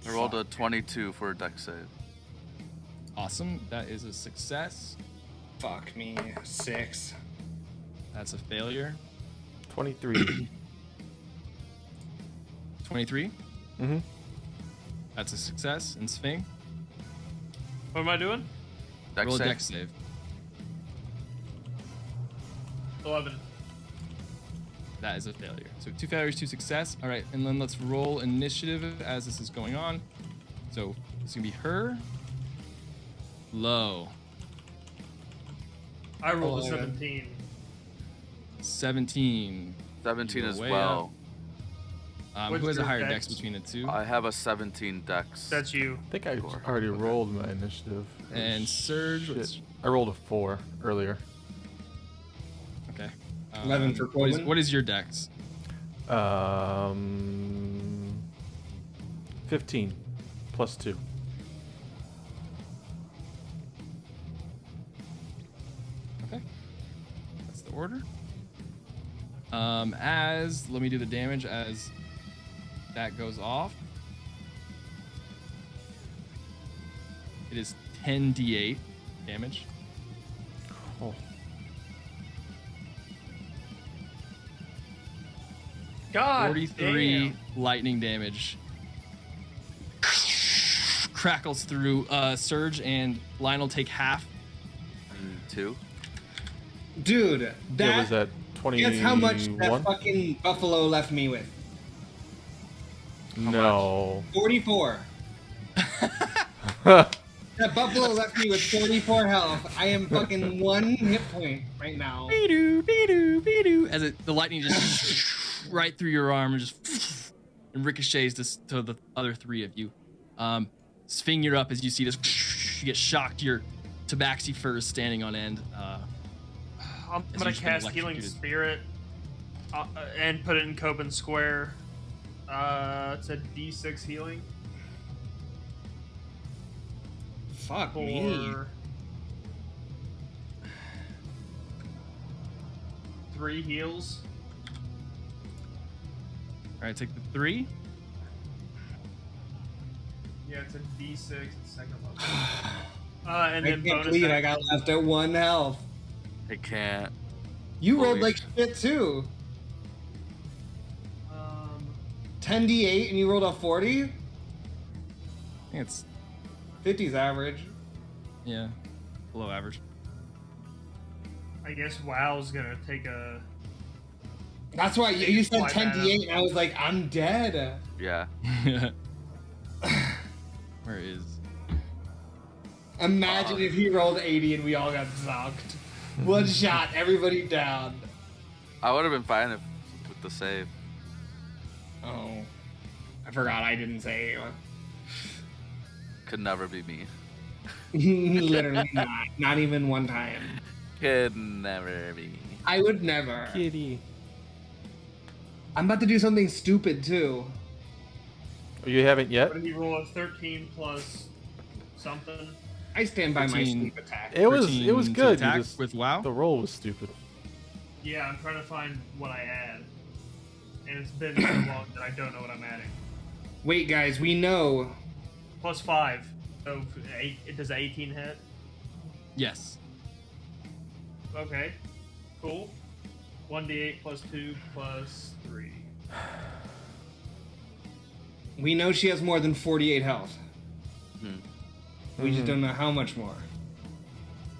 I rolled a 22 for a dex save. Awesome. That is a success. Fuck me. 6. That's a failure. 23. 23. Mm-hmm. That's a success. And Sphinx. What am I doing? Dex Roll a save? dex save. 11. That is a failure. So 2 failures, 2 success. All right, and then let's roll initiative as this is going on. So it's gonna be her. Low. I rolled a 11. 17. 17. 17 You're as way well. What's Who has a your higher dex? dex between the two? I have a 17 dex. That's you. I think I already rolled my initiative. And Surge. Shit. what's- I rolled a 4 earlier. Okay. 11 for Quoven. What is your dex? 15 plus 2. Okay. That's the order. Let me do the damage as that goes off. It is 10d8 damage. Oh. God 43 damn. lightning damage. Crackles through. Surge and Lionel take half. 2. Dude, Yeah, that was that 21? guess how much that fucking buffalo left me with? No. 44. That buffalo left me with 44 health. I am fucking 1 hit point right now. Be-doo, be-doo, be-doo. As the lightning just right through your arm and just and ricochets to the other 3 of you. Sphinx, you're up as you see this. You get shocked. Your tabaxi fur is standing on end. I'm As gonna you've been cast Healing electrocuted. Spirit and put it in Copen Square. It's a D6 healing Fuck me. for 3 heals. All right, take the 3. Yeah, it's a D6 second level. And I then can't bonus believe I action. got left at 1 health. I can't. You rolled Holy like shit too. Um, 10d8 and you rolled a 40? I think it's 50's average. below average. I guess WoW's gonna take a. That's why you said Why that 10d8 and I was like, I'm dead. Yeah. Where is? Imagine if he rolled 80 and we all got zonked. One shot, everybody down. I would have been fine if with the save. Oh. I forgot I didn't say Could never be me. Literally not. Not even one time. Could never be. I would never. Kitty. I'm about to do something stupid too. Oh, you haven't yet? What did he roll? A 13 plus something? I stand by my 13. sleep attack. It was 13 to good. You attack just, with WoW. the roll was stupid. Yeah, I'm trying to find what I add. And it's been so long that I don't know what I'm adding. Wait, guys, we know. Plus 5. So it does 18 hit? Yes. Okay. Cool. 1d8 plus 2 plus 3. We know she has more than 48 health. Hmm. We just don't know how much more.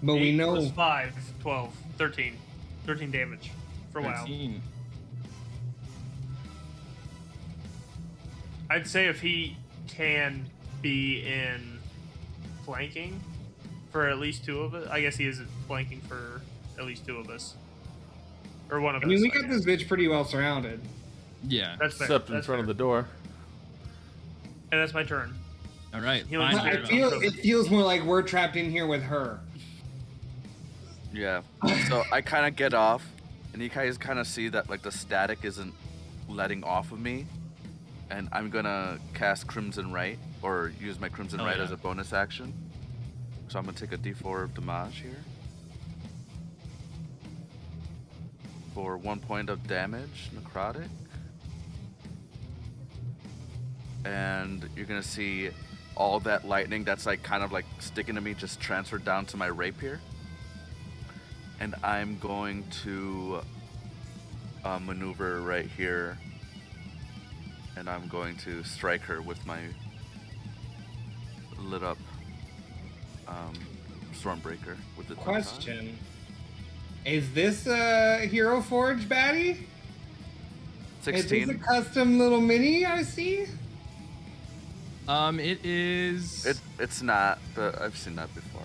But we 8 know. plus 5, 12, 13. 13 damage for WoW. 13. I'd say if he can be in flanking for at least 2 of us. I guess he is flanking for at least 2 of us. Or one of I us. mean, we I got guess. this bitch pretty well surrounded. Yeah. That's fair. Except in That's front of fair. the door. And that's my turn. All right. Healing fine. But I Spirit. feel it feels more like we're trapped in here with her. Yeah. So I kind of get off, and you guys kind of see that like the static isn't letting off of me, and I'm gonna cast Crimson Right or use my Crimson Oh, Right yeah. as a bonus action. So I'm gonna take a D4 of damage here. For 1 point of damage, necrotic. And you're gonna see all that lightning that's like kind of like sticking to me just transferred down to my rapier. And I'm going to maneuver right here. And I'm going to strike her with my lit up Stormbreaker with the Question. Is this a Hero Forge baddie? 16. Is this a custom little mini I see? It is. It's not, but I've seen that before.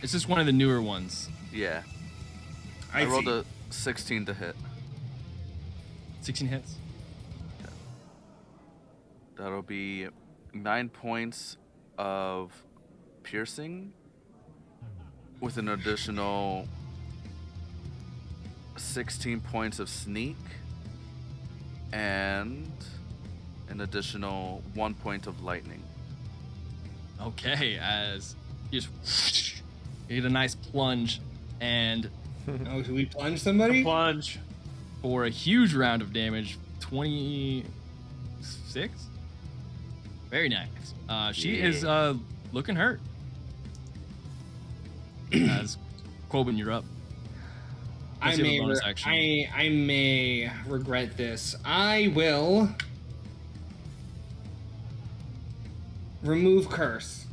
It's just one of the newer ones. Yeah. I I rolled see. a 16 to hit. 16 hits. That'll be 9 points of piercing with an additional 16 points of sneak and an additional 1 point of lightning. Okay, as you just you get a nice plunge, and Oh, should we plunge somebody? Plunge. for a huge round of damage, 26. Very nice. She is looking hurt. As Colbin, you're up. I Unless you have a may, bonus action. I may regret this. I will remove curse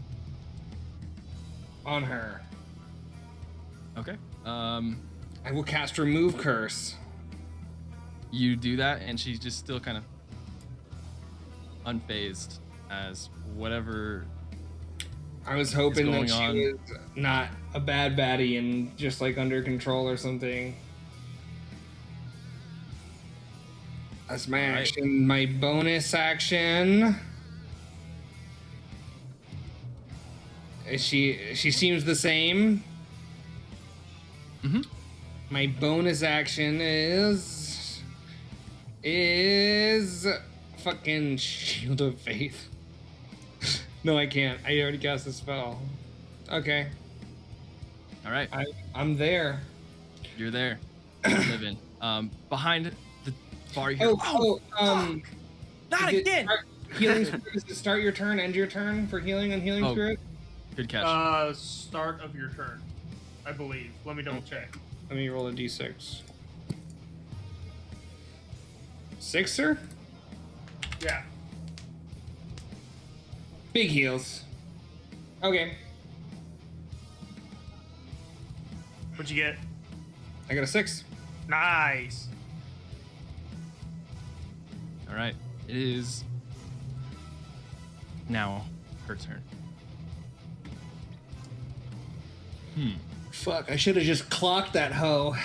on her. Okay. I will cast remove curse. You do that, and she's just still kind of unfazed as whatever. I was hoping that going she on? was not a bad baddie and just like under control or something. That's my Alright. action. My bonus action. She seems the same. Mm-hmm. My bonus action is fucking Shield of Faith. No, I can't. I already cast the spell. Okay, All right, I'm there. you're there. You're living. Behind the bar here. Not is it again! Healing Spirit, does it start your turn, end your turn for healing on Healing Oh. Spirit? Good catch. Start of your turn, I believe. Let me double check. Let me roll a d6. Sixer? Yeah. Big heals. Okay, What'd you get? I got a 6. Nice. All right, it is now her turn. Fuck, I should have just clocked that hoe.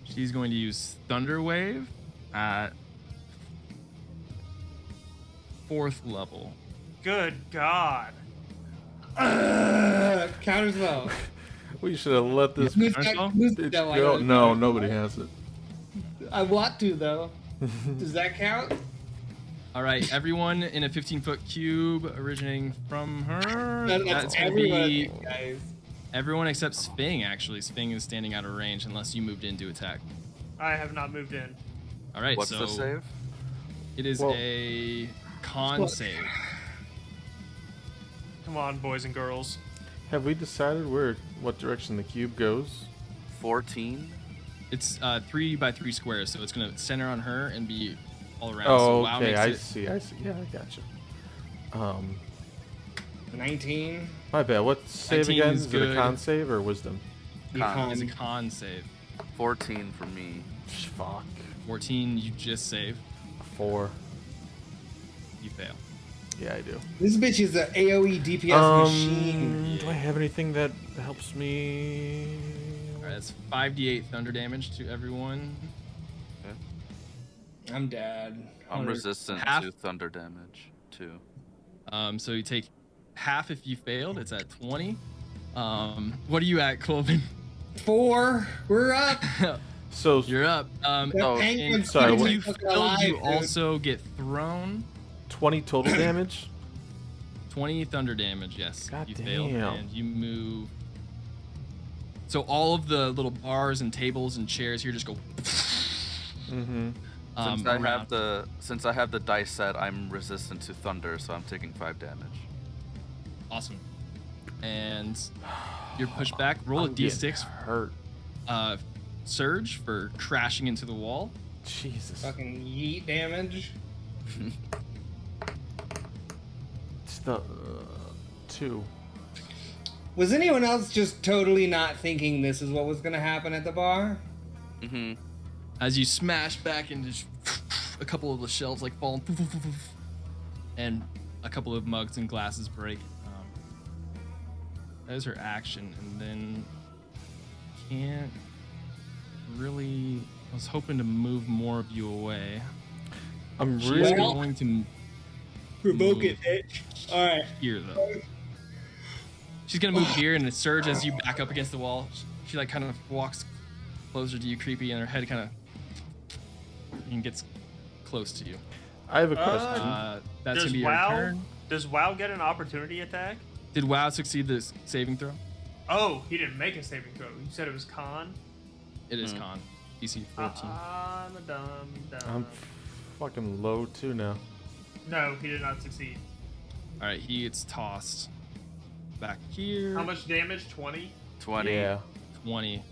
She's going to use Thunder Wave at 4th level. Good God. Counter spell. We should have let this Who's Counter got- spell? who's- bitch no, I go. don't- No, nobody has it. I want to though. Does that count? All right, everyone in a 15-foot cube originating from her. That's That's going to everyone, be guys. everyone except Sphing, actually. Sphing is standing out of range unless you moved in to attack. I have not moved in. All right, What's so the save? it is Well- a con What? save. Come on, boys and girls. Have we decided what direction the cube goes? 14. It's 3 by 3 squares, so it's going to center on her and be all around. Oh, so WoW okay. makes I see. Yeah, I gotcha. 19. My bad. What save 19 again? is Is it a good. con save or wisdom? Con. It's a con save. 14 for me. Fuck. 14, you just save. 4. You fail. Yeah, I do. This bitch is an AoE DPS machine. Do I have anything that helps me? All right, that's 5d8 thunder damage to everyone. I'm dead. I'm resistant half- to thunder damage too. So you take half if you failed. It's at 20. What are you at, Colvin? 4. We're up. So You're up. The Oh, penguin's sorry, keeping what- You me fucking failed, alive, you dude. also get thrown. 20 total damage. 20 thunder damage, yes. God you failed, damn. and you move. So all of the little bars and tables and chairs here just go. Mm-hmm. Since I have the dice set, I'm resistant to thunder, so I'm taking 5 damage. Awesome. And you're pushed back. Roll a I'm getting d6. hurt. Surge for crashing into the wall. Jesus. Fucking yeet damage. It's the 2. Was anyone else just totally not thinking this is what was gonna happen at the bar? Mm-hmm. As you smash back and just a couple of the shelves like fall, and a couple of mugs and glasses break. That is her action, and then can't really. I was hoping to move more of you away. I'm She's really. going to Provoke it, bitch. Alright. here though. She's gonna move here, and it surge as you back up against the wall. She like kind of walks closer to you, creepy, and her head kind of and gets close to you. I have a question. That's Does gonna be your WoW turn. does WoW get an opportunity attack? Did WoW succeed the saving throw? Oh, he didn't make a saving throw. You said it was con. It is con. DC 14. I'm a dumb. I'm fucking low too now. No, he did not succeed. All right, he gets tossed back here. How much damage? 20. 20. Yeah. 20.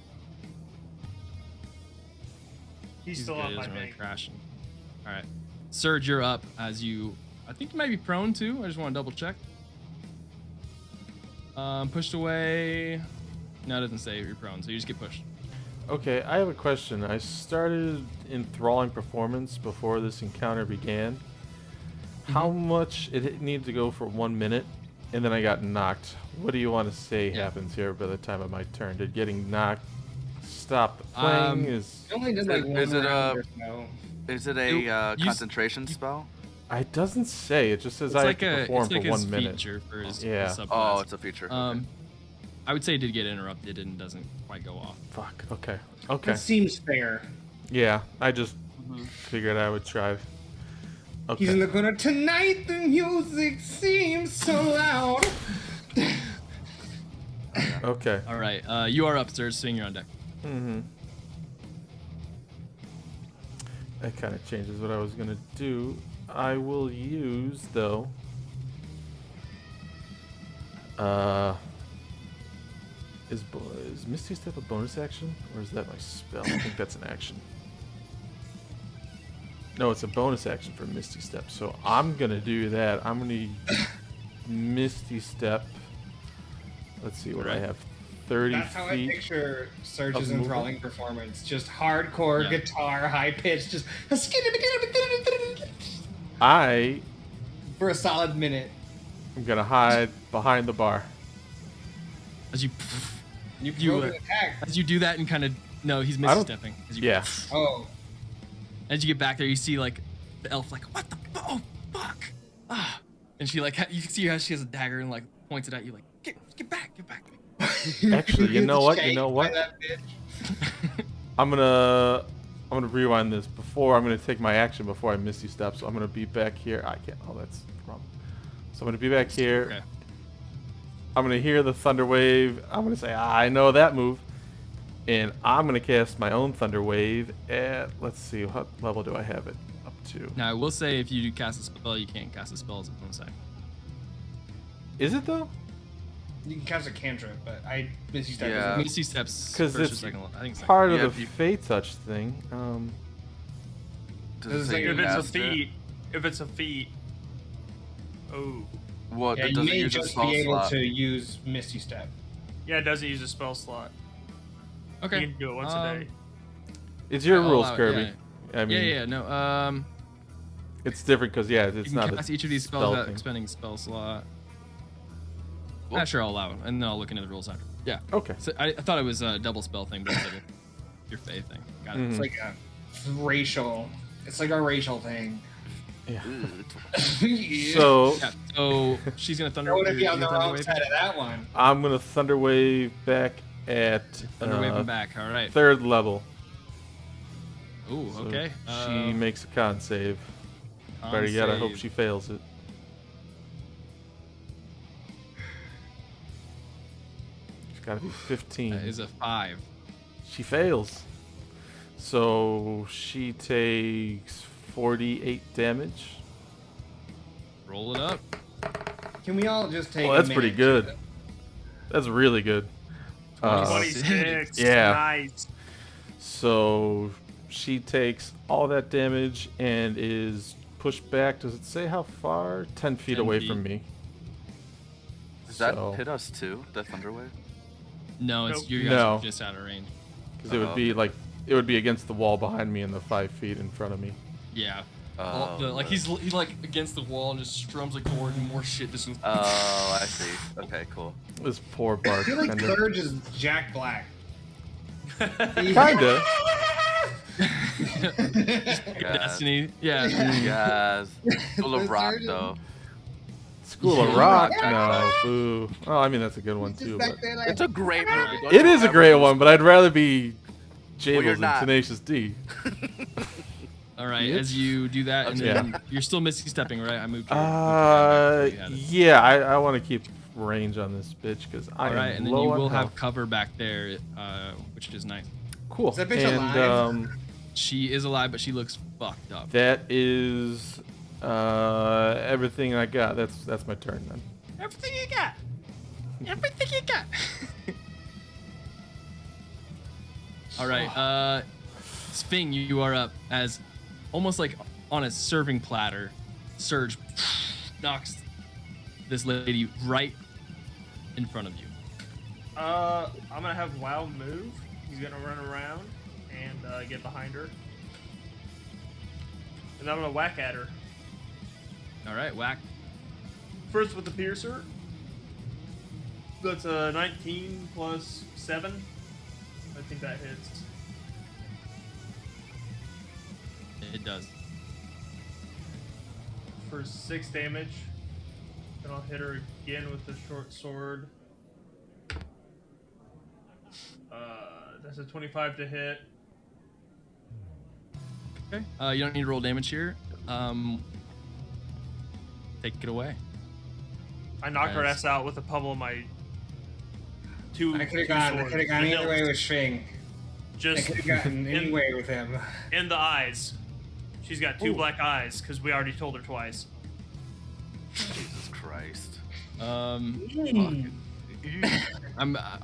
He's still up, good. I Isn't really think. crashing. All right, Surge, you're up as you. I think you might be prone too. I just want to double check. Pushed away. No, it doesn't say you're prone, so you just get pushed. Okay, I have a question. I started enthralling performance before this encounter began. How much it needed to go for 1 minute, and then I got knocked. What do you want to say happens here by the time of my turn? Did getting knocked stop the playing? Is It only did like one Is it, round or so. Is it a You concentration spell? it doesn't say. It just says It's I like have to a perform it's like for 1 his minute. feature for his Yeah. subclass. Oh, it's a feature. Okay. I would say it did get interrupted and doesn't quite go off. Fuck. Okay. Okay. That seems fair. Yeah, I just figured I would try. Okay. He's in the corner. Tonight the music seems so loud. Okay. All right, you are up, Surge. Swing, you're on deck. Mm-hmm. That kind of changes what I was gonna do. I will use though. Is Misty Step a bonus action, or is that my spell? I think that's an action. No, it's a bonus action for Misty Step. So I'm gonna do that. I'm gonna Misty Step. Let's see what I Right. have. 30 That's how I feet. picture Surge's of movement. enthralling performance. Just hardcore Yeah. guitar, high pitched, just I for a solid minute. am gonna hide behind the bar. As you You You, provoke an attack. as you do that and kind of no, he's I don't- misstepping. As you, Yeah. Oh, As you get back there, you see like the elf like what the oh fuck ah, and she like you can see how she has a dagger and like points it at you like get back. Actually, you know what? You Shanked know by what? that bitch. I'm gonna rewind this. I'm gonna take my action before I Misty Step. So I'm gonna be back here. I can't. Oh, that's the problem. So I'm gonna be back here. Okay. I'm gonna hear the thunder wave. I'm gonna say, I know that move, and I'm gonna cast my own thunder wave at. Let's see, what level do I have it up to? Now I will say if you do cast a spell, you can't cast a spell as a bonus action. Is it though? You can cast a cantrip, but I Misty Step. Yeah. Misty steps Because first or it's second. I think second. part of Yeah, the if you- Fey Touch thing. Does This it is say like you If it's a cast it? feat, oh, What? Yeah, That you doesn't may use a just spell be able slot. to use Misty Step. yeah, it doesn't use a spell slot. Okay. You can do it once a day. It's your I'll rules, allow it, Kirby. I mean, yeah, no. it's different because it's You can not cast a each of these spells spell without thing. expending a spell slot. Well- Not sure I'll allow it, and then I'll look into the rules after. Yeah. Okay. So I thought it was a double spell thing, but it's like your Fey thing. Got it. It's like a racial. It's like a racial thing. Yeah. Yeah. So Yeah. So she's gonna thunder. I want to be you're on the gonna thunder wrong wave? side of that one. I'm gonna thunder wave back at Thunder wave him back. All right. 3rd level. Ooh, So okay. she makes a con save. Con Better yet, I hope save. she fails it. She's got to be 15. That is a 5. She fails. So she takes 48 damage. Roll it up. Can we all just take? Oh, a that's pretty minute good. That's really good. 26. yeah. Nice. So she takes all that damage and is pushed back. Does it say how far? 10 feet 10 away feet. from me. Does that So- hit us too? The thunder wave? No, it's Nope. you guys No. are just out of range. Because it would be like, it would be against the wall behind me and the 5 feet in front of me. Yeah. Oh, Like he's like against the wall and just strums like forward and more shit just. Oh, I see. Okay, cool. This poor I Bart. feel like Kinda. Purge is Jack Black. Kinda. Yes. Destiny. Yeah. Yes. Full of rock Surgeon. though. School of Rock? No, boo. Oh, I mean, that's a good one Just too. back But there like, It's a great movie. Don't it you is a ever great lose one, but I'd rather be you're Jables not. and Tenacious D. All right. As you do that, and Yeah. then you're still misty stepping, right? I moved. Your, Yeah, I want to keep range on this bitch because I All right, am and then low you on will have health. cover back there, which is nice. Cool. Is that bitch and alive? She is alive, but she looks fucked up. that is everything I got. That's my turn then. Everything you got. Everything you got. All right, Sping, you are up as almost like on a serving platter. Surge knocks this lady right in front of you. I'm gonna have Wow move. He's gonna run around and get behind her, and I'm gonna whack at her. All right, whack. First with the piercer. That's a 19 plus 7. I think that hits. It does. For 6 damage. Then I'll hit her again with the short sword. That's a 25 to hit. Okay. You don't need to roll damage here. Take it away. I knock her Nice. ass out with a pummel of my two. I could have two gone. I swords. could have gone The either way hilts. with Shing. I Just could have gotten any in- way with him. in the eyes. She's got 2 black eyes because we already told her twice. Jesus Christ. I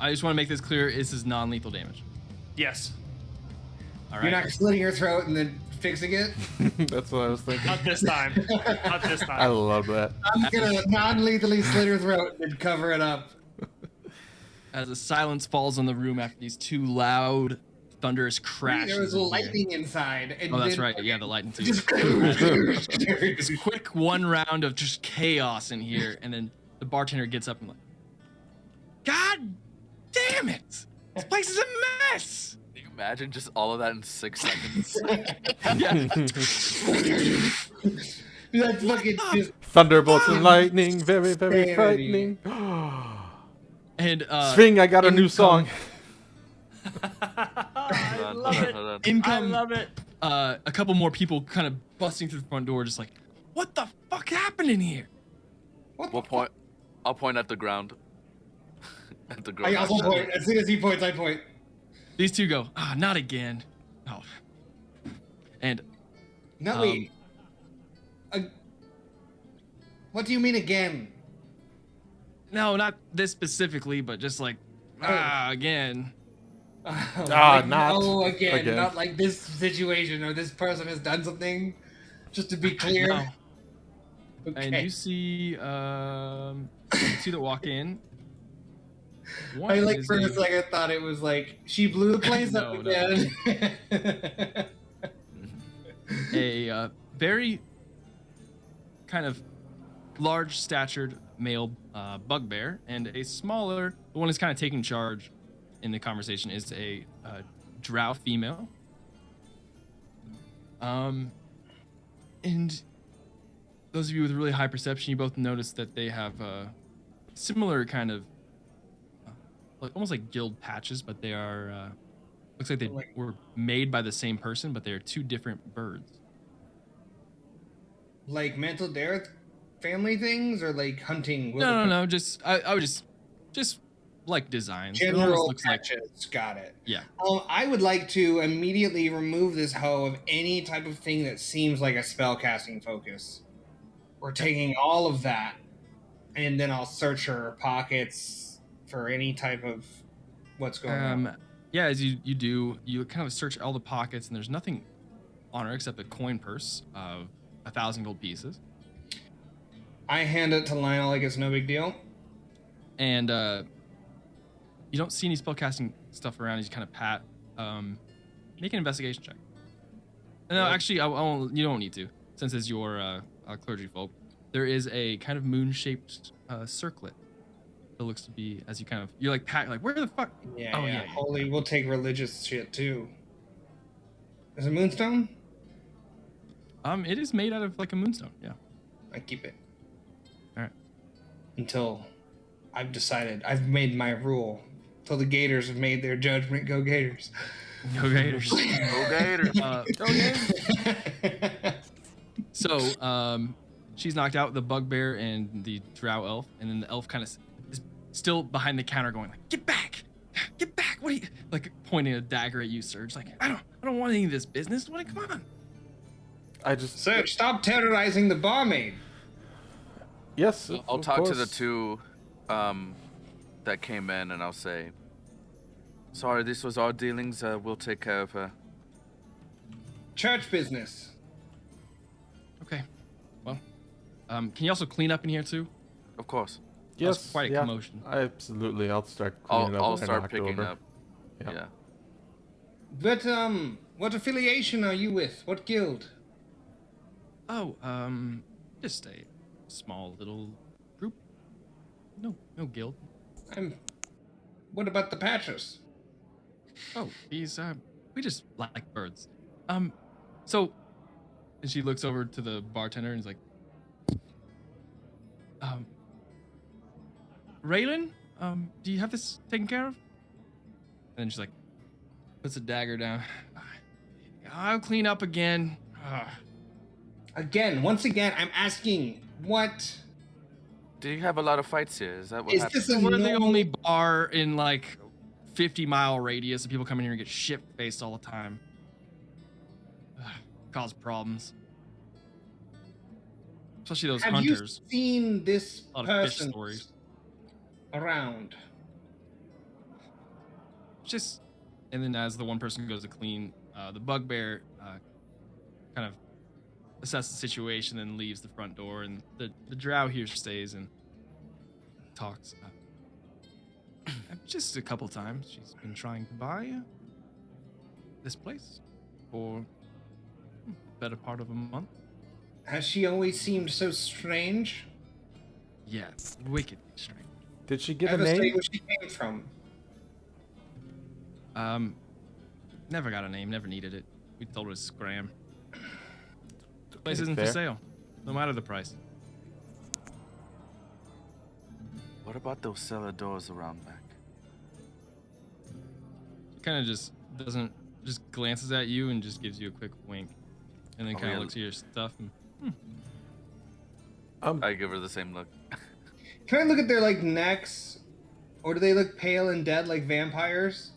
just want to make this clear. This is non-lethal damage. Yes. All You're right. not slitting her throat and then fixing it. That's what I was thinking. Not this time. Not this I time. love that. I'm gonna non-lethally slit her throat and cover it up. As a silence falls on the room after these 2 loud, thunderous crashes. There was in here. lightning inside. And Oh, that's then right. Yeah, the lightning too. Just This quick one round of just chaos in here, and then the bartender gets up and like, God damn it! This place is a mess. Can you imagine just all of that in 6 seconds? Yeah. That's fucking just Thunderbolts and lightning, very, very Very. frightening. And Spring, I got a new song. I love it. Hold on. I income. love it. A couple more people kind of busting through the front door, just like, what the fuck happened in here? We'll point. I'll point at the ground. At the I ground. also point. As soon as he points, I point. These 2 go, not again. Oh. And No, wait. What do you mean again? no, not this specifically, but just like, again. Not again. Not like this situation or this person has done something. Just to be clear. No. Okay. And you see that walk in. One I like is for a second thought it was like she blew the place up No, again. a very kind of large statured male bugbear, and a smaller, the one who's kind of taking charge in the conversation is a drow female. And those of you with really high perception, you both notice that they have similar kind of like almost like guild patches, but they are Looks like they Like- were made by the same person, but they are two different birds. Like mental death family things, or like hunting? No. Just I would just like designs. It almost General looks like patches. Got it. yeah. I would like to immediately remove this hoe of any type of thing that seems like a spellcasting focus. We're taking all of that, and then I'll search her pockets for any type of what's going on. Yeah, as you do, you kind of search all the pockets, and there's nothing on her except a coin purse of 1,000 gold pieces. I hand it to Lionel like it's no big deal. And you don't see any spellcasting stuff around. You kind of pat. Make an investigation check. No, actually, I won't. You don't need to, since it's your clergy folk. There is a kind of moon-shaped circlet. It looks to be as you kind of you're like pat like where the fuck? Yeah, Oh, yeah. yeah. Holy, we'll take religious shit too. Is it moonstone? It is made out of like a moonstone. Yeah. I keep it. All right. Until I've decided. I've made my rule. Till the Gators have made their judgment. Go Gators. Go Gators. Go Gators. Go Gators. So, she's knocked out the bugbear and the drow elf, and then the elf kind of is still behind the counter, going like, "Get back! Get back! What are you like?" Pointing a dagger at you, Serge. Like, I don't want any of this business. What? Come on. I just Serge, stop terrorizing the barmaid. yes. I'll of talk to the course. two that came in, and I'll say, "Sorry, this was our dealings. We'll take care of her." Church business. Okay. Well, can you also clean up in here too? Of course. Yes, quite a yeah, commotion. Absolutely, I'll start cleaning up. I'll what I start knocked picking over. up. Yeah. Yeah. But what affiliation are you with? What guild? Oh, just a small little group. No guild. What about the Patchers? Oh, these we just like birds. So, and she looks over to the bartender and is like, Raylan, do you have this taken care of? And then she's like, puts a dagger down. I'll clean up again. Once again, I'm asking, what Do you have a lot of fights here? Is that what is happened? this? A We're the normal- only bar in like 50-mile radius, and people come in here and get shit-faced all the time. Cause problems. Especially those Have hunters. you seen this A lot of fish person stories. around? Just, and then as the one person goes to clean, the bugbear kind of assesses the situation and leaves the front door, and the drow here stays and talks. Just a couple times she's been trying to buy this place for the better part of a month. Has she always seemed so strange? Yes, wickedly strange. Did she give a Ever say name? where she came from? Never got a name, never needed it. We told her to scram. Place Okay, isn't fair. for sale, no matter the price. What about those cellar doors around back? Kind of just glances at you and just gives you a quick wink, and then Oh, kind of yeah. looks at your stuff and I give her the same look. Can I look at their like necks, or do they look pale and dead like vampires?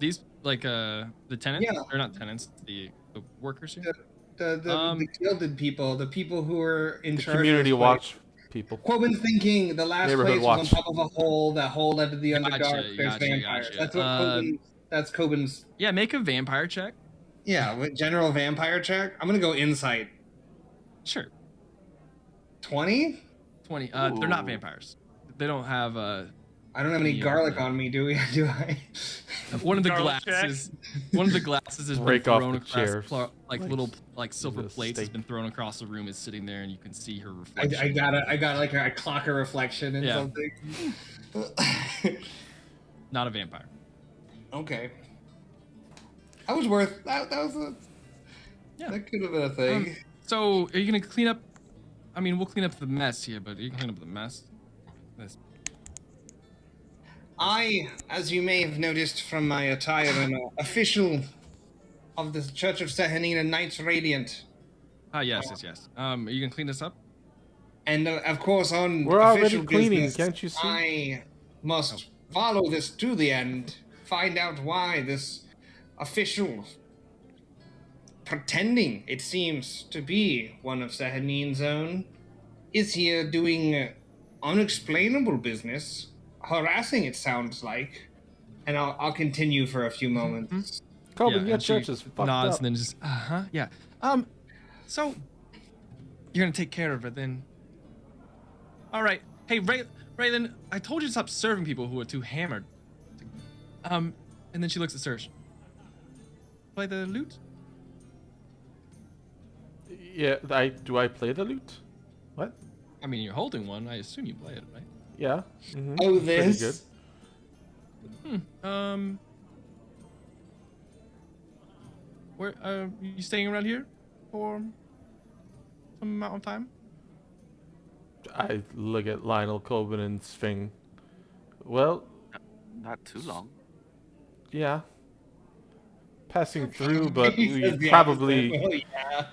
these like the tenants Yeah. or not tenants, the workers here. The gilded people, the people who are in The charge. community of, watch people. Quoben's thinking the last Neighborhood place was on watch. top of a hole. That hole led to the Gotcha, Underdark. There's gotcha, vampires. gotcha. That's what Coben. That's Coben's. Yeah, make a vampire check. Yeah, with general vampire check. I'm gonna go insight. Sure. 20. 20. They're not Ooh. vampires. They don't have I don't have any Yeah, garlic yeah. on me, do we? Do I? one of the Garlic glasses. One of the glasses has been Break off thrown the across chairs. like Nice. little like silver a plates has steak. been thrown across the room. Is sitting there, and you can see her reflection. I got like a clock of reflection and Yeah. something. Not a vampire. Okay. That was worth. That was a. Yeah. That could have been a thing. So, are you gonna clean up? I mean, we'll clean up the mess here, but you can clean up the mess. This. I, as you may have noticed from my attire, am an official of the Church of Sahanina Knights Radiant. Ah, yes. Are you gonna clean this up? And of course, on We're already official cleaning, business, can't you see? I must follow this to the end, find out why this official, pretending it seems to be one of Sahanin's own, is here doing unexplainable business, harassing it sounds like. And I'll continue for a few moments. Coben, your and she church is fucked nods up. and then just yeah. So you're gonna take care of it then. All right. Hey, Raylan, I told you to stop serving people who are too hammered. And then she looks at Serge. Play the lute? Yeah, do I play the lute? What? I mean, you're holding one. I assume you play it, right? Yeah. Mm-hmm. Oh, Pretty this? good. Where you staying around here for some amount of time? I look at Lionel, Coben, and Sphing. Well, Not too long. yeah. Passing through, but He we says the probably opposite. Well, yeah.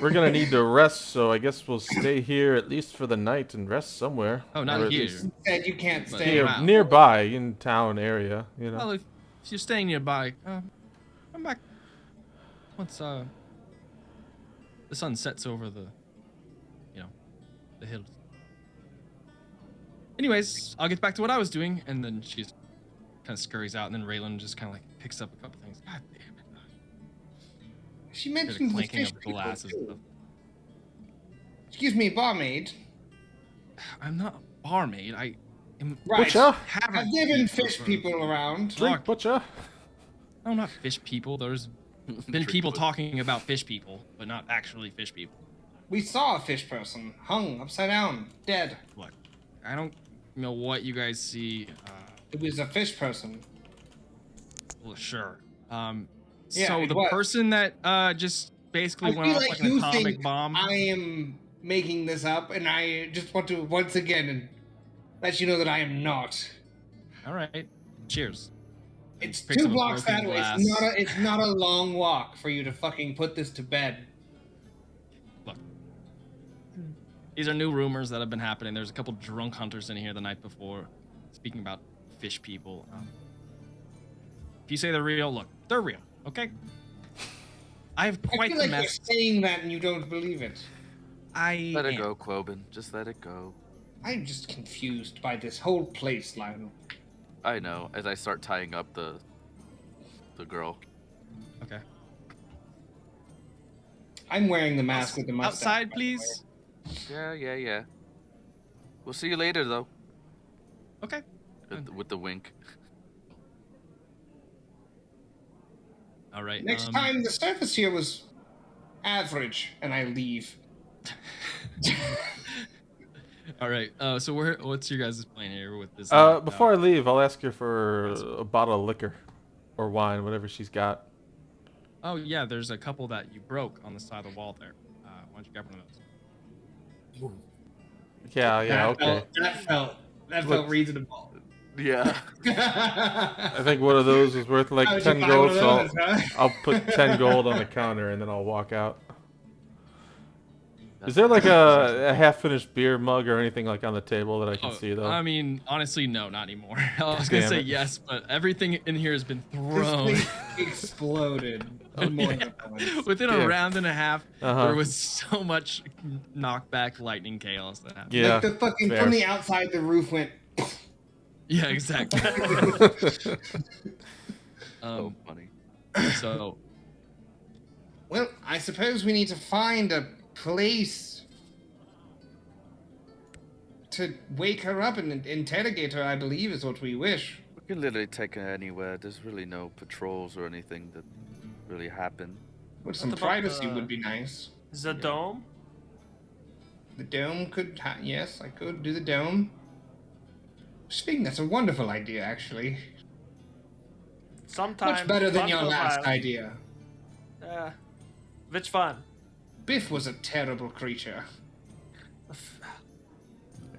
we're gonna need to rest, so I guess we'll stay here at least for the night and rest somewhere. Oh, not Or at here. least Said you can't But stay. Here, around. nearby, in town area, you know. Well, if you're staying nearby, come back once the sun sets over the hills. Anyways, I'll get back to what I was doing, and then she kind of scurries out, and then Raylan just kind of like picks up a couple things. God damn it! She Here's mentioned the clanking fish of people, glasses. and too. stuff. Excuse me, barmaid. I'm not a barmaid. I am. Right. Butcher, Have Have there been fish people around? drink, Look. butcher. No, not fish people. There's been people talking about fish people, but not actually fish people. We saw a fish person hung upside down, dead. Look, I don't know what you guys see. It was a fish person. Well, sure. Yeah, So it the was. person that just basically I went feel off like like an you atomic think bomb. I am making this up, and I just want to once again let you know that I am not. All right. Cheers. It's Picks 2 up a blocks broken that way. glass. It's not a long walk for you to fucking put this to bed. Look. These are new rumors that have been happening. There's a couple drunk hunters in here the night before, speaking about fish people. If you say they're real, look, they're real. Okay. I have I quite feel the like you're mess. saying that and you don't believe it. Let it am. go, Quoben. Just let it go. I'm just confused by this whole place, Lionel. I know. As I start tying up the girl. Okay. I'm wearing the mask with the mustache. Outside, by the way. please. Yeah. We'll see you later, though. Okay. With the wink. All right. Next time, the surface here was average, and I leave. All right. So what's your guys' plan here with this? Before I leave, I'll ask her for a bottle of liquor or wine, whatever she's got. Oh yeah, there's a couple that you broke on the side of the wall there. Why don't you grab one of those? Yeah, okay. That felt reasonable. Yeah. I think one of those is worth like How would 10 you buy gold, one of so those, huh? I'll put 10 gold on the counter and then I'll walk out. Is there like a half-finished beer mug or anything like on the table that I can see though? I mean, honestly, no, not anymore. I was gonna Damn say it. yes, but everything in here has been This thrown. thing exploded. More than once. Within a Damn. round and a half, Uh-huh. there was so much knockback lightning chaos that happened. Yeah. Like the fucking fair. from the outside, the roof went. Yeah, exactly. So funny. So Well, I suppose we need to find a place to wake her up and interrogate her. I believe is what we wish. We can literally take her anywhere. There's really no patrols or anything that really happen. With some What about privacy the- would be nice. The dome? The dome could. Yes, I could do the dome. Speaking, that's a wonderful idea, actually. Sometimes. Much better than fun your for a last while. idea. Which fun? Biff was a terrible creature.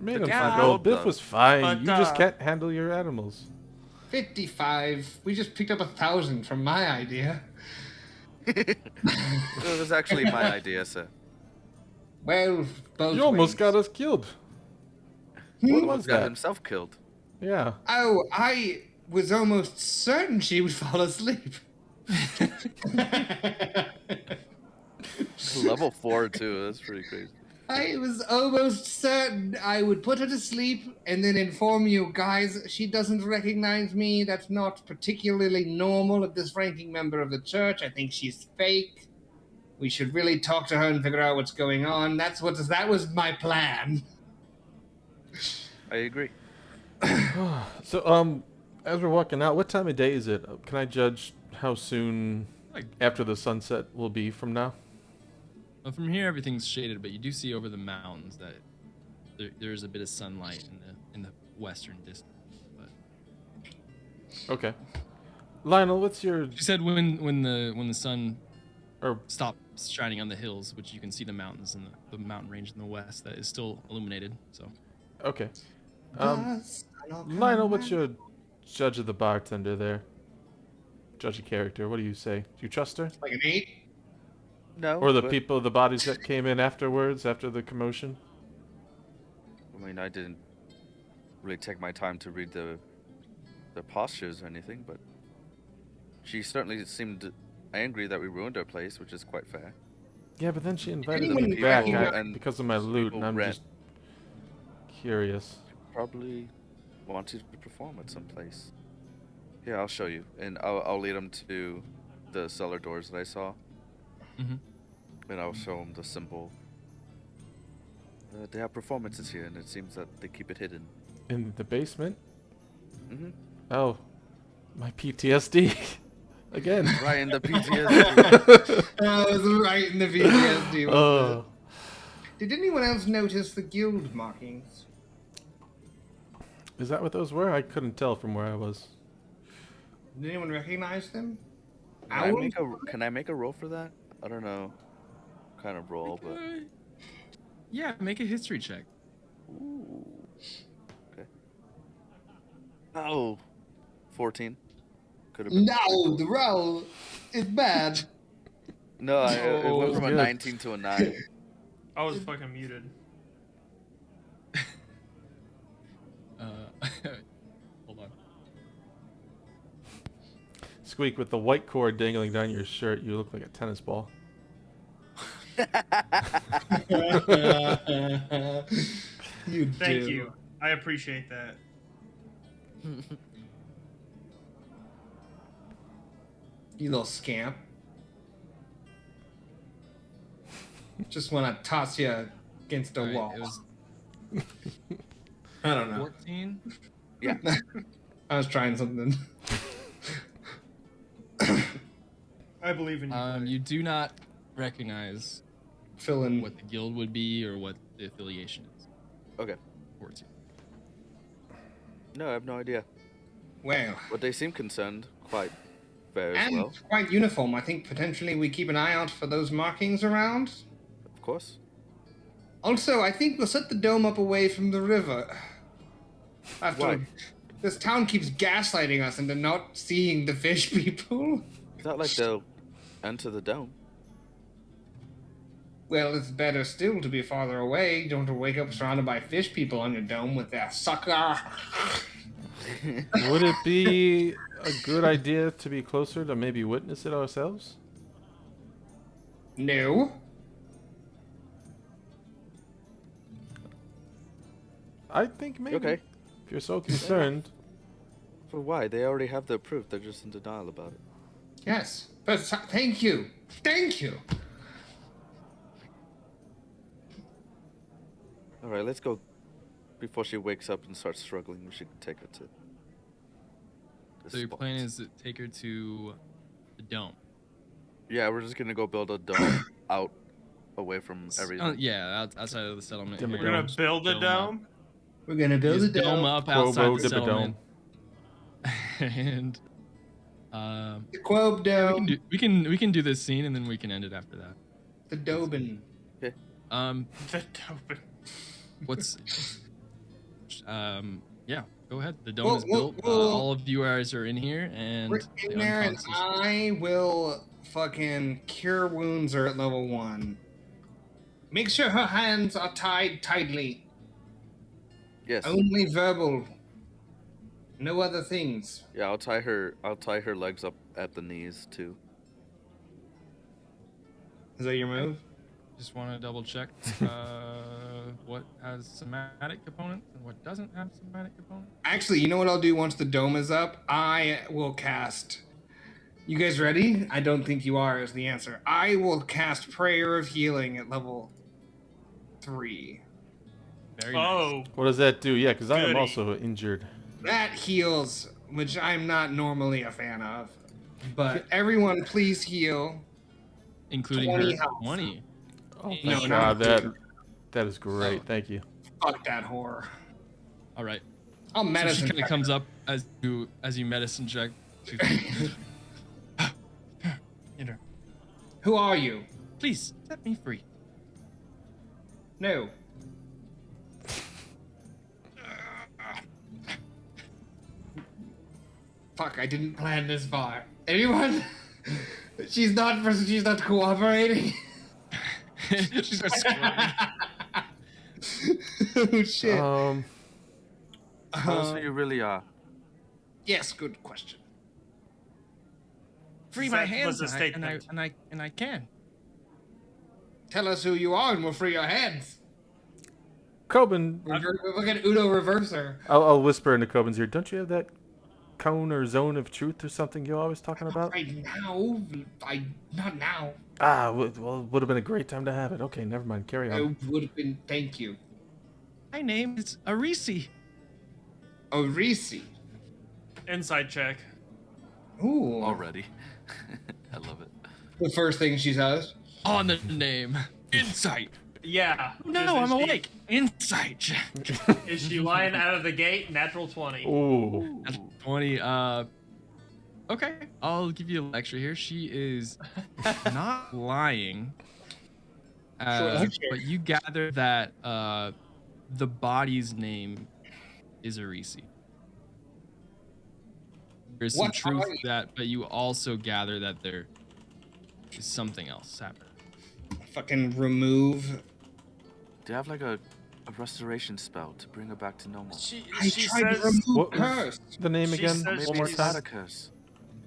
Made The him cow. go. Biff Though. was fine. But, You just can't handle your animals. 55. We just picked up 1,000 from my idea. It was actually my idea, sir. Well, both You almost ways. got us killed. What was Almost got that? himself killed. Yeah. Oh, I was almost certain she would fall asleep. Level 4 too. That's pretty crazy. I was almost certain I would put her to sleep and then inform you guys she doesn't recognize me. That's not particularly normal of this ranking member of the church. I think she's fake. We should really talk to her and figure out what's going on. That was my plan. I agree. So, as we're walking out, what time of day is it? Can I judge how soon Like, after the sunset will be from now? well, from here everything's shaded, but you do see over the mountains that there's a bit of sunlight in the western distance. But Okay. Lionel, what's your... she said when the sun Or stops shining on the hills, which you can see the mountains and the mountain range in the west that is still illuminated. So okay. The sun will come Lionel, what's out. your judge of the bartender there? Judge a character. What do you say? Do you trust her? Like an 8? No. Or the but- people, the bodies that came in afterwards, after the commotion? I mean, I didn't really take my time to read their postures or anything, but she certainly seemed angry that we ruined her place, which is quite fair. Yeah, but then she invited anyone me back recognize- and because of my loot, and people I'm rent. just curious. Probably wanted to perform at some place. Yeah, I'll show you, and I'll lead them to the cellar doors that I saw, Mhm. and I'll show them the symbol. They have performances here, and it seems that they keep it hidden. In the basement? Hmm Oh, my PTSD. Again. Right in the PTSD. I was right in the PTSD. Oh. Did anyone else notice the guild markings? Is that what those were? I couldn't tell from where I was. Did anyone recognize them? Can I make a roll for that? I don't know. What kind of roll, but yeah, make a history check. ooh. Okay. Oh, 14. Could have been. No, the roll is bad. No, it Oh, went from a good. 19 to a 9. I was fucking muted. Hold on. Squeak, with the white cord dangling down your shirt, you look like a tennis ball. You Thank do. you. I appreciate that. You little scamp. Just want to toss you against a All right, wall. it was I don't know. 14. Yeah. I was trying something. I believe in you. You do not recognize Fill in. what the guild would be or what the affiliation is. Okay. 14. No, I have no idea. Well, But they seem concerned, quite fair as and well. quite uniform. I think potentially we keep an eye out for those markings around. Of course. Also, I think we'll set the dome up away from the river. After Why? this town keeps gaslighting us into not seeing the fish people. It's not like they'll enter the dome. Well, it's better still to be farther away. You don't have to wake up surrounded by fish people on your dome with their sucker. Would it be a good idea to be closer to maybe witness it ourselves? No. I think maybe. Okay. If you're so concerned. But why? They already have the proof. They're just in denial about it. Yes. But thank you. Thank you. All right, let's go. Before she wakes up and starts struggling, we should take her to. the So your spot. plan is to take her to the dome. Yeah, we're just gonna go build a dome out, away from everything. Yeah, outside of the settlement. Dimmer We're gonna domes. build a Dome dome. We're gonna build a Use dome dome. up outside Quobo the Dibba settlement. Dome. And The Quob Dome. we can do this scene and then we can end it after that. The Dobin. The dome. What's Yeah, go ahead. The dome is built. All of you guys are in here, and We're in there, and I will fucking cure wounds are at level 1. Make sure her hands are tied tightly. Yes. Only verbal. No other things. Yeah, I'll tie her legs up at the knees too. Is that your move? Just want to double check what has somatic components and what doesn't have somatic components. Actually, you know what I'll do once the dome is up? I will cast. You guys ready? I don't think you are, is the answer. I will cast Prayer of Healing at level 3. Very nice. What does that do? Yeah, because I am Goody. also injured. That heals, which I'm not normally a fan of. But everyone, please heal. Including 20 her. health. 20. Oh, thank No, God, not that is great. Oh. Thank you. Fuck that horror. All right. I'll So medicine. she kind of comes up as you medicine check. She's Enter. Who are you? Please set me free. No. Fuck, I didn't plan this far. Anyone? She's not cooperating. She's got squirming. Oh shit. Tell us who you really are. Yes, good question. Free That my was hands, a statement. and I can. Tell us who you are and we'll free your hands. Coben, Look at Udo Reverser. I'll whisper into Coben's ear. Don't you have that cone or zone of truth or something you're always talking about? Right now, not now. Ah, well, would have been a great time to have it. Okay, never mind. Carry on. It would have been. Thank you. My name is Arisi. Orisi. Inside check. Ooh. Already. I love it. The first thing she says. On the name. Insight. Yeah. No, I'm Is she- awake. Insight check. Is she lying out of the gate? Natural 20. Ooh. That's 20. Okay, I'll give you a lecture here. She is not lying. But you gather that the body's name is Arisi. There's some What truth are to that, but you also gather that there is something else happening. Fucking remove. Do you have like a restoration spell to bring her back to normal? I She tried to says remove What was curse. the name She again? says One more she's- time. Atticus.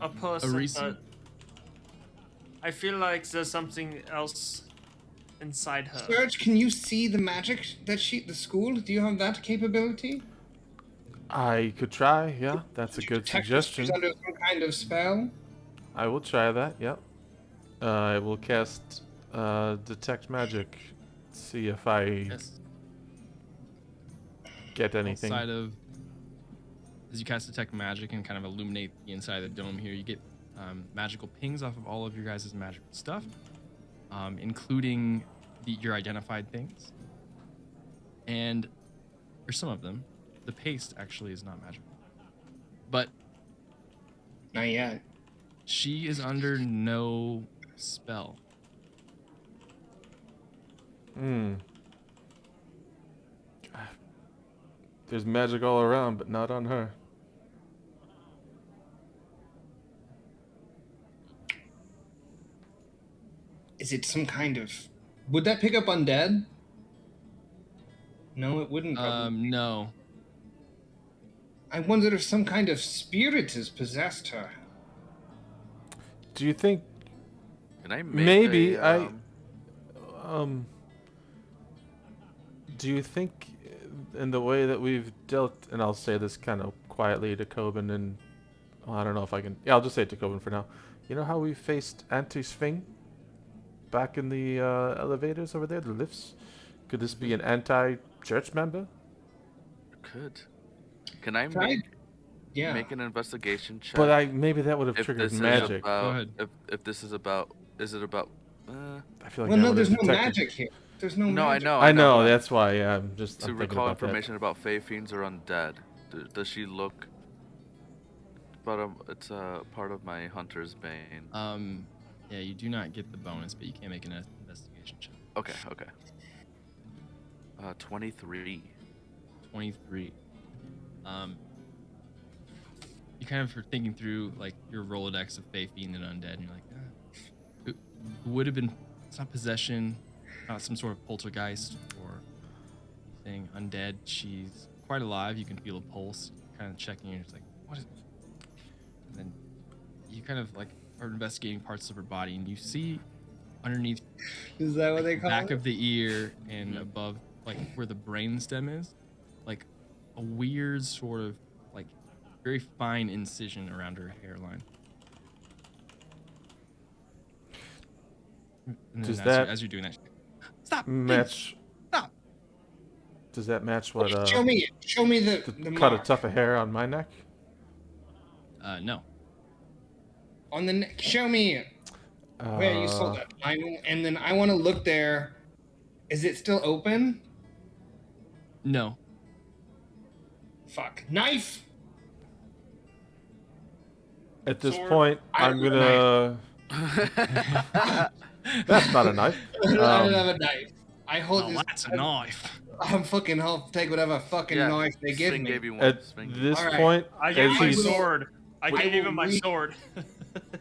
a person. Arisi? I feel like there's something else inside her. Serge, can you see the magic that the school? Do you have that capability? I could try. Yeah, that's a good Detect if suggestion. she's under some kind of spell. I will try that. Yep. I will cast detect magic. See if I Yes. get anything. Outside of, as you cast detect magic and kind of illuminate the inside of the dome here, you get magical pings off of all of your guys' magical stuff, including your identified things. And for some of them, the paste actually is not magical. But Not yet. she is under no spell. There's magic all around, but not on her. Is it some kind of? Would that pick up undead? No, it wouldn't. Probably. No. I wondered if some kind of spirit has possessed her. Do you think Can I make maybe a, do you think in the way that we've dealt, and I'll say this kind of quietly to Coben, and well, I don't know if I can. Yeah, I'll just say it to Coben for now. You know how we faced anti-Sphinx back in the elevators over there, the lifts? Could this be an anti-church member? could. Can I Try- make Yeah. make an investigation check? But maybe that would have if triggered this is magic. about, Go ahead. If this is about, is it about? I feel like Well, that no, would there's have no detected. magic here. There's no No, I magic. know. I know. but That's why. Yeah, I'm just. to I'm thinking recall about information about Fey Fiends or undead. Does she look? But it's part of my hunter's bane. Yeah, you do not get the bonus, but you can make an investigation check. Okay. 23. 23. You kind of are thinking through like your Rolodex of Fae, Fiend, and Undead, and you're like, it would have been, it's not possession, not some sort of poltergeist or thing. Undead, she's quite alive. You can feel a pulse, kind of checking, and you're just like, what is it? And then you kind of like are investigating parts of her body, and you see underneath Is that what they the call back it? of the ear and above, like where the brain stem is, like a weird sort of like very fine incision around her hairline. And then Does as, that as you're doing that, she's like, stop! match? Stop! Does that match what Show me the cut a mark tuft of hair on my neck? No. on the neck. Show me where you sold that. And then I want to look there. Is it still open? No. Fuck. Knife. At this Sword. point, I I'm don't gonna. That's not a knife. I don't have a knife. I hold Oh, this. that's a knife. I'm fucking. I'll take whatever fucking Yeah, knife they give Sving me. gave you one. At Sving. this All right. point, I gave as you my he's sword. I I gave will him my re- sword.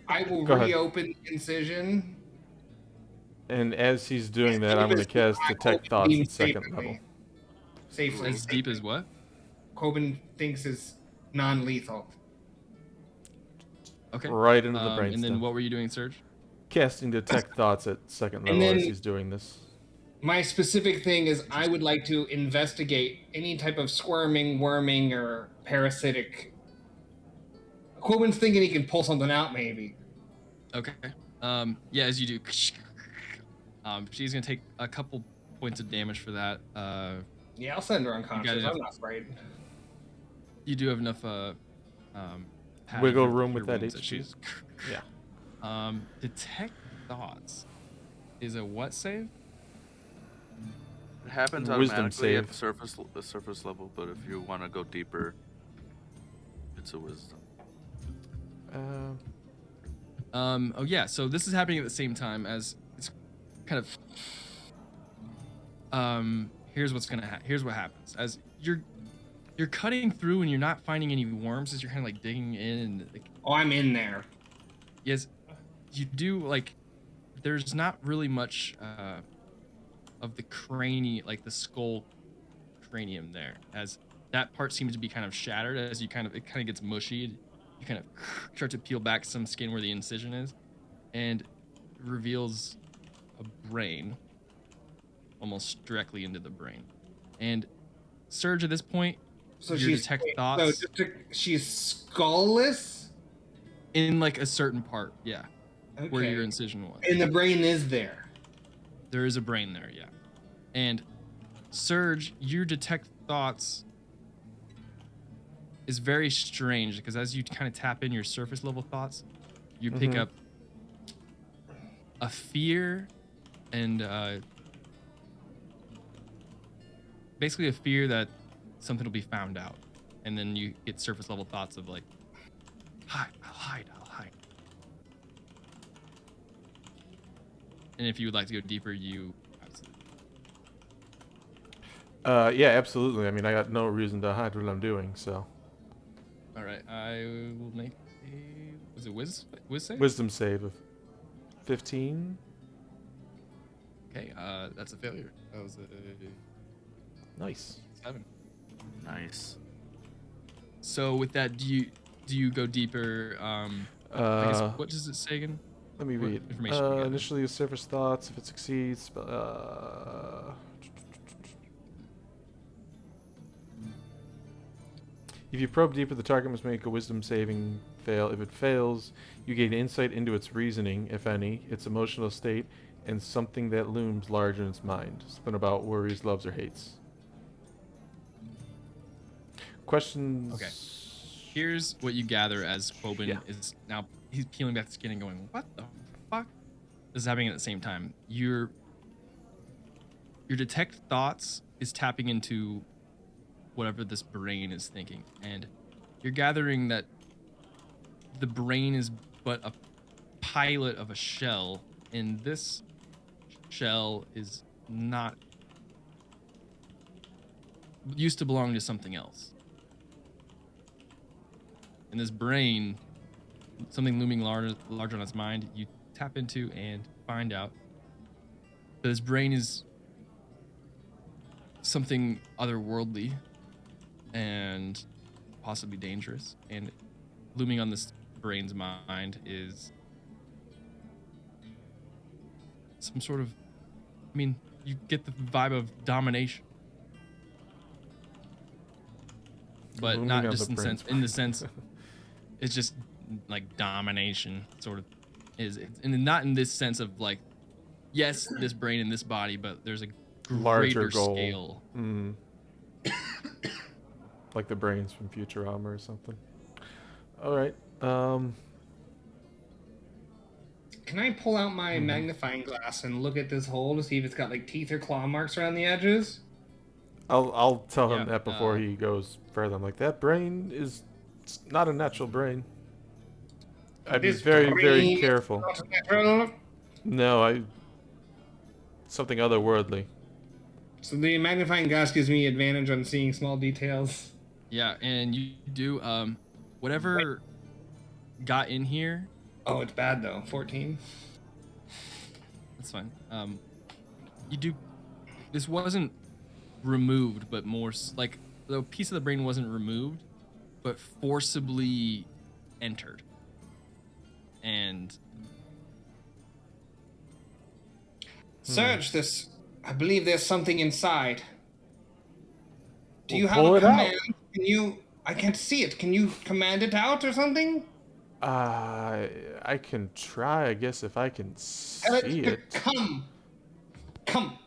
I will Go ahead. reopen the incision. and as he's doing that, I'm gonna cast Detect Thoughts at second level. Safely. As deep as what? Coben thinks is non-lethal. Okay. Right into the And then brainstem. what were you doing, Serge? Casting Detect Thoughts at second And level as then- he's doing this. My specific thing is I would like to investigate any type of squirming, worming, or parasitic. Coben's thinking he can pull something out, maybe. Okay. Yeah, as you do, she's gonna take a couple points of damage for that. Yeah, I'll send her unconscious. enough- I'm not afraid. You do have enough padding Wiggle for room your with that wounds HP. she's- Yeah. Detect Thoughts is a what save? It happens Wisdom automatically at save. the surface level, but if you want to go deeper, it's a wisdom. Oh yeah, so this is happening at the same time as it's kind of here's what happens as you're cutting through and you're not finding any worms as you're kind of like digging in and like, Oh, I'm in there. yes, you do like there's not really much of the like the skull cranium there, as that part seems to be kind of shattered as it kind of gets mushy. You kind of start to peel back some skin where the incision is, and reveals a brain almost directly into the brain. And Surge, at this point, So your she's detect so thoughts she's skullless. in like a certain part, yeah, where Okay. your incision was. And the brain is there. There is a brain there, yeah. And Surge, your detect thoughts is very strange because as you kind of tap in your surface level thoughts, you pick up a fear and basically a fear that something will be found out. And then you get surface level thoughts of like, I'll hide. And if you would like to go deeper, you Yeah, absolutely. I mean, I got no reason to hide what I'm doing, so. All right, I will make a. Was it whiz save? Wisdom save of 15. Okay, that's a failure. That was a Nice. 7. Nice. So with that, do you go deeper? I guess, what does it say again? Let me what read. information we got? Initially, use surface thoughts. If it succeeds, if you probe deeper, the target must make a wisdom saving fail. If it fails, you gain insight into its reasoning, if any, its emotional state, and something that looms large in its mind. Something about worries, loves, or hates. Questions? Okay. Here's what you gather as Quoben Yeah. is now he's peeling back the skin and going, "What the fuck?" This is happening at the same time. Your detect thoughts is tapping into whatever this brain is thinking, and you're gathering that the brain is but a pilot of a shell, and this shell is not used to belong to something else. And this brain, something looming large on its mind, you tap into and find out that this brain is something otherworldly and possibly dangerous. And looming on this brain's mind is some sort of, I mean, you get the vibe of domination, but Looming not on just the in the sense it's just like domination sort of is, and not in this sense of like, yes, this brain in this body, but there's a Larger greater goal. scale. Like the brains from Futurama or something. All right. Can I pull out my magnifying glass and look at this hole to see if it's got like teeth or claw marks around the edges? I'll tell him Yeah, that before he goes further. I'm like, that brain is it's not a natural brain. I'd be This very, very brain is careful. not natural. No, something otherworldly. So the magnifying glass gives me advantage on seeing small details. Yeah, and you do whatever got in here. Oh, it's bad though. 14. That's fine. You do. This wasn't removed, but more like the piece of the brain wasn't removed, but forcibly entered. And Search this. I believe there's something inside. Do you Well, have pull a it out. command? Can you? I can't see it. Can you command it out or something? I can try, I guess, if I can Tell see to it. come. Come.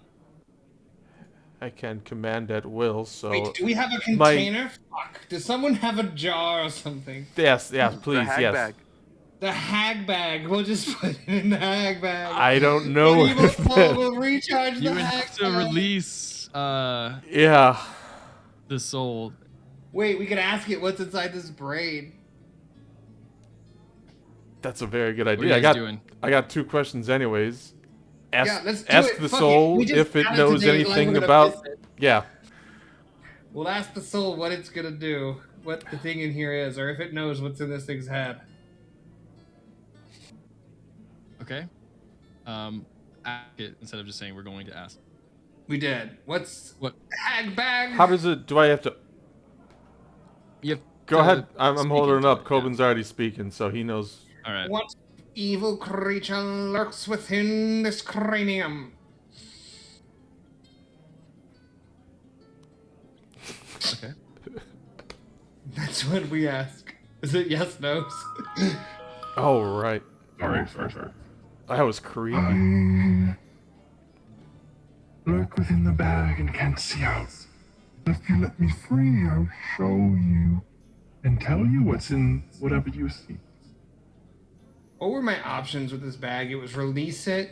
I can command at will, so... Wait, do we have a my- container? Fuck. Does someone have a jar or something? Yes, please, the hag yes. bag. The hag bag. We'll just put it in the hag bag. I don't know. What evil if soul that- will recharge you the would hag have to bag? release Yeah. the soul. Wait, we could ask it what's inside this brain. That's a very good What are idea. you guys doing? I got 2 questions anyways. Ask, Yeah, let's do ask it. the Fuck it. soul We just if it got it knows today, like anything we're gonna about... miss it. Yeah. We'll ask the soul what it's gonna do, what the thing in here is, or if it knows what's in this thing's head. Okay. Ask it instead of just saying we're going to ask. We did. What's What? hag bag? How does it... Do I have to... You have Go to ahead. I'm speak holding it into up. yeah. Coben's already speaking, so he knows... All right. What evil creature lurks within this cranium? Okay. That's what we ask. Is it yes, no's? Oh, right. Sorry. That was creepy. I lurk within the bag and can't see out. If you let me free, I'll show you and tell you what's in whatever you see. What were my options with this bag? It was release it.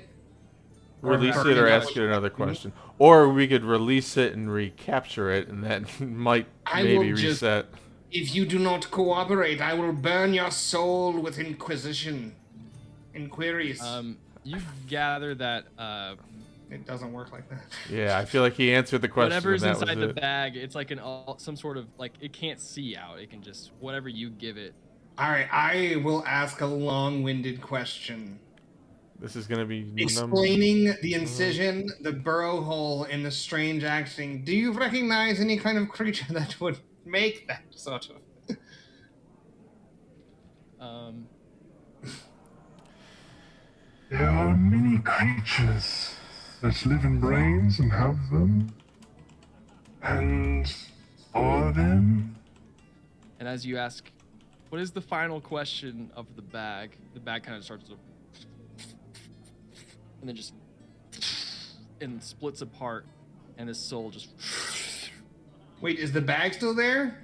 Release Or it or burn it. ask it another question. Or we could release it and recapture it, and that might I maybe will just- reset. If you do not cooperate, I will burn your soul with inquisition. Inquiries. You gather that It doesn't work like that. Yeah, I feel like he answered the question. whatever's and that inside was the it. bag, it's like some sort of like it can't see out. It can just whatever you give it. All right, I will ask a long-winded question. This is gonna be Explaining the incision, the burrow hole, and the strange acting. Do you recognize any kind of creature that would make that sort of? There are many creatures that live in brains and have them, and are them. And as you ask, what is the final question of the bag? The bag kind of starts to, and then just, and splits apart, and his soul just. Wait, is the bag still there?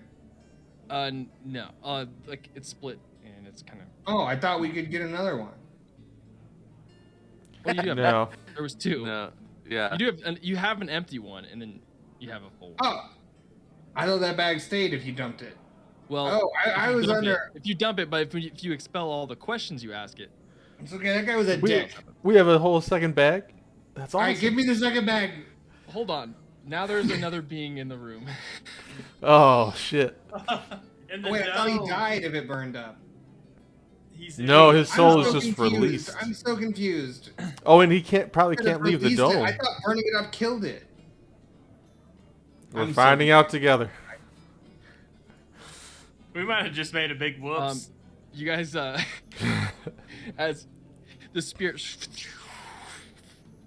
No. Like it's split, and it's kind of. Oh, I thought we could get another one. Well, you do have, No. there was 2. No. Yeah. You do have, you have an empty one, and then you have a full one. Oh, I thought that bag stayed if you dumped it. Well, Oh, I if you was dump under. it- if you dump it, but if you expel all the questions you ask it, It's okay. That guy was a dick. We have a whole second bag. That's All awesome. right, give me the second bag. hold on. Now there's another being in the room. Oh shit. In the Oh, wait, I thought he dome. died if it burned up. He's No, in- his soul I'm is so just confused. released. I'm so confused. Oh, and he probably Could have can't leave the released it. dome. I thought burning it up killed it. We're I'm so finding out together. We might have just made a big whoops. You guys, as the spirit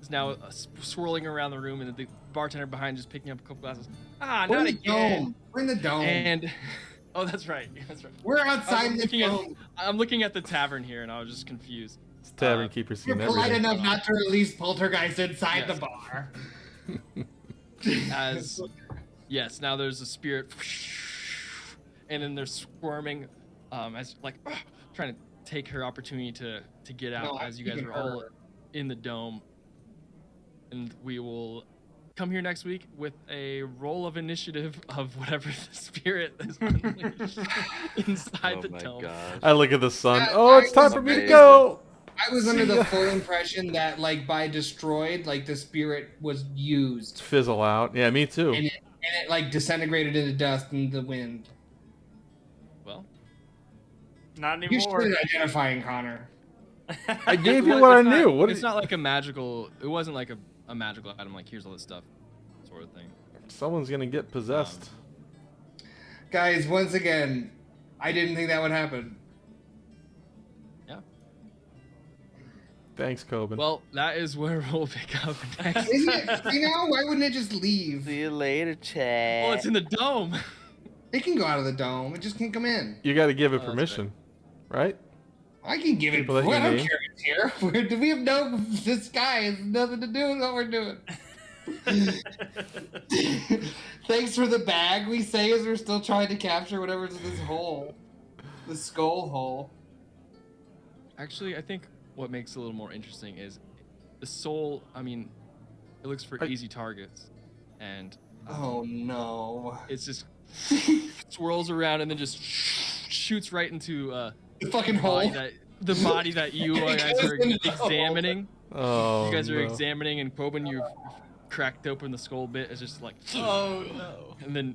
is now swirling around the room, and the bartender behind just picking up a couple glasses. Ah, We're not in the again. dome. We're in the dome. And oh, that's right. That's right. We're outside the looking at- dome. I'm looking at the tavern here, and I was just confused. This tavern keeper seen You're polite everything. enough not to release poltergeist inside Yes. the bar. As yes, now there's a spirit, and then they're squirming, as like trying to take her opportunity to get out. No, as you guys even are all her. in the dome, and we will come here next week with a roll of initiative of whatever the spirit is unleashed inside Oh the my dome. gosh. I look at the sun. Yeah, Oh, it's I time was for me to amazing. go. I was under the full impression that, like, by destroyed, like, the spirit was used. Fizzle out. Yeah, me too. And it, like, disintegrated into dust in the wind. Well, Not You anymore. started identifying Connor. I gave you well, what I it's not- knew. What it's is... not like a magical. It wasn't like a magical item. Like here's all this stuff, sort of thing. Someone's gonna get possessed. Guys, once again, I didn't think that would happen. Yeah. Thanks, Coben. Well, that is where we'll pick up next. Isn't it? You know, why wouldn't it just leave? See you later, Chad. Well, it's in the dome. It can go out of the dome. It just can't come in. you got to give it that's permission, right? I can give it. People that I you don't name? care. It's here. We have no. This guy has nothing to do with what we're doing. Thanks for the bag. We say as we're still trying to capture whatever's in this hole, the skull hole. Actually, I think what makes it a little more interesting is the soul. I mean, it looks for I- easy targets, and Oh no! it's just swirls around and then just shoots right into The fucking hole. the body that you It guys goes are into the hole. examining. Oh, You guys are no. examining, and Coben, you've cracked open the skull bit. It's just like, Oh no. and then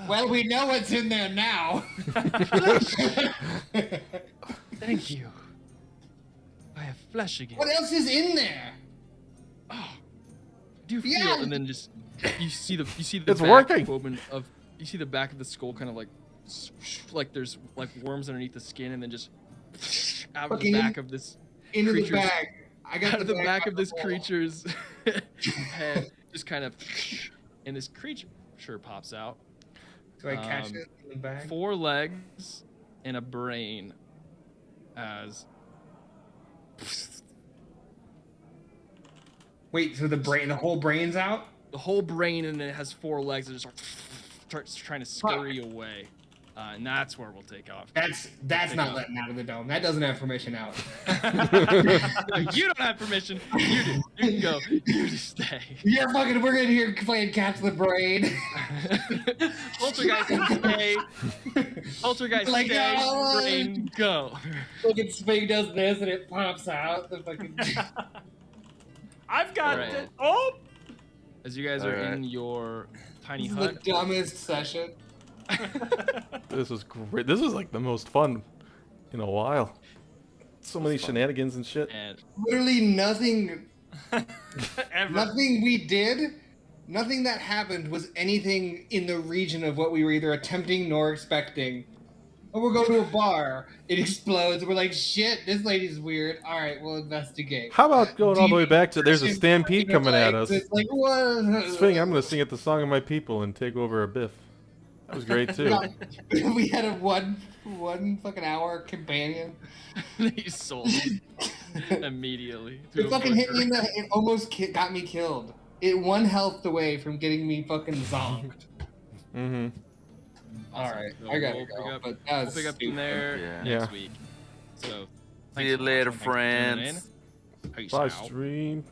Well, we know what's in there now. thank you. I have flesh again. What else is in there? Do you feel? Yeah. And then just you see the It's back, working. Coben, of you see the back of the skull kind of like there's like worms underneath the skin, and then just out of the Fucking back of this Into the creature's- bag. I got out of the back of out this the hole. creature's head, just kind of, and this creature sure pops out. Do I catch Um, it in the bag? 4 legs and a brain as Wait, so the whole brain's out? the whole brain, and then it has 4 legs and just starts trying to scurry away. And that's where we'll take off. That's Take not off. letting out of the dome. That doesn't have permission out. You don't have permission. You do. You can go. You just stay. Yeah, fucking, we're in here playing catch the brain. Poltergeist can stay. Poltergeist Like, stay. oh, Brain go. Fucking Spade does this and it pops out. The fucking. I've got Alright. it. Oh. As you guys are Alright. in your tiny This is the hut. dumbest session. This was great. This was like the most fun in a while. So many shenanigans and shit. And Literally nothing. Ever. Nothing we did. Nothing that happened was anything in the region of what we were either attempting nor expecting. Oh, we'll go to a bar. It explodes. We're like, shit, this lady's weird. All right, we'll investigate. How about going all the way back to there's a stampede coming at us? It's like, what? Swing, I'm gonna sing it the song of my people and take over a biff. That was great too. We had a one fucking hour companion. he sold it immediately. to It a fucking hit butcher. me in the. It almost got me killed. It 1 health away from getting me fucking zonked. Mm-hmm. All right, So I gotta we'll go. pick up- But that We'll was pick up stupid. from there Yeah. next Yeah. week. So, See thanks you for later, watching. Thanks for tuning friends. in. Peace Bye, out. stream.